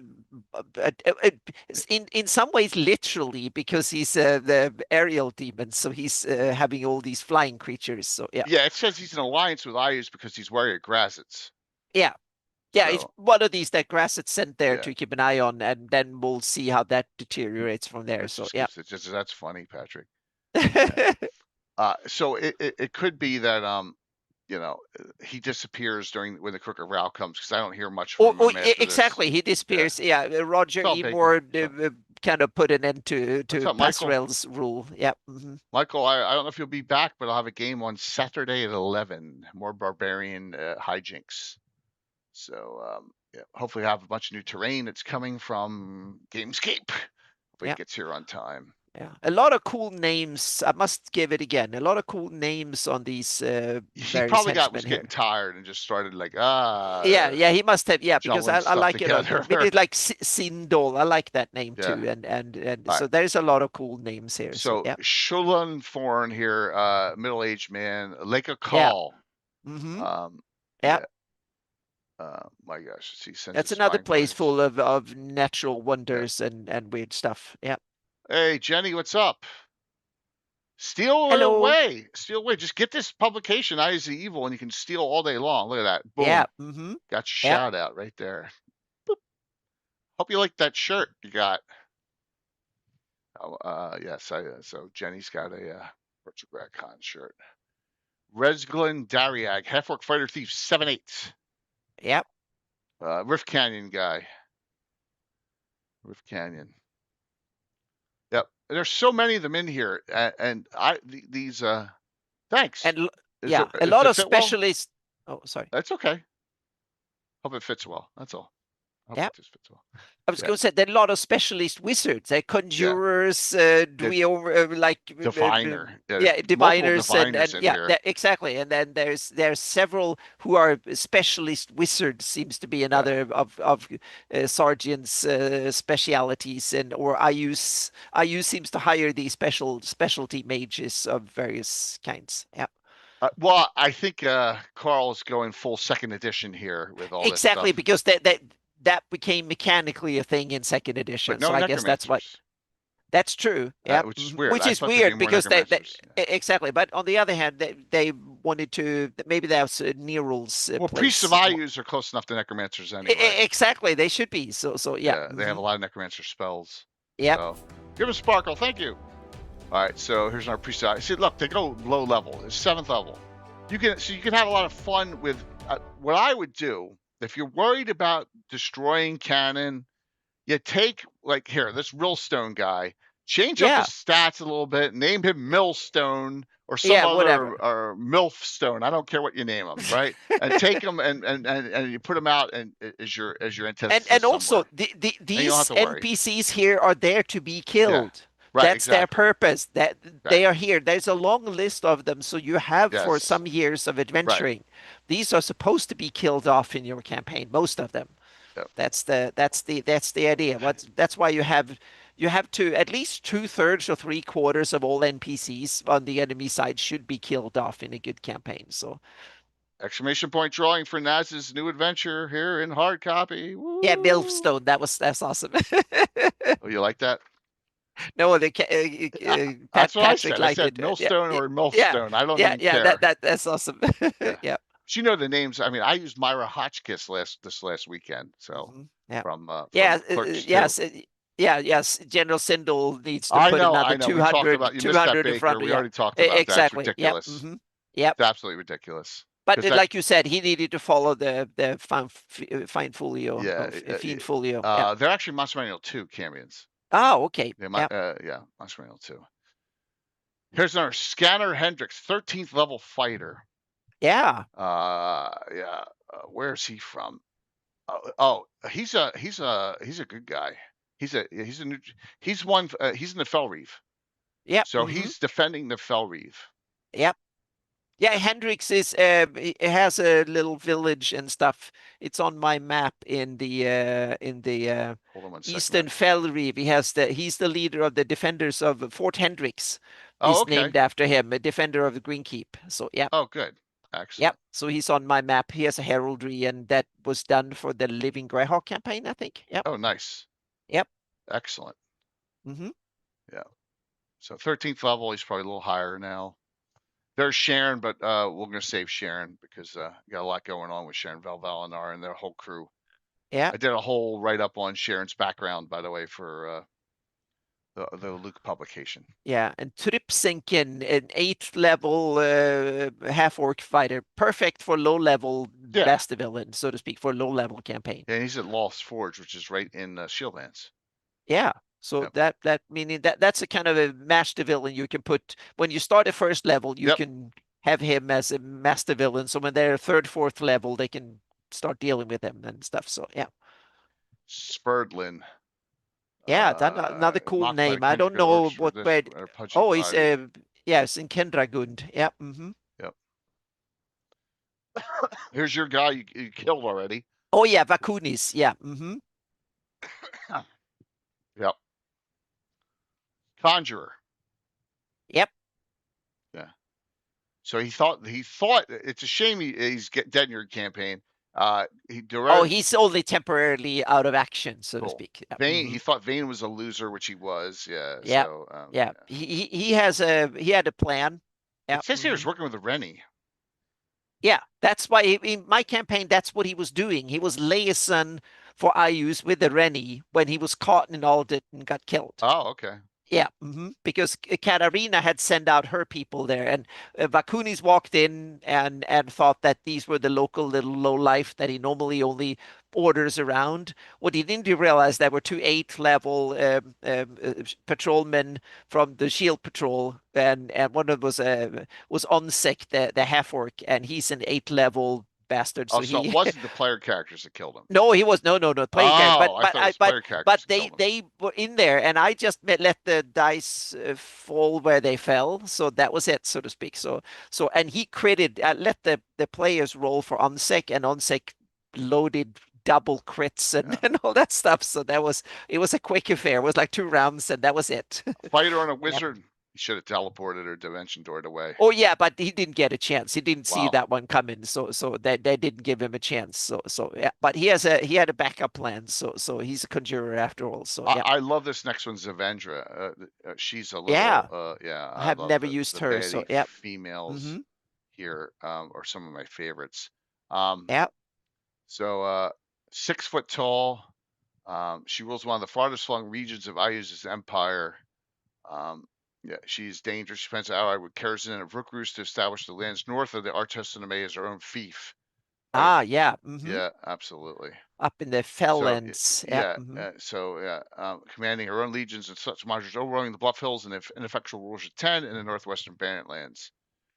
C: in some ways literally because he's the aerial demon, so he's having all these flying creatures. So yeah,
A: Yeah, it says he's in alliance with Ius because he's warrior Grassets.
C: yeah. Yeah, it's
A: So
C: one of these that Grass had sent there
A: yeah,
C: to keep an eye on, and then we'll see how that deteriorates from there.
A: it's
C: So
A: just
C: yeah.
A: gives it just that's funny, Patrick. Yeah. So it could be that you know, he disappears during when the Crooked Row comes because I don't hear much from him after this.
C: Exactly. He
A: Yeah.
C: disappears. Yeah, Roger
A: What's up, Bacon?
C: Emore
A: What's up?
C: kind of put an end
A: What's
C: to
A: up, Michael?
C: Pasrel's rule. Yeah.
A: Michael, I don't know if you'll be back, but I'll have a game on Saturday at 11. More barbarian hijinks. So yeah, hopefully I have a bunch of new terrain that's coming from Gamescape. Hopefully
C: Yeah.
A: it gets here on time.
C: Yeah, a lot of cool names. I must give it again. A lot of cool names on these
A: He
C: various
A: probably
C: henchmen
A: was
C: here.
A: getting tired and just started like
C: Yeah, he must have. Yeah, because
A: jumbling
C: I
A: stuff
C: like it.
A: together.
C: Maybe like Sindol. I like that name
A: Yeah.
C: too. And
A: All
C: so
A: right.
C: there's a lot of cool names here. So
A: So
C: yeah,
A: Shulan Thorn here, middle-aged man, Lake of
C: yeah.
A: Call.
C: Mm-hmm. Yeah.
A: Yeah. My gosh, see,
C: That's
A: Census
C: another
A: Spine
C: place
A: Blades.
C: full of natural
A: Yeah.
C: wonders and weird stuff. Yeah.
A: Hey, Jenny, what's up? Steal it
C: Hello.
A: away. Steal away. Just get this publication, Eyes of Evil, and you can steal all day long. Look at that.
C: Yeah.
A: Boom.
C: Mm-hmm.
A: Got your
C: Yeah.
A: shout out right there. Boop. Hope you like that shirt you got. Oh, yes. So Jenny's got a Virtual Grad Con shirt. Resglin Dariag, Half-Orc Fighter Thief 7/8.
C: Yep.
A: Rift Canyon guy. Rift Canyon. Yep. There's so many of them in here, and these. Thanks.
C: And
A: Is
C: yeah,
A: it?
C: a
A: Does
C: lot
A: it
C: of
A: fit well?
C: specialists. Oh, sorry.
A: That's okay. Hope it fits well. That's all. Hope
C: Yeah.
A: it just fits well.
C: I was
A: Yeah.
C: going to say there are a lot of specialist wizards, conjurers, like
A: Diviner.
C: yeah,
A: Multiple
C: diviners,
A: diviners
C: and
A: in
C: yeah,
A: here.
C: exactly. And then there's several who are specialist wizards. Seems to be
A: Yeah.
C: another of Sargent's specialities, and or IU seems to hire these specialty mages of various kinds. Yeah.
A: Well, I think Carl's going full second edition here with all this
C: Exactly,
A: stuff.
C: because that became mechanically a thing in second edition.
A: But no
C: So I guess that's what.
A: necromancers.
C: That's true. Yeah,
A: Which is weird.
C: which
A: I
C: is
A: thought there'd be
C: weird
A: more
C: because
A: necromancers. Yeah.
C: exactly. But on the other hand, they wanted to maybe that was Neryl's
A: Well, priests of
C: place.
A: Ius are close enough to necromancers anyway.
C: Exactly, they should be. So yeah.
A: They have a lot of necromancer spells.
C: Yep.
A: So give us sparkle. Thank you. All right, so here's our priest. See, look, they go low level. It's 7th level. You can have a lot of fun with what I would do if you're worried about destroying cannon. You take like here this Rillstone guy, change up his stats a little bit, name him Millstone or some other
C: whatever.
A: or Milfstone. I don't care what you name him, right? And take him and you put him out and as your antithesis.
C: And also
A: these
C: NPCs here are there to be killed.
A: Yeah. Right,
C: That's their purpose. That they are here. There's a long list of them, so you have for some years of adventuring. Right. These are supposed to be killed off in your campaign. Most of them. Yep. That's the idea. That's why you have you have to at least 2/3 or 3/4 of all NPCs on the enemy side should be killed off in a good campaign. So
A: Exclamation point drawing for Naz's new adventure here in hard copy.
C: yeah,
A: Woo!
C: Milfstone, that's awesome.
A: Oh, you like that?
C: No,
A: That's what I
C: Patrick
A: said. I
C: liked
A: said
C: it. Yeah,
A: Millstone or
C: yeah,
A: Milfstone. I don't
C: yeah,
A: even
C: yeah.
A: care.
C: That's awesome.
A: Yeah.
C: Yeah.
A: But you know the names. I mean, I used Myra Hotchkiss this last weekend. So
C: Yeah.
A: from
C: Yeah.
A: Clerks 2.
C: Yes. Yeah. Yes. General Sindel needs to put another
A: I know. We talked
C: 200,
A: about, you missed that
C: 200 in
A: Baker.
C: front of,
A: We
C: yeah.
A: already talked about that. It's
C: Exactly. Yep.
A: ridiculous.
C: Yep.
A: It's absolutely ridiculous.
C: But
A: Because that,
C: like you said, he needed to follow the fine folio,
A: yeah,
C: fiend folio. Yeah.
A: they're actually Monster Manual 2 Camions.
C: Oh, okay.
A: They
C: Yeah.
A: might, Monster Manual 2. Here's another Scanner Hendricks, 13th level fighter.
C: Yeah.
A: Yeah. Where's he from? He's a good guy. He's in the Fell Reef.
C: Yep.
A: So he's defending the Fell Reef.
C: Yep. Yeah, Hendrix is it has a little village and stuff. It's on my map in the
A: Hold on one second.
C: Eastern Fell Reef. He's the leader of the defenders of Fort Hendrix.
A: Oh,
C: Is
A: okay.
C: named after him, a defender of the Greenkeep. So yeah.
A: Oh, good. Excellent.
C: Yep. So he's on my map. He has a heraldry, and that was done for the Living GREYHAWK campaign, I think. Yep.
A: Oh, nice.
C: Yep.
A: Excellent.
C: Mm-hmm.
A: Yeah. So 13th level, he's probably a little higher now. There's Sharon, but we're gonna save Sharon because got a lot going on with Sharon Valvalinar and their whole crew.
C: Yeah.
A: I did a whole write-up on Sharon's background, by the way, for the Luke publication.
C: Yeah, and Tripsinkin, an 8th level half-orc fighter, perfect for low-level master villain, so to speak, for a low-level campaign.
A: Yeah, and he's at Lost Forge, which is right in Shieldlands.
C: Yeah, so that meaning that's a kind of a master villain you can put when you start at first level. You can have him as a master villain, so when they're third, fourth level, they can start dealing with him and stuff. So yeah.
A: Spurdlin.
C: Yeah, that's another cool name. I don't know what where. Oh, he's it's in Kendragund. Yeah. Mm-hmm.
A: Yep. Here's your guy you killed already.
C: Oh yeah, Vakunis. Yeah. Mm-hmm.
A: Yep. Conjurer.
C: Yep.
A: Yeah. So he thought it's a shame he's dead in your campaign.
C: He's only temporarily out of action, so to speak.
A: Yeah. Vane, he thought Vane was a loser, which he was. Yeah.
C: Yeah.
A: So,
C: yeah. He had a plan.
A: Yeah. It says he was working with Rennie.
C: Yeah, that's why in my campaign, that's what he was doing. He was liaison for Iuz with the Rennie when he was caught in all that and got killed.
A: Oh, okay.
C: Yeah, because Katarina had sent out her people there, and Vakunis walked in and thought that these were the local little low life that he normally only orders around. What he didn't realize that were two 8th level patrolmen from the Shield Patrol, and one of them was Onsek, the half orc, and he's an 8th level bastard.
A: So it wasn't the player characters that killed him.
C: No, he was no player character. But they were in there, and I just let the dice fall where they fell. So that was it, so to speak. So and he critted. Let the players roll for Onsek, and Onsek loaded double crits and all that stuff. So it was a quick affair. It was like 2 rounds, and that was it.
A: Fighter on a wizard. Yep. He should have teleported or dimension doored away.
C: Oh yeah, but he didn't get a chance. He didn't see that one coming, so that didn't give him a chance. So yeah, but he had a backup plan. So he's a conjurer after all. So yeah.
A: I love this next one, Zavendra. She's a little
C: I have never used her. So yeah,
A: females here are some of my favorites.
C: Yeah.
A: So 6 foot tall. She rules one of the farthest flung regions of Iuz's empire. Yeah, she's dangerous. She spends an hour with Kerosene and Rookroos to establish the lands north of the Artesaname as her own fief.
C: Ah, yeah.
A: Yeah, absolutely.
C: Up in the Felllands.
A: Commanding her own legions and such monsters, overrunning the Bluff Hills and ineffectual rulers of 10 in the northwestern Barrett lands.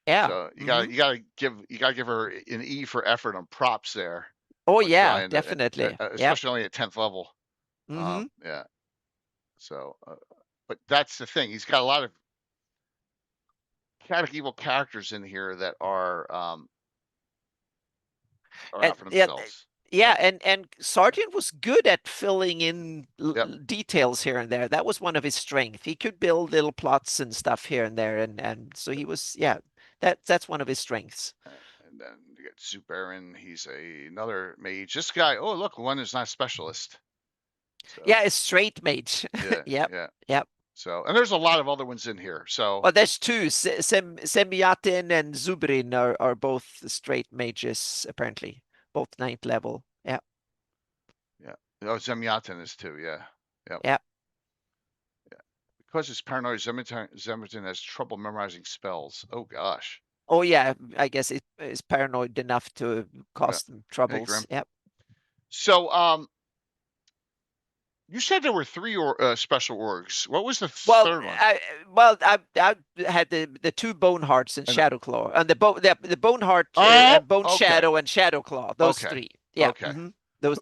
C: Yeah.
A: So you gotta give her an E for effort on props there.
C: Oh yeah, definitely.
A: Especially only at 10th level. Yeah. So but that's the thing. He's got a lot of chaotic evil characters in here that are out for themselves.
C: Yeah, and Sargent was good at filling in
A: Yep.
C: details here and there. That was one of his strengths. He could build little plots and stuff here and there, and so he was, yeah, that's one of his strengths.
A: And then you get Soup Baron. He's another mage. This guy, oh, look, one is not specialist. So,
C: Yeah, a straight mage.
A: yeah,
C: Yep,
A: yeah.
C: yep.
A: So, and there's a lot of other ones in here. So,
C: Well, there's two. Semyatin and Zubrin are both straight mages, apparently. Both ninth level. Yeah,
A: yeah. Oh, Zemyatin is too. Yeah. Yep.
C: yeah.
A: Yeah. Because he's paranoid, Zemyatin has trouble memorizing spells. Oh, gosh.
C: Oh, yeah, I guess it is paranoid enough to
A: Yeah.
C: cause them
A: Hey,
C: troubles.
A: Grim.
C: Yep.
A: So, you said there were three special orgs. What was the
C: Well,
A: third one?
C: I had the two Bonehearts and
A: And
C: Shadowclaw, and the Boneheart
A: oh,
C: and Bone
A: okay,
C: Shadow and Shadowclaw. Those
A: okay,
C: three. Yeah.
A: okay.
C: Those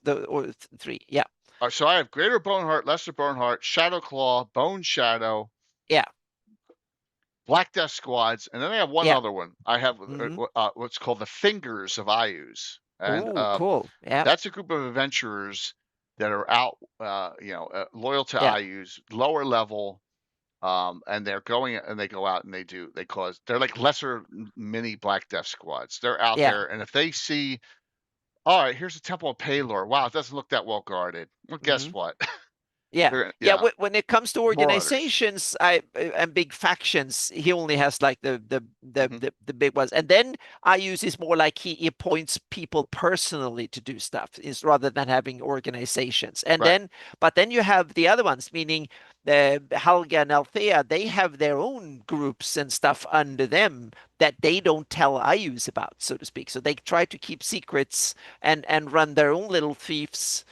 C: three. Yeah.
A: So I have Greater Boneheart, Lesser Boneheart, Shadowclaw, Bone Shadow,
C: Yeah.
A: Black Death Squads, and then I have one
C: Yeah.
A: other one. I have
C: hmm
A: what's called the Fingers of Iuz, and
C: Oh, cool. Yeah.
A: that's a group of adventurers that are out, loyal to
C: Yeah.
A: Iuz, lower level, and they're going and they go out and they're like lesser mini Black Death Squads. They're out
C: Yeah.
A: there, and if they see, all right, here's a Temple of Palor. Wow, it doesn't look that well guarded. Well, guess
C: hmm
A: what?
C: Yeah.
A: They're
C: Yeah, when it comes to
A: Marauders.
C: organizations, I and big factions, he only has like
A: Hmm.
C: the big ones. And then I use is more like he appoints people personally to do stuff is rather than having organizations. And
A: Right.
C: then but then you have the other ones, meaning the Helga and Althea, they have their own groups and stuff under them that they don't tell Ius about, so to speak. So they try to keep secrets and run their own little thieves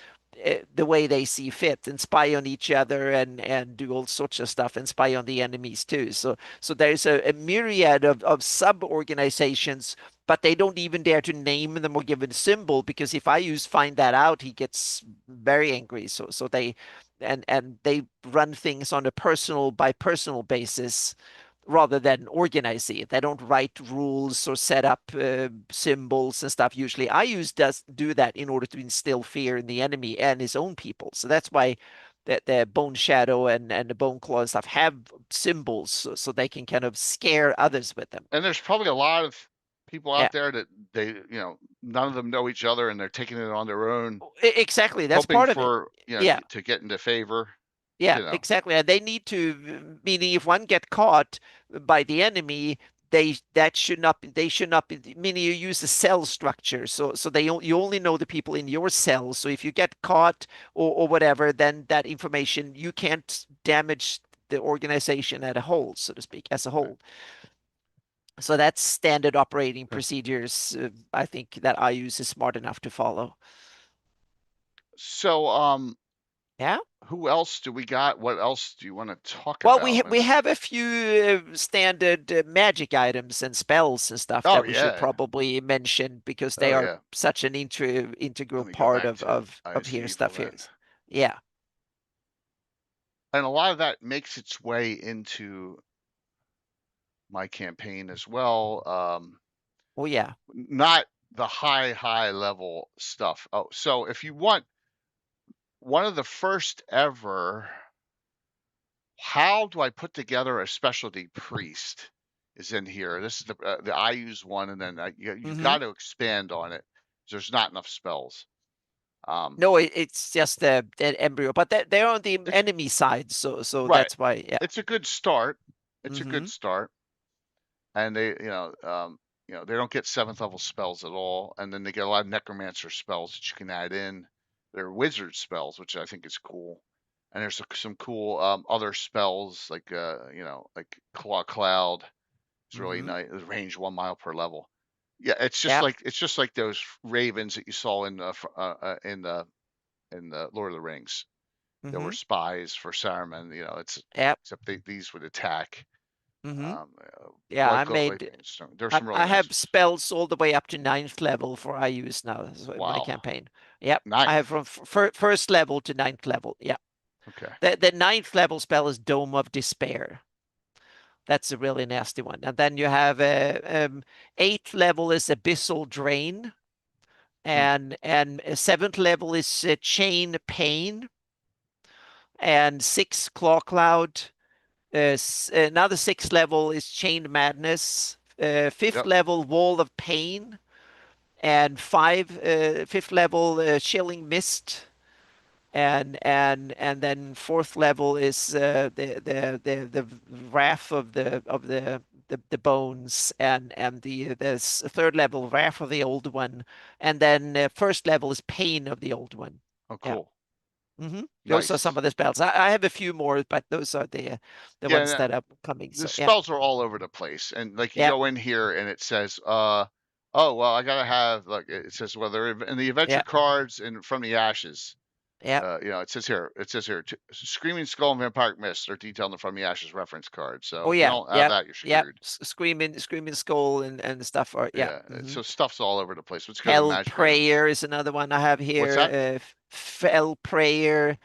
C: the way they see fit and spy on each other and do all sorts of stuff and spy on the enemies too. So there's a myriad of sub organizations, but they don't even dare to name them or give a symbol because if Ius find that out, he gets very angry. So they and they run things on a personal by personal basis rather than organizing it. They don't write rules or set up symbols and stuff. Usually, Ius does do that in order to instill fear in the enemy and his own people. So that's why the Bone Shadow and the Bone Claw and stuff have symbols so they can kind of scare others with them.
A: And there's probably a lot of people
C: Yeah,
A: out there that none of them know each other and they're taking it on their own,
C: exactly. That's
A: hoping
C: part of it.
A: for,
C: Yeah.
A: to get into favor,
C: Yeah,
A: you know.
C: exactly. And they need to, meaning if one get caught by the enemy, they should not be, meaning you use a cell structure. So you only know the people in your cell. So if you get caught or whatever, then that information you can't damage the organization as a whole, so to speak, as a
A: Right.
C: whole. So that's standard operating
A: Yeah.
C: procedures. I think that Ius is smart enough to follow.
A: So,
C: Yeah.
A: who else do we got? What else do you want to talk
C: Well,
A: about?
C: we have a few standard magic items and spells and stuff
A: Oh
C: that we should
A: yeah.
C: probably mention because they
A: Oh
C: are
A: yeah.
C: such an
A: Let
C: integral
A: me go
C: part
A: back
C: of
A: to
C: of
A: ISE
C: here
A: Evil
C: stuff here.
A: then.
C: Yeah.
A: And a lot of that makes its way into my campaign as well.
C: Oh yeah.
A: Not the high level stuff. Oh, so if you want one of the first ever, how do I put together a specialty priest is in here. This is the I use one, and then you've
C: hmm
A: got to expand on it. There's not enough spells. Um,
C: No, it's just the embryo, but they're on the
A: it's
C: enemy side, so
A: right.
C: that's why. Yeah.
A: It's a good start. It's a good
C: hmm
A: start, and they don't get seventh level spells at all, and then they get a lot of necromancer spells that you can add in. They're wizard spells, which I think is cool. And there's some cool other spells like Claw Cloud. It's really
C: hmm
A: nice. Range 1 mile per level. Yeah,
C: Yeah.
A: it's just like those ravens that you saw in the Lord of the Rings. There were
C: hmm
A: spies for Saruman. It's
C: Yeah.
A: except these would attack.
C: hmm
A: Um,
C: Yeah,
A: Blood Goat Lightning Storm. There's some
C: I
A: really nice
C: have
A: ones.
C: spells all the way up to ninth level for I use now in my
A: Wow,
C: campaign. Yep, I have
A: ninth.
C: from first level to ninth level. Yeah,
A: Okay.
C: the ninth level spell is Dome of Despair. That's a really nasty one. And then you have eighth level is Abyssal Drain. And seventh level is Chain Pain, and six Claw Cloud. Another sixth level is Chained Madness. Fifth
A: Yep.
C: level Wall of Pain, and fifth level Chilling Mist, and then fourth level is the Wrath of the Bones, and the third level Wrath of the Old One, and then first level is Pain of the Old One.
A: Oh,
C: Yeah.
A: cool.
C: Those are some
A: Nice.
C: of the spells. I have a few more, but those are the
A: Yeah,
C: ones that are coming.
A: the
C: So yeah,
A: spells are all over the place, and like you
C: yeah,
A: go in here and it says, oh well, I gotta have like it says well they're in the adventure
C: yeah,
A: cards and from the ashes.
C: yeah.
A: It says here, Screaming Skull and Vampiric Mist are detailed in the From the Ashes reference card. So
C: Oh
A: if you
C: yeah,
A: don't have
C: yeah,
A: that, you're
C: yeah.
A: screwed.
C: Screaming Skull and stuff. Or yeah.
A: Yeah. So stuff's all over the place. Let's go to the
C: Hell
A: magic items.
C: Prayer is another one I have
A: What's
C: here.
A: that?
C: Fell Prayer,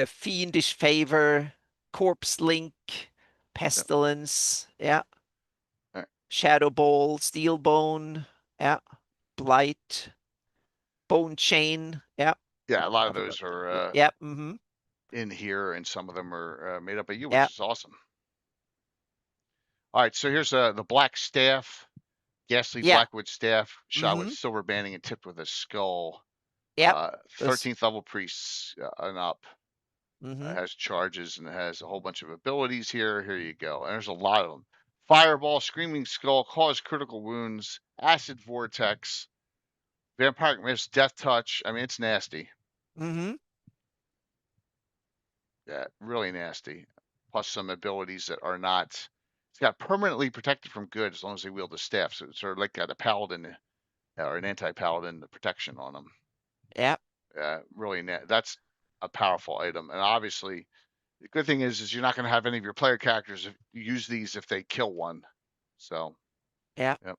C: Fiendish Favor, Corpse Link,
A: Yep.
C: Pestilence, yeah.
A: All right.
C: Shadow Ball, Steel Bone, yeah. Blight, Bone Chain, yeah.
A: Yeah, a lot of
C: Another one.
A: those are
C: Yeah,
A: in here, and some of them are made up by you, which
C: yeah,
A: is awesome. All right, so here's the black staff, ghastly
C: yeah,
A: blackwood staff, shot with
C: mm-hmm,
A: silver banding and tipped with a skull.
C: yeah. Those,
A: 13th level priests and up.
C: mm-hmm,
A: Has charges and it has a whole bunch of abilities here. Here you go. And there's a lot of them. Fireball, Screaming Skull, Cause Critical Wounds, Acid Vortex, Vampiric Mist, Death Touch. I mean, it's nasty.
C: mm-hmm,
A: Yeah, really nasty. Plus some abilities that are not. It's got permanently protected from good as long as they wield the staff. So it's sort of like got a paladin or an anti-paladin protection on them.
C: yeah,
A: Really, that's a powerful item. And obviously, the good thing is you're not going to have any of your player characters use these if they kill one. So,
C: yeah.
A: yep.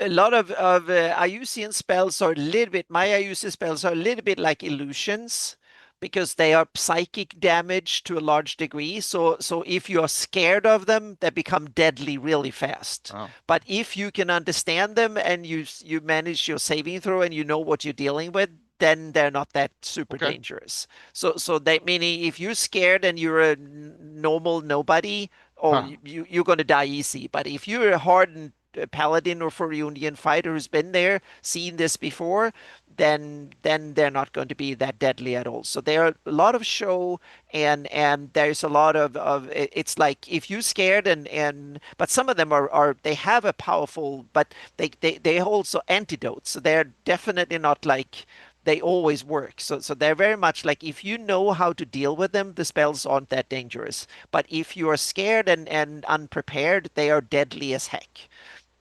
C: A lot of Iusian spells are a little bit, my Iusian spells are a little bit like illusions because they are psychic damage to a large degree. So if you're scared of them, they become deadly really fast.
A: Oh,
C: But if you can understand them and you manage your saving throw and you know what you're dealing with, then they're not that super
A: okay.
C: dangerous. So that meaning if you're scared and you're a normal nobody, oh,
A: Huh.
C: you're going to die easy. But if you're a hardened paladin or Furionian fighter who's been there, seen this before, then they're not going to be that deadly at all. So there are a lot of show, and there's a lot of it's like if you're scared and but some of them are they have a powerful, but they also antidotes. So they're definitely not like they always work. So they're very much like if you know how to deal with them, the spells aren't that dangerous. But if you are scared and unprepared, they are deadly as heck.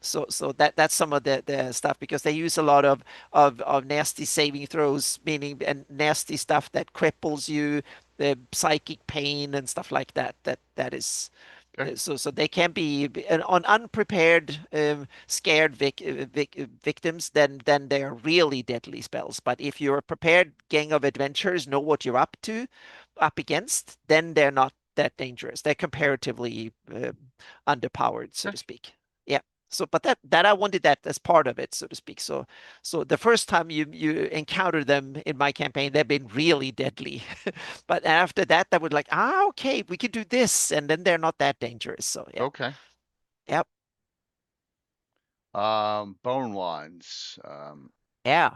C: So that's some of the stuff because they use a lot of nasty saving throws, meaning and nasty stuff that cripples you, the psychic pain and stuff like that. That is
A: Okay.
C: so they can be on unprepared, scared victims. Then they're really deadly spells. But if you're a prepared gang of adventurers, know what you're up against, then they're not that dangerous. They're comparatively underpowered, so
A: Okay.
C: to speak. Yeah. So, but that I wanted that as part of it, so to speak. So the first time you encounter them in my campaign, they've been really deadly. But after that, they would like, okay, we can do this, and then they're not that dangerous. So yeah,
A: Okay.
C: yep,
A: Bone wands.
C: yeah,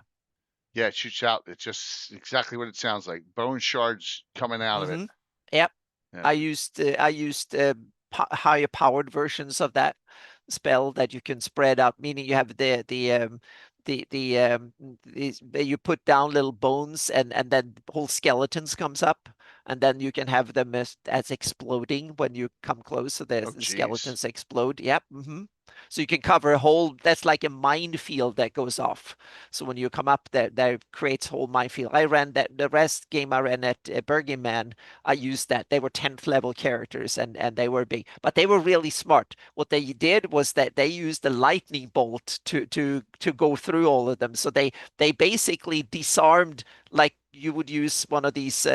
A: Yeah, it shoots out. It's just exactly what it sounds like. Bone shards coming out of it.
C: mm-hmm, yep.
A: Yeah.
C: I used higher powered versions of that spell that you can spread out, meaning you have you put down little bones and then whole skeletons comes up, and then you can have them as exploding when you come close, so
A: Oh,
C: the
A: geez.
C: skeletons explode. Yep. So you can cover a whole, that's like a minefield that goes off. So when you come up that creates whole minefield. I ran that, the rest game I ran at Bergen Man, I used that. They were 10th level characters and they were big, but they were really smart. What they did was that they used the lightning bolt to go through all of them. So they basically disarmed like you would use one of these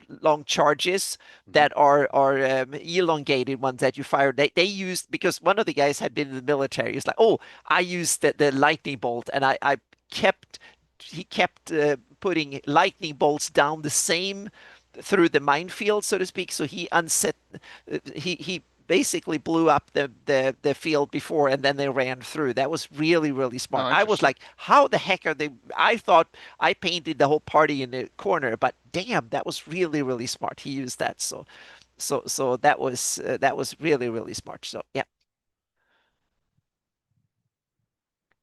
C: long charges
A: Hmm.
C: that are elongated ones that you fire. They used, because one of the guys had been in the military. He's like, oh, I used the lightning bolt and I kept putting lightning bolts down the same through the minefield, so to speak. So he unset he basically blew up the field before, and then they ran through. That was really, really smart.
A: Oh,
C: I was
A: interesting.
C: like, how the heck are they? I thought I painted the whole party in the corner, but damn, that was really, really smart. He used that. So that was really, really smart. So yeah.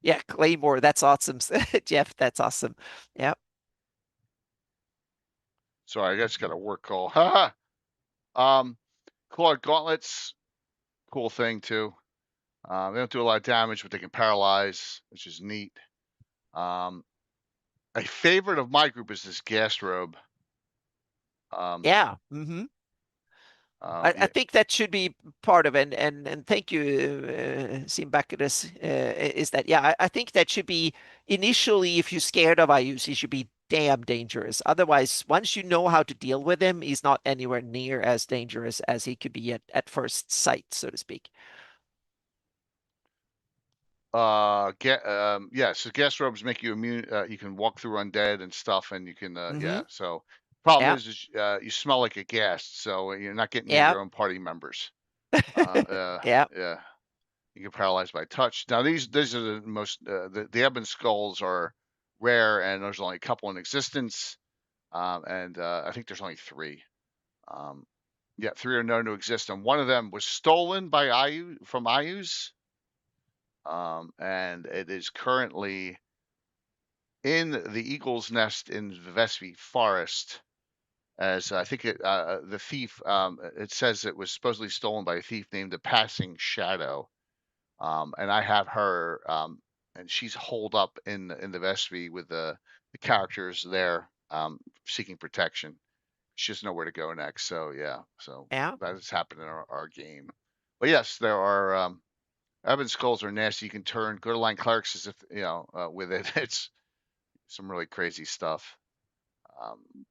C: Yeah, Claymore, that's awesome. Jeff, that's awesome. Yeah.
A: Sorry, I just got a work call. Haha. Clawed gauntlets, cool thing too. They don't do a lot of damage, but they can paralyze, which is neat. A favorite of my group is this gas robe. Um,
C: Yeah. Mm-hmm. I
A: yeah,
C: think that should be part of it, and thank you, Simbakis, is that yeah, I think that should be initially if you're scared of Iuz, he should be damn dangerous. Otherwise, once you know how to deal with him, he's not anywhere near as dangerous as he could be at first sight, so to speak.
A: yeah, so gas robes make you immune. You can walk through undead and stuff, and you can,
C: Mm-hmm.
A: yeah. So problem
C: Yeah.
A: is you smell like a ghast, so you're not getting near
C: Yeah.
A: your own party members.
C: Yeah.
A: Yeah, you get paralyzed by touch. Now these are the most the ebon skulls are rare, and there's only a couple in existence. And I think there's only three. Um, yeah, three are known to exist, and one of them was stolen by Iuz, and it is currently in the Eagle's Nest in Vespi Forest. As I think the thief, it says it was supposedly stolen by a thief named the Passing Shadow. And I have her, and she's holed up in the vestry with the characters there, seeking protection. She doesn't know where to go next. So yeah, so
C: Yeah.
A: that has happened in our game. But yes, there are Ebon skulls are nasty. You can turn go to line clerics as if with it. It's some really crazy stuff.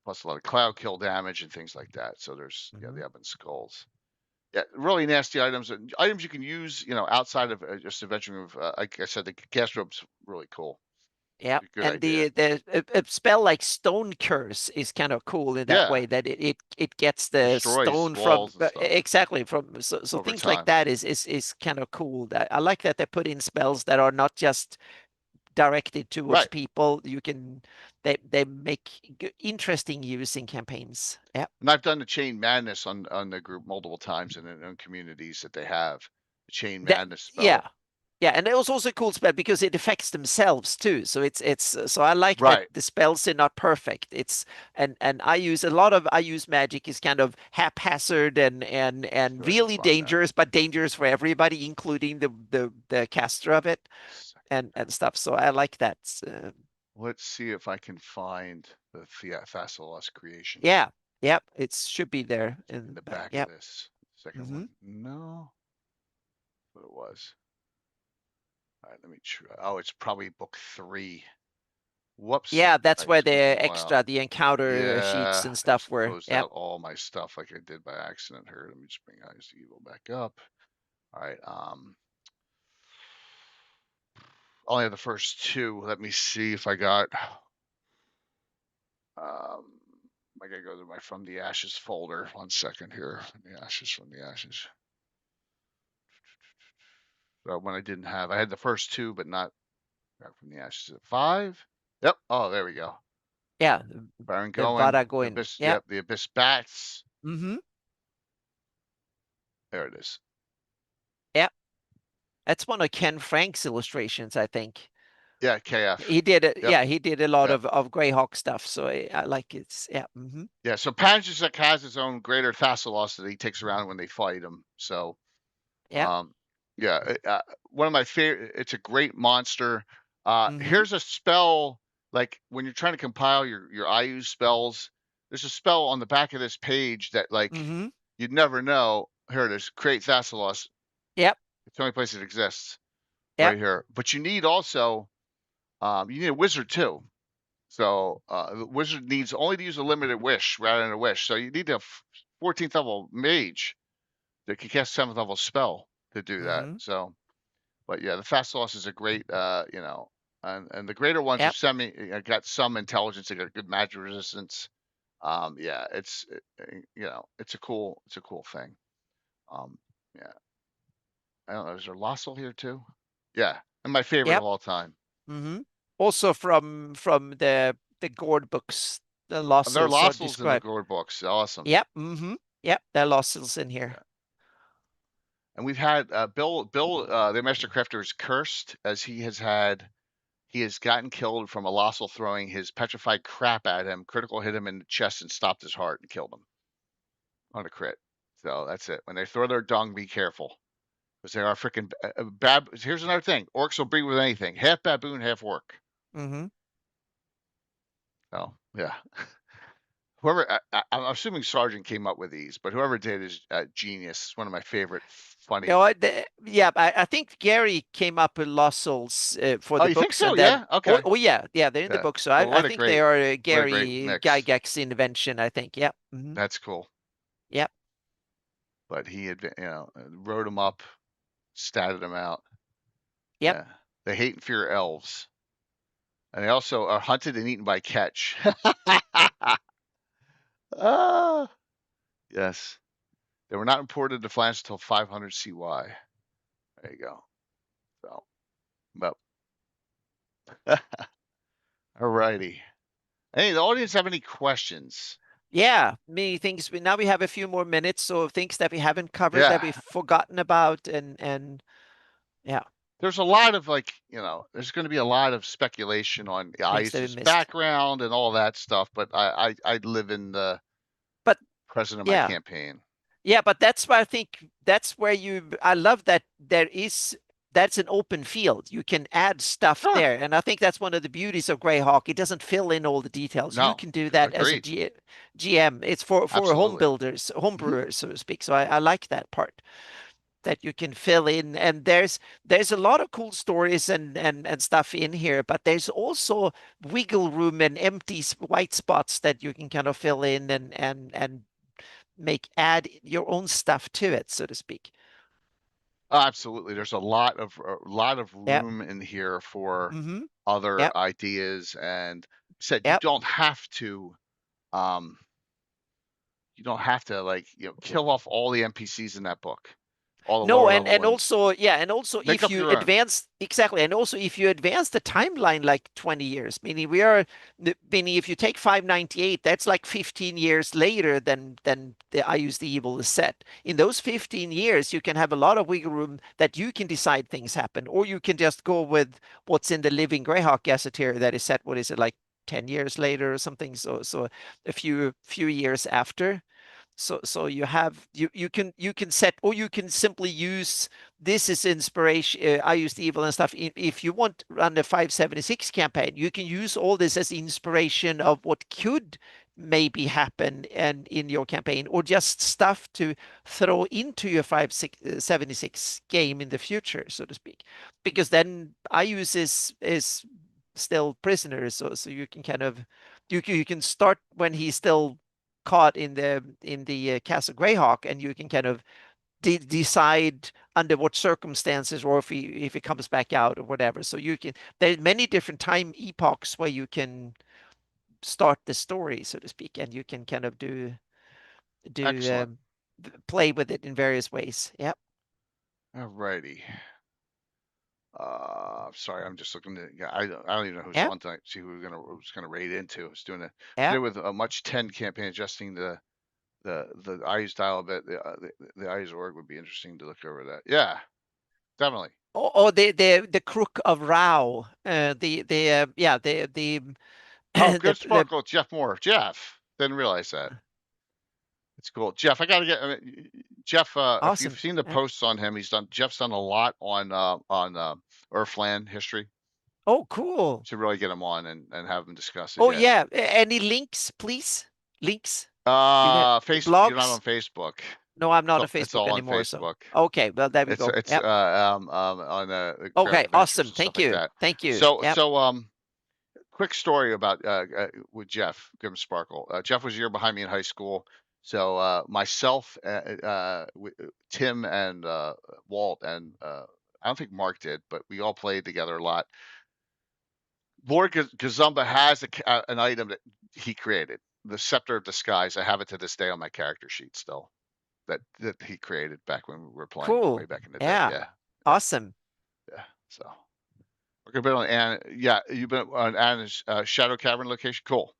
A: Plus a lot of cloud kill damage and things like that. So there's
C: Mm-hmm.
A: the Ebon skulls. Yeah, really nasty items. Items you can use, outside of just adventuring. Like I said, the gas rope's really cool.
C: Yeah,
A: Good
C: and
A: idea.
C: the a spell like Stone Curse is kind of cool in that
A: Yeah,
C: way that it gets the
A: destroys
C: stone from
A: walls and stuff
C: exactly from so
A: over
C: things like
A: time.
C: that is kind of cool. That I like that they put in spells that are not just directed towards
A: Right.
C: people. You can they make interesting use in campaigns. Yeah.
A: And I've done the chain madness on the group multiple times in communities that they have the chain
C: That
A: madness
C: yeah.
A: spell.
C: Yeah, and it was also a cool spell because it affects themselves too. So it's so I like that
A: Right.
C: the spells are not perfect. It's and I use magic is kind of haphazard and
A: See if I can
C: really
A: find that.
C: dangerous, but dangerous for everybody, including the caster of it
A: Second
C: and
A: here.
C: stuff. So I like that.
A: Let's see if I can find the Thassalos creation
C: Yeah, yep, it should be there
A: in
C: in
A: the
C: back.
A: back of
C: Yep.
A: this. Second
C: Mm-hmm.
A: one. No. What it was. All right, let me try. Oh, it's probably book 3. Whoops.
C: Yeah,
A: All
C: that's
A: right,
C: where
A: it's
C: the
A: been a while.
C: extra the encounter sheets
A: Yeah,
C: and
A: I
C: stuff
A: just
C: were.
A: closed
C: Yep.
A: out all my stuff like I did by accident here. Let me just bring Eyes of Evil back up. All right. Only have the first 2. Let me see if I got. I gotta go to my From the Ashes folder. 1 second here. From the Ashes. When I didn't have, I had the first 2, but not From the Ashes at 5. Yep. Oh, there we go.
C: Yeah,
A: Baron
C: the
A: going.
C: Varagoin.
A: Abyss.
C: Yep.
A: Yep. The Abyss Bats.
C: Mm-hmm.
A: There it is.
C: Yep. That's one of Ken Frank's illustrations, I think.
A: Yeah. KF.
C: He did it.
A: Yep.
C: Yeah, he did a lot
A: Yep.
C: of GREYHAWK stuff. So I like it. Yeah. Mm-hmm.
A: Yeah. So Panzerzik has his own Greater Thassalos that he takes around when they fight him. So,
C: Yep.
A: um, yeah. One of my favorite. It's a great monster.
C: Mm-hmm.
A: Here's a spell. Like when you're trying to compile your IU spells, there's a spell on the back of this page that like
C: Mm-hmm.
A: you'd never know. Here it is. Create Thassalos.
C: Yep.
A: It's the only place it exists
C: Yep.
A: right here. But you need also you need a wizard too. So the wizard needs only to use a limited wish rather than a wish. So you need a 14th level mage that can cast 7th level spell to do that.
C: Mm-hmm.
A: So, but yeah, the fast loss is a great, And the greater ones are
C: Yep.
A: got some intelligence. They got good magic resistance. Yeah, it's a cool thing. Yeah, I don't know. Is there Lossel here too? Yeah, and my favorite of
C: Yep.
A: all time.
C: Hmm. Also from the Gord books, the
A: There are
C: Lossels are
A: Lossels in the
C: described.
A: Gourd books. Awesome.
C: Yep. Hmm. Yep. There are Lossels in here.
A: Yeah. And we've had Bill, the Master Crafter is cursed as he has gotten killed from a Lossel throwing his petrified crap at him, critical hit him in the chest and stopped his heart and killed him on a crit. So that's it. When they throw their dung, be careful. Because they are freaking bad. Here's another thing. Orcs will breed with anything. Half baboon, half orc.
C: Hmm.
A: Oh, yeah. Whoever, I'm assuming Sargent came up with these, but whoever did is genius. It's one of my favorite funny.
C: No, yeah, I think Gary came up with Lossels for
A: Oh,
C: the
A: you think
C: books,
A: so?
C: and then
A: Yeah. Okay.
C: yeah, they're in the
A: Yeah.
C: book. So
A: Well,
C: I think they are
A: what a great
C: Gary
A: mix.
C: Gygax's invention. I think. Yep. Hmm.
A: That's cool.
C: Yep.
A: But he had, wrote them up, statted them out.
C: Yep.
A: Yeah. They hate and fear elves. And they also are hunted and eaten by catch. Ah, yes. They were not imported to France until 500 CY. There you go. So, but all righty. Hey, the audience have any questions?
C: Yeah, many things. Now we have a few more minutes, so things that we haven't covered that
A: Yeah.
C: we've forgotten about, and yeah,
A: There's a lot of there's going to be a lot of speculation on
C: things that we
A: Iuz's
C: missed.
A: background and all that stuff, but I live in the
C: But
A: present of my
C: yeah,
A: campaign.
C: yeah, but that's why I think that's where I love that that's an open field. You can add stuff
A: Sure.
C: there. And I think that's one of the beauties of GREYHAWK. It doesn't fill in all the details. You
A: No.
C: can do that as a
A: Agreed.
C: GM. It's for home
A: Absolutely.
C: builders, home
A: Hmm.
C: brewers, so to speak. So I like that part that you can fill in. And there's a lot of cool stories and stuff in here, but there's also wiggle room and empty white spots that you can kind of fill in and add your own stuff to it, so to speak.
A: Absolutely. There's a lot of
C: Yep.
A: room in here for
C: Mm-hmm.
A: other
C: Yep.
A: ideas, and said
C: Yep.
A: um you don't have to kill off all the NPCs in that book, all the
C: No,
A: lower
C: and
A: level
C: and
A: ones.
C: also yeah, and also
A: Make
C: if
A: up
C: you
A: your own.
C: advance exactly, and also if you advance the timeline like 20 years, meaning if you take 598, that's like 15 years later than the I Use the Evil is set. In those 15 years, you can have a lot of wiggle room that you can decide things happen, or you can just go with what's in the Living Greyhawk Gazetteer that is set, what is it, like 10 years later or something, so a few years after. So you can set, or you can simply use this as inspiration. I use the evil and stuff. If you want to run the 576 campaign, you can use all this as inspiration of what could maybe happen and in your campaign, or just stuff to throw into your 576 game in the future, so to speak. Because then I use is still prisoner, so you can kind of you can start when he's still caught in the Castle Greyhawk, and you can kind of decide under what circumstances, or if he comes back out or whatever. So you can there's many different time epochs where you can start the story, so to speak, and you can kind of do
A: Excellent.
C: play with it in various ways. Yep.
A: All righty. Sorry, I'm just looking to. Yeah, I don't even know who's
C: Yep.
A: on tonight. See who's gonna raid into. I was doing
C: Yep.
A: today with a much 10 campaign, adjusting the IU's dial a bit. The IU's org would be interesting to look over that. Yeah, definitely.
C: Or the Crook of Rao. The yeah the
A: Oh, good
C: the
A: sparkle, Jeff Moore. Jeff, didn't realize that. It's cool, Jeff. I gotta get Jeff. If you've
C: awesome.
A: seen the posts on him, Jeff's done a lot on Earthland history.
C: Oh, cool.
A: Should really get him on and have him discuss it.
C: Oh
A: Yeah.
C: yeah. Any links, please? Links? Do you have
A: You're not on
C: blogs?
A: Facebook.
C: No, I'm not on
A: It's
C: Facebook
A: all on
C: anymore. So
A: Facebook.
C: okay, well there we
A: It's
C: go.
A: it's
C: Yep.
A: on Craft
C: Okay,
A: Adventures
C: awesome.
A: and stuff
C: Thank
A: like
C: you.
A: that.
C: Thank you.
A: So
C: Yep.
A: quick story about with Jeff. Give him sparkle. Jeff was a year behind me in high school. So myself, Tim, and Walt, and I don't think Mark did, but we all played together a lot. Lord Gazumba has an item that he created, the Scepter of Disguise. I have it to this day on my character sheet still. That he created back when we were playing way
C: Cool.
A: back in the day.
C: Yeah.
A: Yeah, yeah,
C: Awesome.
A: yeah. So we're gonna be on Anna. Yeah, you've been on Anna's Shadow Cavern location. Cool.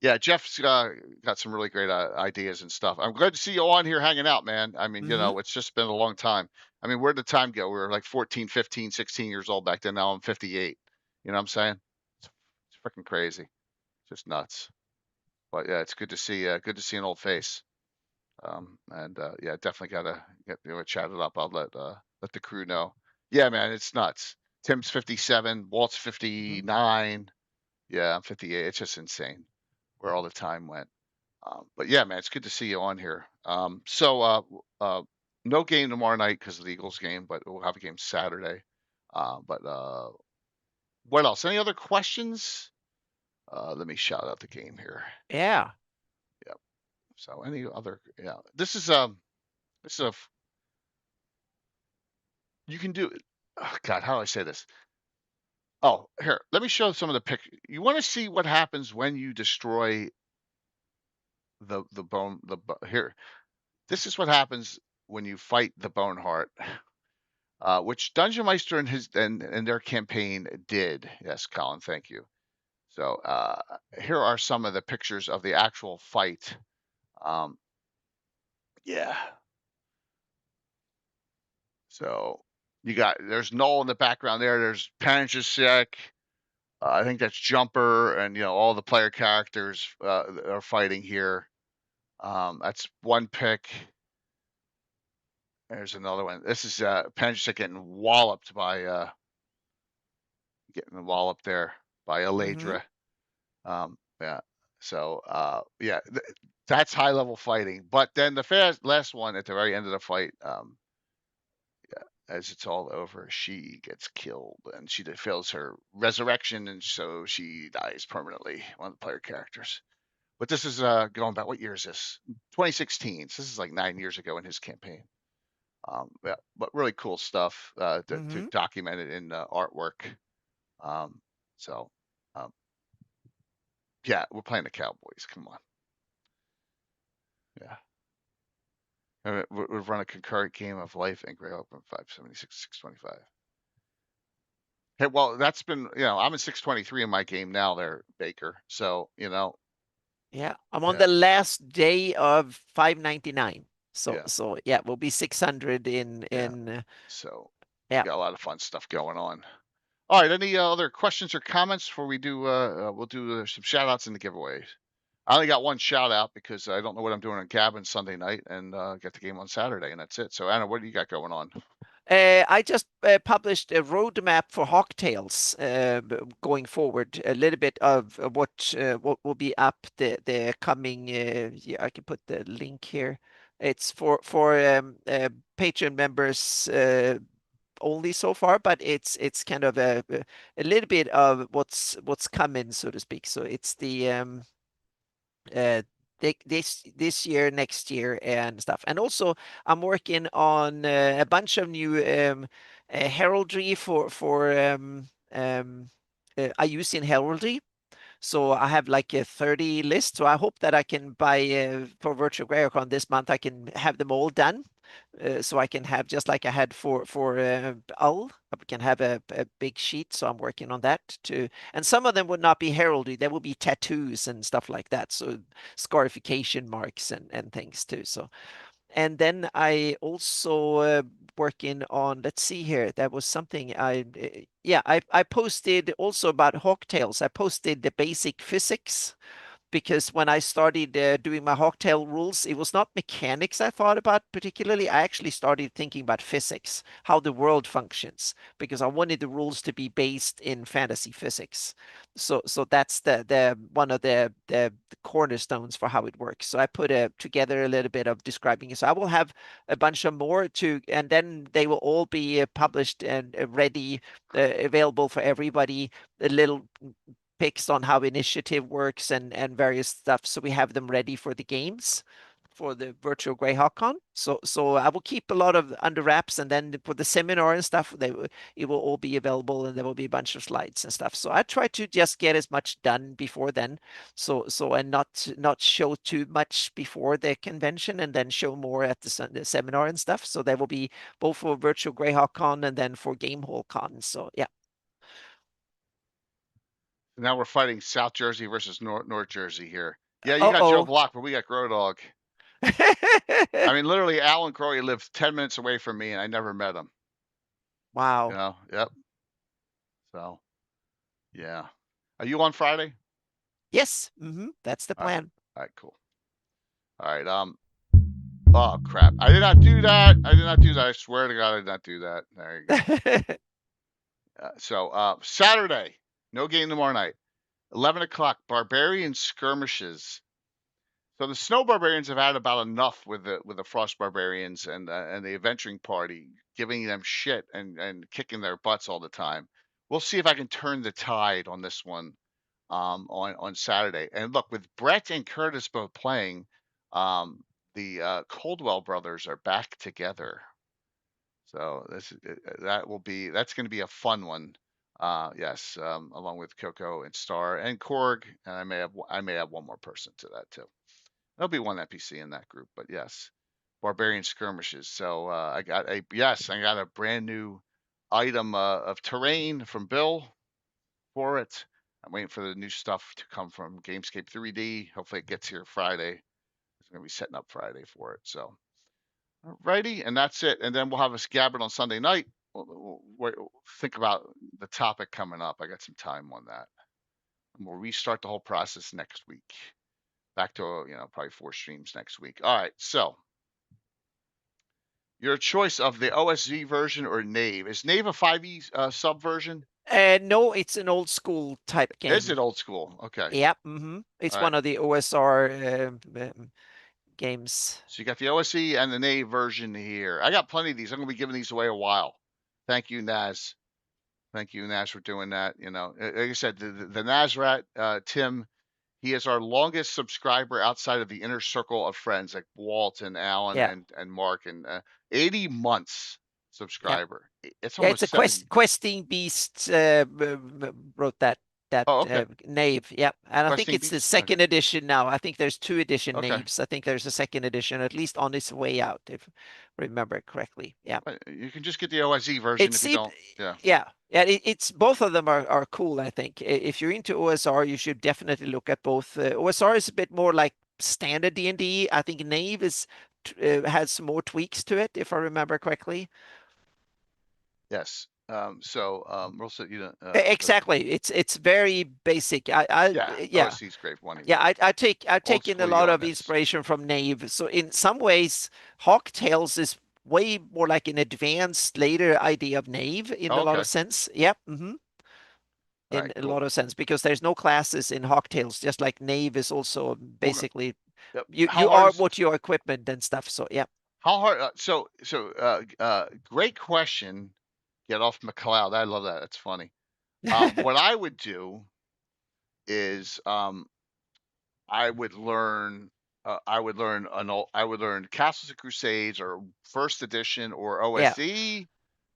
A: Yeah, Jeff's got some really great ideas and stuff. I'm glad to see you on here hanging out, man. I mean,
C: Hmm.
A: it's just been a long time. I mean, where'd the time go? We were like 14, 15, 16 years old back then. Now I'm 58. You know what I'm saying? It's freaking crazy. Just nuts. But yeah, it's good to see an old face. And yeah, definitely gotta get chat it up. I'll let the crew know. Yeah, man, it's nuts. Tim's 57, Walt's
C: Hmm.
A: 59. Yeah, I'm 58. It's just insane where all the time went. But yeah, man, it's good to see you on here. No game tomorrow night because of the Eagles game, but we'll have a game Saturday. But what else? Any other questions? Let me shout out the game here.
C: Yeah.
A: Yep. So any other? Yeah, this is a you can do. Oh God, how do I say this? Oh, here, let me show some of the pictures. You want to see what happens when you destroy the bone here. This is what happens when you fight the Boneheart, which Dungeon Meister and their campaign did. Yes, Colin, thank you. So here are some of the pictures of the actual fight. Um, yeah. So there's Null in the background there. There's Panchasek. I think that's Jumper, and all the player characters are fighting here. That's one pick. There's another one. This is Panchasek getting walloped there by
C: Hmm.
A: Eladra. Yeah. So yeah, that's high level fighting. But then the last one at the very end of the fight, as it's all over, she gets killed and she fails her resurrection, and so she dies permanently. One of the player characters. But this is going back. What year is this? 2016. So this is like 9 years ago in his campaign. Yeah, but really cool stuff to
C: Hmm.
A: document it in artwork. Um, so um, yeah, we're playing the Cowboys. Come on. Yeah. We've run a concurrent game of life in GREYHAWK 576, 625. Hey, well, that's been, I'm in 623 in my game now there, Baker. So,
C: Yeah. I'm on
A: yeah,
C: the last day of 599. So
A: yeah,
C: so yeah, we'll be 600
A: yeah.
C: in
A: So we
C: yeah.
A: got a lot of fun stuff going on. All right. Any other questions or comments before we do, we'll do some shout outs and the giveaways. I only got one shout out because I don't know what I'm doing on Gavin Sunday night and get the game on Saturday, and that's it. So, Anna, what do you got going on?
C: I just published a roadmap for Hawktails going forward. A little bit of what will be up the coming. Yeah, I can put the link here. It's for Patreon members only so far, but it's kind of a little bit of what's coming, so to speak. So it's the uh, this year, next year, and stuff. And also, I'm working on a bunch of new heraldry for I use in heraldry. So I have like a 30 list. So I hope that I can buy for Virtual GreyHawk this month. I can have them all done. So I can have just like I had for Ull, I can have a big sheet. So I'm working on that too. And some of them would not be heraldry; there will be tattoos and stuff like that. So scarification marks and things too. So and then I also working on. Let's see here. That was something yeah I posted also about Hawktails. I posted the basic physics because when I started doing my Hawktail rules, it was not mechanics I thought about particularly. I actually started thinking about physics, how the world functions, because I wanted the rules to be based in fantasy physics. So that's the one of the cornerstones for how it works. So I put together a little bit of describing it. So I will have a bunch of more to, and then they will all be published and ready, available for everybody. A little picks on how initiative works and various stuff, so we have them ready for the games. for the virtual GREYHAWK Con. So I will keep a lot of under wraps, and then for the seminar and stuff, it will all be available, and there will be a bunch of slides and stuff. So I try to just get as much done before then, and not show too much before the convention, and then show more at the seminar and stuff. So there will be both for virtual GREYHAWK Con and then for Game Hall Con. So yeah.
A: Now we're fighting South Jersey versus North Jersey here. Yeah, you got Joe
C: Uh-oh.
A: Block, but we got GrowDog. I mean, literally, Alan Crowley lives 10 minutes away from me, and I never met him.
C: Wow.
A: Yep. So, yeah. Are you on Friday?
C: Yes. That's the
A: All right.
C: plan.
A: All right, cool. All right. Oh crap! I did not do that. I did not do that. I swear to God, I did not do that. There you go. So Saturday, no game tomorrow night. 11 o'clock, Barbarian Skirmishes. So the Snow Barbarians have had about enough with the Frost Barbarians and the Adventuring Party, giving them shit and kicking their butts all the time. We'll see if I can turn the tide on this one on Saturday. And look, with Brett and Curtis both playing, the Coldwell brothers are back together. So that's going to be a fun one. Yes, along with Coco and Star and Korg, and I may have one more person to that too. There'll be one NPC in that group, but yes, Barbarian Skirmishes. So I got a brand new item of terrain from Bill for it. I'm waiting for the new stuff to come from Gamescape 3D. Hopefully it gets here Friday. I'm going to be setting up Friday for it. So, alrighty, and that's it. And then we'll have us gabbard on Sunday night. We'll think about the topic coming up. I got some time on that. And we'll restart the whole process next week. Back to probably 4 streams next week. All right, so your choice of the OSZ version or Knave. Is Knave a 5e sub version?
C: No, it's an old school type game.
A: Is it old school? Okay.
C: Yep. It's
A: All
C: one
A: right.
C: of the OSR games.
A: So you got the OSE and the Knave version here. I got plenty of these. I'm going to be giving these away a while. Thank you, Naz. Thank you, Naz, for doing that. Like I said, the Nazrat, Tim, he is our longest subscriber outside of the inner circle of friends like Walt and Alan
C: Yeah.
A: and Mark, and 80 months
C: Yeah.
A: subscriber. It's
C: Yeah, it's
A: almost
C: a
A: 70.
C: Questing Beast wrote that
A: Oh, okay.
C: Knave. Yep. And I think
A: Questing
C: it's the
A: Beast.
C: second
A: Okay.
C: edition now. I think there's 2 edition
A: Okay.
C: Knaves. I think there's a second edition, at least on its way out, if I remember correctly. Yeah.
A: You can just get the OSZ version
C: It's
A: if you
C: see,
A: don't. Yeah.
C: yeah. Yeah, it's both of them are cool, I think. If you're into OSR, you should definitely look at both. OSR is a bit more like standard D&D. I think Knave has some more tweaks to it, if I remember correctly.
A: Yes. Rosa,
C: Exactly. It's very basic. Yeah.
A: OSC is great. One
C: Yeah, I
A: old
C: take in a
A: school
C: lot of
A: Yarnets.
C: inspiration from Knave. So in some ways, Hawk Tales is way more like an advanced later idea of Knave in
A: Oh,
C: a lot
A: okay.
C: of sense. Yep.
A: All
C: In
A: right.
C: a
A: Cool.
C: lot of sense, because there's no classes in Hawk Tales, just like Knave is also basically
A: Yep.
C: you
A: How hard
C: are
A: is
C: what your equipment and stuff. So yeah.
A: how hard? Great question. Get off McLeod. I love that. That's funny. What I would do is I would learn. I would learn Castles and Crusades or First Edition or
C: Yeah.
A: OSE,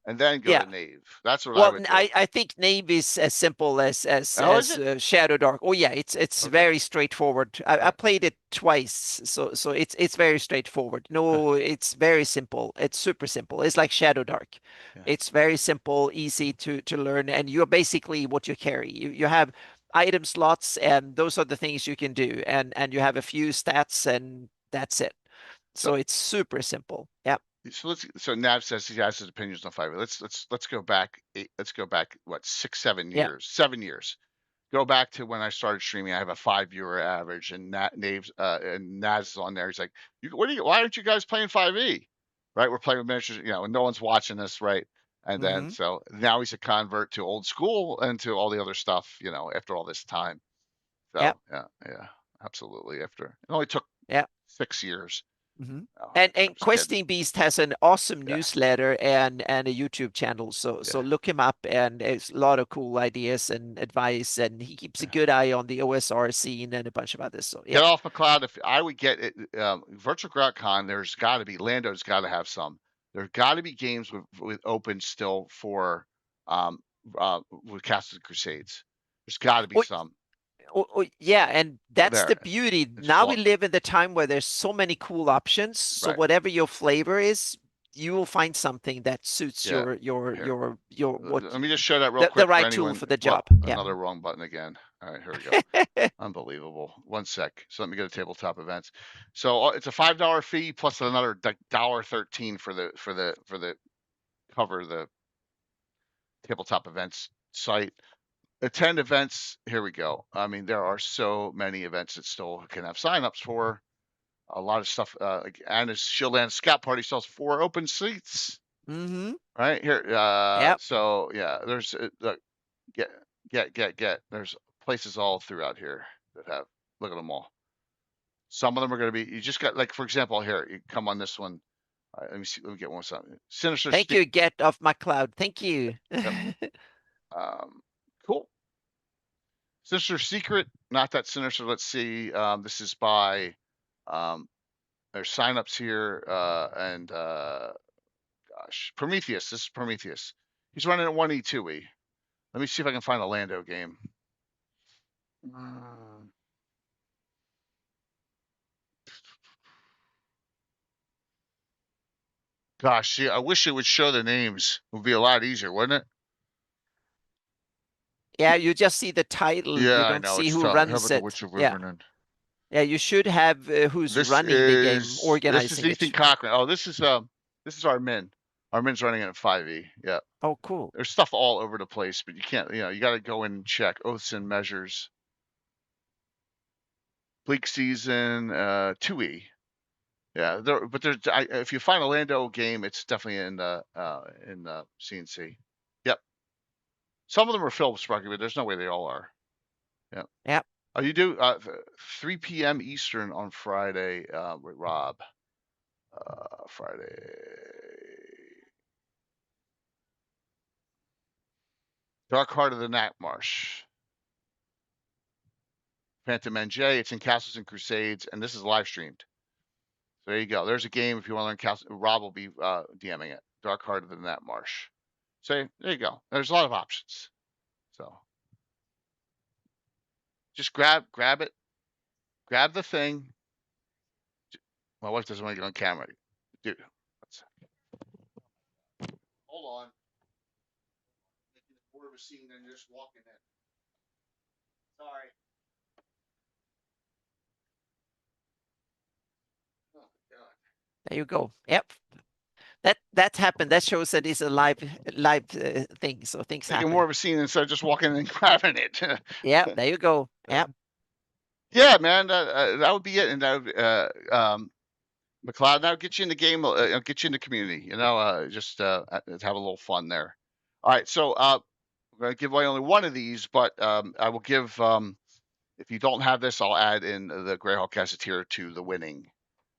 A: and then go
C: Yeah.
A: to Knave. That's what I
C: Well,
A: would do.
C: I think Knave is as simple
A: Oh, is it?
C: Shadow Dark. Oh yeah, it's
A: Okay.
C: very straightforward.
A: All
C: I
A: right.
C: played it twice, so it's very straightforward. No, it's very simple. It's super simple. It's like Shadow Dark.
A: Yeah.
C: It's very simple, easy to learn, and you're basically what you carry. You have item slots, and those are the things you can do, and you have a few stats, and that's it.
A: So
C: So it's super simple. Yeah.
A: so Nav says he has his opinions on 5e. Let's go back. Let's go back. What 6, 7
C: Yeah.
A: years? 7 years. Go back to when I started streaming. I have a 5 viewer average, and Naves and Naz is on there. He's like, why aren't you guys playing 5e? Right? We're playing with miniatures, and no one's watching us, right? And then so now he's a convert to old school and to all the other stuff, after all this time.
C: Yeah.
A: So yeah, absolutely. After it only took
C: Yeah.
A: 6 years.
C: Mm-hmm.
A: Oh,
C: And
A: I'm just kidding.
C: Questing Beast has an awesome
A: Yeah,
C: newsletter and a YouTube channel. So
A: yeah,
C: look him up, and it's a lot of cool ideas and advice, and he keeps a
A: yeah.
C: good eye on the OSR scene and a bunch of others. So
A: Get
C: yeah.
A: off McLeod. If I would get it, Virtual GrotCon, there's got to be Lando's got to have some. There's got to be games with open still for with Castles and Crusades. There's got to be
C: Oh,
A: some
C: yeah, and that's
A: there.
C: the beauty.
A: It's
C: Now we
A: fun,
C: live in the time where there's so many cool options. So
A: right?
C: whatever your flavor is, you will find something that suits
A: Yeah. Here,
C: your what
A: let me just show that real
C: the
A: quick for
C: right tool
A: anyone.
C: for the
A: Well,
C: job. Yeah.
A: another wrong button again. All right, here we go. Unbelievable. One sec. So let me go to tabletop events. So it's a $5 fee plus another $1.13 for the cover the tabletop events site. Attend events. Here we go. I mean, there are so many events that still can have signups for. A lot of stuff. Like Anna's Shieldland Scout Party sells 4 open seats.
C: Mm-hmm.
A: Right here.
C: Yep.
A: So yeah, there's look, get. There's places all throughout here that have. Look at them all. Some of them are going to be. You just got like, for example, here. You come on this one. All right, let me see. Let me get one something. Sinister
C: Thank
A: Stick.
C: you. Get off my cloud. Thank you.
A: Yep. Cool. Sinister Secret. Not that sinister. Let's see. This is by. Um, there's signups here, and gosh, Prometheus. This is Prometheus. He's running at 1E2E. Let me see if I can find a Lando game. Gosh, see, I wish it would show the names. It would be a lot easier, wouldn't it?
C: Yeah, you just see the title. You
A: Yeah, I
C: don't
A: know
C: see
A: it's
C: who
A: tough. How
C: runs
A: about the
C: it.
A: Witch of
C: Yeah.
A: Riverland?
C: Yeah, you should have who's
A: This
C: running the game,
A: is
C: organizing
A: Ethan
C: it.
A: Cochran. Oh, this is Armin. Armin's running it at 5E. Yeah.
C: Oh, cool.
A: There's stuff all over the place, but you can't, you got to go in and check oaths and measures. Bleak season, 2E. Yeah, but there's if you find a Lando game, it's definitely in the CNC. Yep. Some of them are Phillips Sparky, but there's no way they all are. Yeah.
C: Yep.
A: Oh, you do 3 p.m. Eastern on Friday with Rob. Friday. Dark Heart of the Knacmarsh. Phantom NJ. It's in Castles and Crusades, and this is live streamed. So there you go. There's a game if you want to learn Castles. Rob will be DMing it. Dark Heart of the Knacmarsh. So there you go. There's a lot of options. So just grab it, grab the thing. My wife doesn't want to get on camera. Dude, hold on. Making it more of a scene than just walking in. Sorry. Oh God.
C: There you go. Yep. That's happened. That shows that it's a live thing. So things
A: Making
C: happen.
A: more of a scene instead of just walking in and grabbing it.
C: Yeah, there you go. Yep.
A: Yeah, man, that would be it, and that would, McLeod, that'll get you in the game, get you in the community. Just have a little fun there. All right, so I'm going to give away only one of these, but I will give. If you don't have this, I'll add in the GREYHAWK Gazetteer to the winning.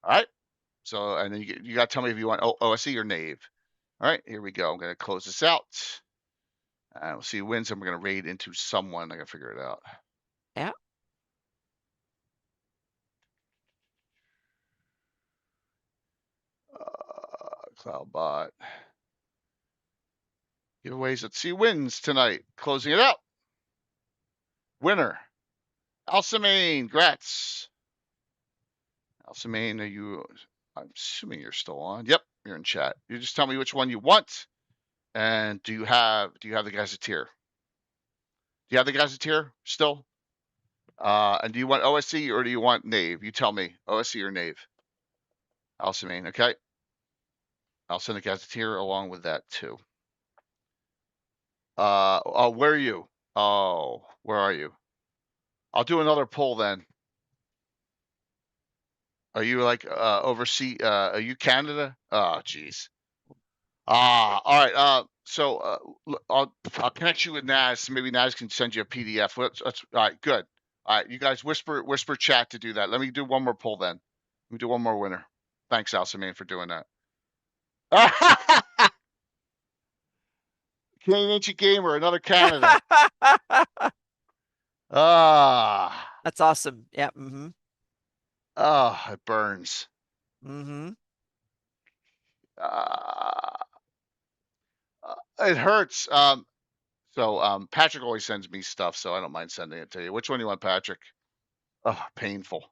A: All right. So and then you got to tell me if you want OSE or Knave. All right, here we go. I'm going to close this out. And we'll see who wins, and we're going to raid into someone. I got to figure it out.
C: Yeah.
A: Cloudbot. Giveaways. Let's see who wins tonight. Closing it out. Winner. Alsamane. Grats. Alsamane, I'm assuming you're still on. Yep, you're in chat. You just tell me which one you want. And do you have the Gazetteer? Do you have the Gazetteer still? And do you want OSC or do you want Knave? You tell me. OSC or Knave? Alsamane, okay. I'll send the Gazetteer along with that too. Oh, where are you? Oh, where are you? I'll do another poll then. Are you like overseas? Are you Canada? Oh, jeez. All right. So I'll connect you with Naz. Maybe Naz can send you a PDF. All right. Good. All right. You guys whisper chat to do that. Let me do one more poll then. Let me do one more winner. Thanks, Alcimane, for doing that. Canadian Ancient Gamer, another Canada.
C: That's awesome. Yeah. Mm-hmm.
A: It burns.
C: Mm-hmm.
A: It hurts. So Patrick always sends me stuff, so I don't mind sending it to you. Which one do you want, Patrick? Oh, painful.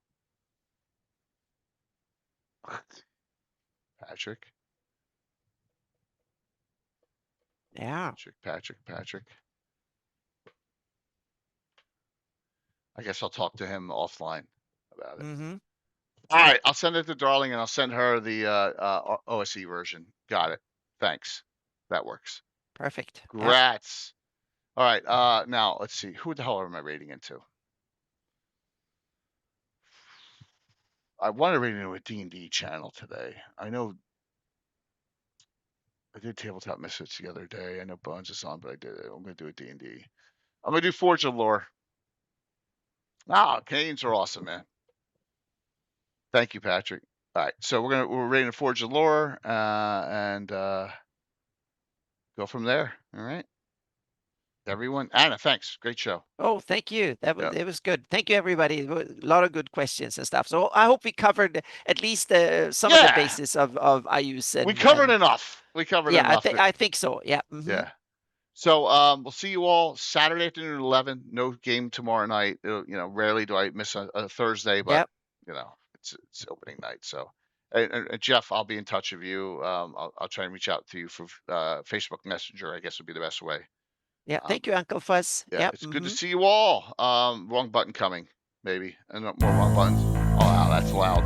A: Patrick.
C: Yeah.
A: Patrick. I guess I'll talk to him offline about it.
C: Mm-hmm.
A: All right, I'll send it to Darling, and I'll send her the OSE version. Got it. Thanks. That works.
C: Perfect.
A: Grats. All right. Now let's see. Who the hell am I rating into? I want to rate into a D&D channel today. I know I did Tabletop Misfits the other day. I know Bones is on, but I did it. I'm going to do a D&D. I'm going to do Forge of Lore. Canadians are awesome, man. Thank you, Patrick. All right, so we're rating Forge of Lore and go from there. All right, everyone. Anna, thanks. Great show.
C: Oh, thank you. It was good. Thank you, everybody. A lot of good questions and stuff. So I hope we covered at least some of the basis of Iuz.
A: We covered enough.
C: Yeah, I think so. Yeah. Mm-hmm.
A: Yeah. So we'll see you all Saturday afternoon at 11. No game tomorrow night. Rarely do I miss a Thursday, but it's opening night. So, and Jeff, I'll be in touch with you. I'll try and reach out to you for Facebook Messenger. I guess would be the best way.
C: Yeah. Thank you, Uncle Fuzz.
A: Yeah. It's good to see you all. Wrong button coming, maybe, and more wrong buttons. Oh wow, that's loud.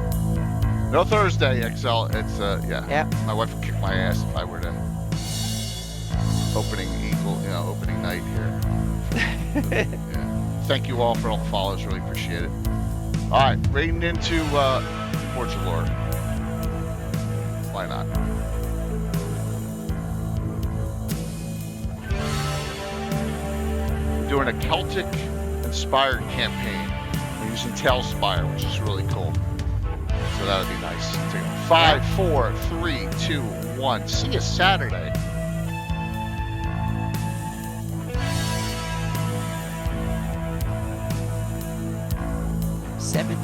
A: No Thursday, XL. It's yeah. My wife would kick my ass if I were to opening night here. Yeah. Thank you all for all the follows. Really appreciate it. All right, raiding into Forge of Lore. Why not? We're doing a Celtic-inspired campaign. We're using Tailspire, which is really cool. So that would be nice. 5, 4, 3, 2, 1. See you Saturday.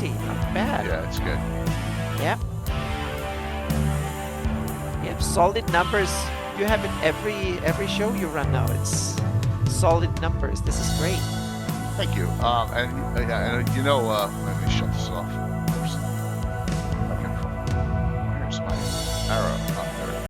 C: Not bad.
A: Yeah, it's good.
C: Yeah. You have solid numbers. You have it every show you run now. It's solid numbers. This is great.
A: Thank you. And let me shut this off. Where's my arrow?